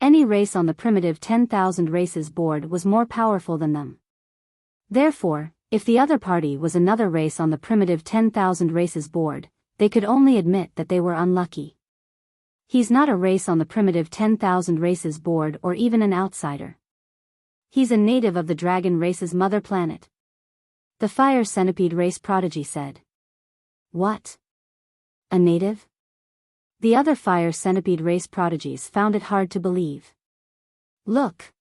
Any race on the primitive 10,000 races board was more powerful than them. Therefore, if the other party was another race on the primitive 10,000 races board, they could only admit that they were unlucky. He's not a race on the primitive 10,000 races board or even an outsider. He's a native of the dragon race's mother planet. The Fire Centipede race prodigy said. What? A native? The other Fire Centipede race prodigies found it hard to believe. Look.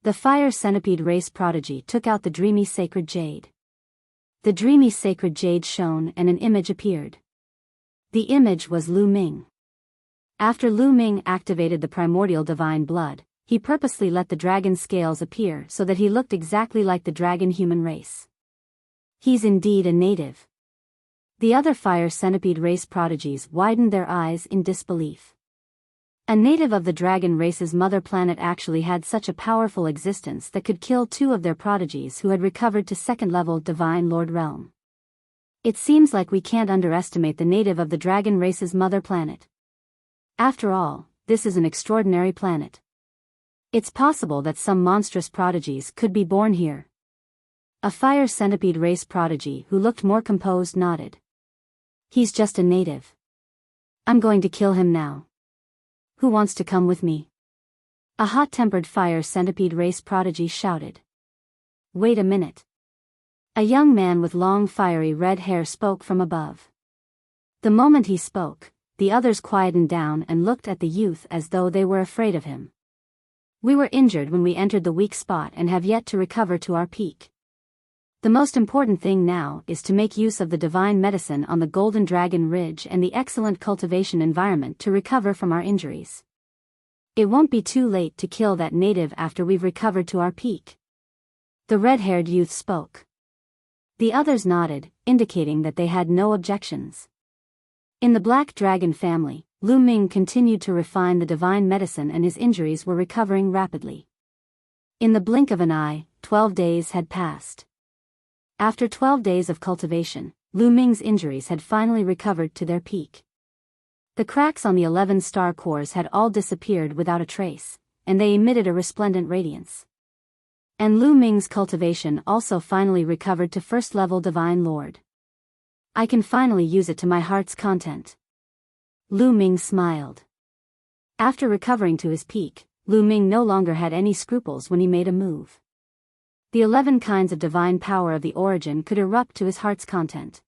The Fire Centipede race prodigy took out the dreamy sacred jade. The dreamy sacred jade shone and an image appeared. The image was Lu Ming. After Lu Ming activated the primordial divine blood, he purposely let the dragon scales appear so that he looked exactly like the dragon human race. He's indeed a native. The other Fire Centipede race prodigies widened their eyes in disbelief. A native of the dragon race's mother planet actually had such a powerful existence that could kill 2 of their prodigies who had recovered to 2nd level Divine Lord realm. It seems like we can't underestimate the native of the dragon race's mother planet. After all, this is an extraordinary planet. It's possible that some monstrous prodigies could be born here. A Fire Centipede race prodigy who looked more composed nodded. He's just a native. I'm going to kill him now. Who wants to come with me? A hot-tempered Fire Centipede race prodigy shouted. Wait a minute. A young man with long fiery red hair spoke from above. The moment he spoke, the others quietened down and looked at the youth as though they were afraid of him. We were injured when we entered the weak spot and have yet to recover to our peak. The most important thing now is to make use of the divine medicine on the Golden Dragon Ridge and the excellent cultivation environment to recover from our injuries. It won't be too late to kill that native after we've recovered to our peak. The red-haired youth spoke. The others nodded, indicating that they had no objections. In the Black Dragon family, Lu Ming continued to refine the divine medicine and his injuries were recovering rapidly. In the blink of an eye, 12 days had passed. After 12 days of cultivation, Lu Ming's injuries had finally recovered to their peak. The cracks on the 11 star cores had all disappeared without a trace, and they emitted a resplendent radiance. And Lu Ming's cultivation also finally recovered to first-level Divine Lord. I can finally use it to my heart's content. Lu Ming smiled. After recovering to his peak, Lu Ming no longer had any scruples when he made a move. The 11 kinds of divine power of the origin could erupt to his heart's content.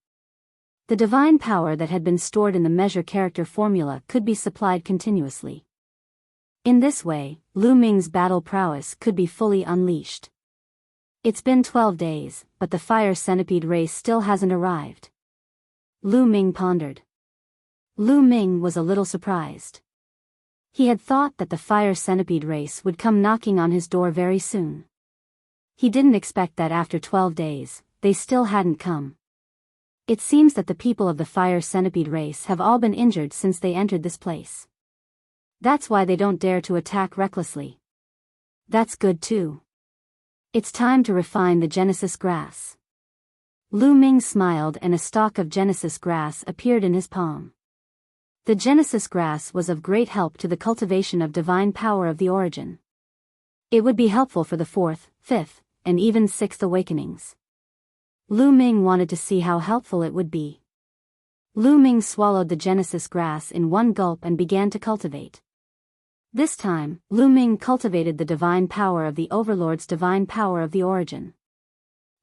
The divine power that had been stored in the measure character formula could be supplied continuously. In this way, Lu Ming's battle prowess could be fully unleashed. It's been 12 days, but the fire centipede race still hasn't arrived. Lu Ming pondered. Lu Ming was a little surprised. He had thought that the fire centipede race would come knocking on his door very soon. He didn't expect that after 12 days, they still hadn't come. It seems that the people of the fire centipede race have all been injured since they entered this place. That's why they don't dare to attack recklessly. That's good too. It's time to refine the Genesis grass. Lu Ming smiled and a stalk of Genesis grass appeared in his palm. The Genesis grass was of great help to the cultivation of divine power of the origin. It would be helpful for the 4th, 5th, and even 6th awakenings. Lu Ming wanted to see how helpful it would be. Lu Ming swallowed the Genesis grass in one gulp and began to cultivate. This time, Lu Ming cultivated the divine power of the Overlord's divine power of the origin.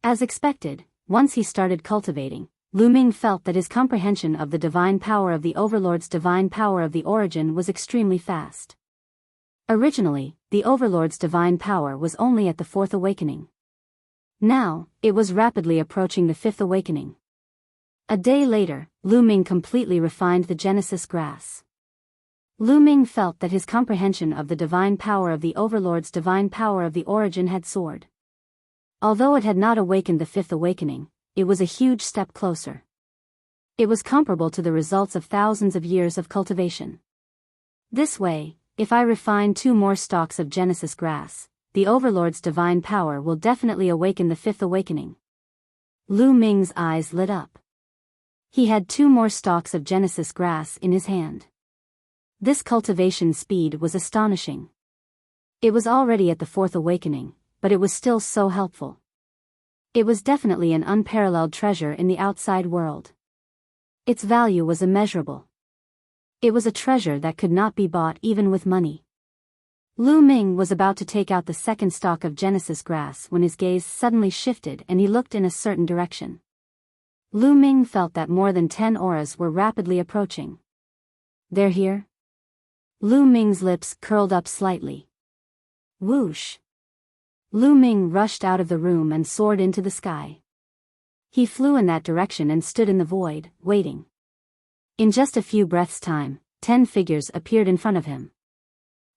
As expected, once he started cultivating, Lu Ming felt that his comprehension of the divine power of the Overlord's divine power of the origin was extremely fast. Originally, the Overlord's divine power was only at the 4th awakening. Now, it was rapidly approaching the 5th awakening. A day later, Lu Ming completely refined the Genesis grass. Lu Ming felt that his comprehension of the divine power of the Overlord's divine power of the origin had soared. Although it had not awakened the 5th awakening, it was a huge step closer. It was comparable to the results of thousands of years of cultivation. This way, if I refine 2 more stalks of Genesis grass, the Overlord's divine power will definitely awaken the 5th awakening. Lu Ming's eyes lit up. He had 2 more stalks of Genesis grass in his hand. This cultivation speed was astonishing. It was already at the 4th awakening, but it was still so helpful. It was definitely an unparalleled treasure in the outside world. Its value was immeasurable. It was a treasure that could not be bought even with money. Lu Ming was about to take out the 2nd stalk of Genesis grass when his gaze suddenly shifted and he looked in a certain direction. Lu Ming felt that more than 10 auras were rapidly approaching. They're here? Lu Ming's lips curled up slightly. Whoosh! Lu Ming rushed out of the room and soared into the sky. He flew in that direction and stood in the void, waiting. In just a few breaths' time, 10 figures appeared in front of him.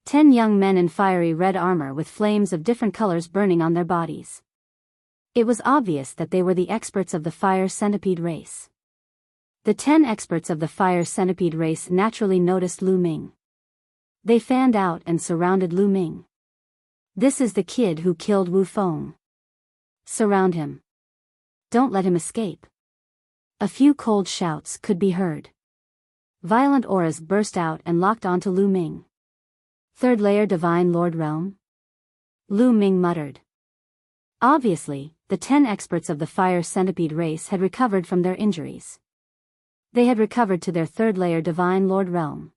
10 young men in fiery red armor with flames of different colors burning on their bodies. It was obvious that they were the experts of the fire centipede race. The 10 experts of the fire centipede race naturally noticed Lu Ming. They fanned out and surrounded Lu Ming. This is the kid who killed Wu Feng. Surround him. Don't let him escape. A few cold shouts could be heard. Violent auras burst out and locked onto Lu Ming. 3rd layer Divine Lord Realm? Lu Ming muttered. Obviously, the 10 experts of the fire centipede race had recovered from their injuries. They had recovered to their 3rd layer Divine Lord Realm.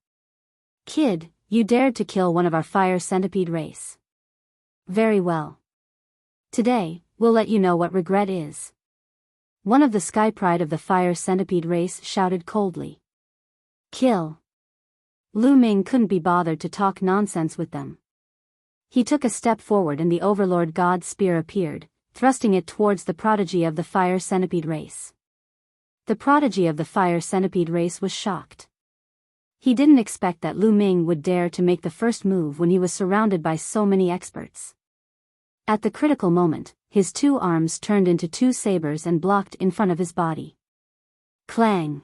Kid, you dared to kill one of our fire centipede race. Very well. Today, we'll let you know what regret is. One of the Sky Pride of the fire centipede race shouted coldly. Kill. Lu Ming couldn't be bothered to talk nonsense with them. He took a step forward and the Overlord God's spear appeared, thrusting it towards the prodigy of the fire centipede race. The prodigy of the fire centipede race was shocked. He didn't expect that Lu Ming would dare to make the first move when he was surrounded by so many experts. At the critical moment, his two arms turned into two sabers and blocked in front of his body. Clang!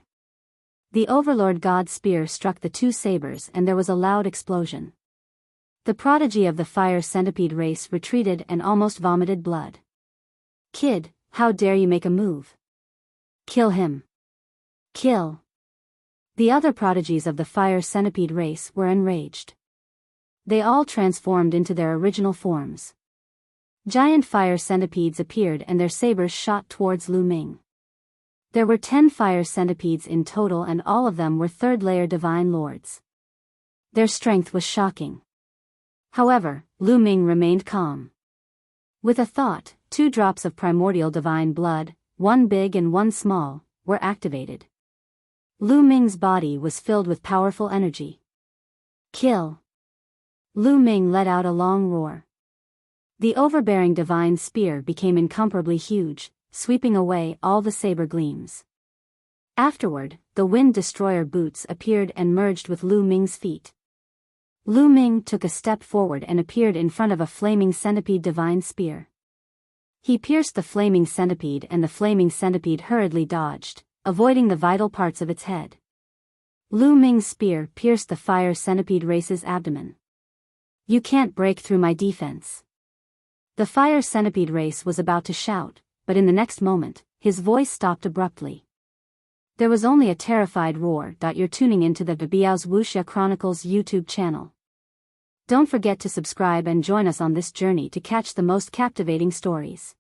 The Overlord God's spear struck the two sabers and there was a loud explosion. The prodigy of the fire centipede race retreated and almost vomited blood. Kid, how dare you make a move? Kill him. Kill. The other prodigies of the fire centipede race were enraged. They all transformed into their original forms. Giant fire centipedes appeared and their sabers shot towards Lu Ming. There were 10 fire centipedes in total and all of them were third-layer divine lords. Their strength was shocking. However, Lu Ming remained calm. With a thought, 2 drops of primordial divine blood, one big and one small, were activated. Lu Ming's body was filled with powerful energy. Kill! Lu Ming let out a long roar. The overbearing divine spear became incomparably huge, sweeping away all the saber gleams. Afterward, the Wind Destroyer boots appeared and merged with Lu Ming's feet. Lu Ming took a step forward and appeared in front of a flaming centipede divine spear. He pierced the flaming centipede and the flaming centipede hurriedly dodged, avoiding the vital parts of its head. Lu Ming's spear pierced the fire centipede race's abdomen. You can't break through my defense. The fire centipede race was about to shout, but in the next moment, his voice stopped abruptly. There was only a terrified roar. You're tuning into the Biyao's Wuxia Chronicles YouTube channel. Don't forget to subscribe and join us on this journey to catch the most captivating stories.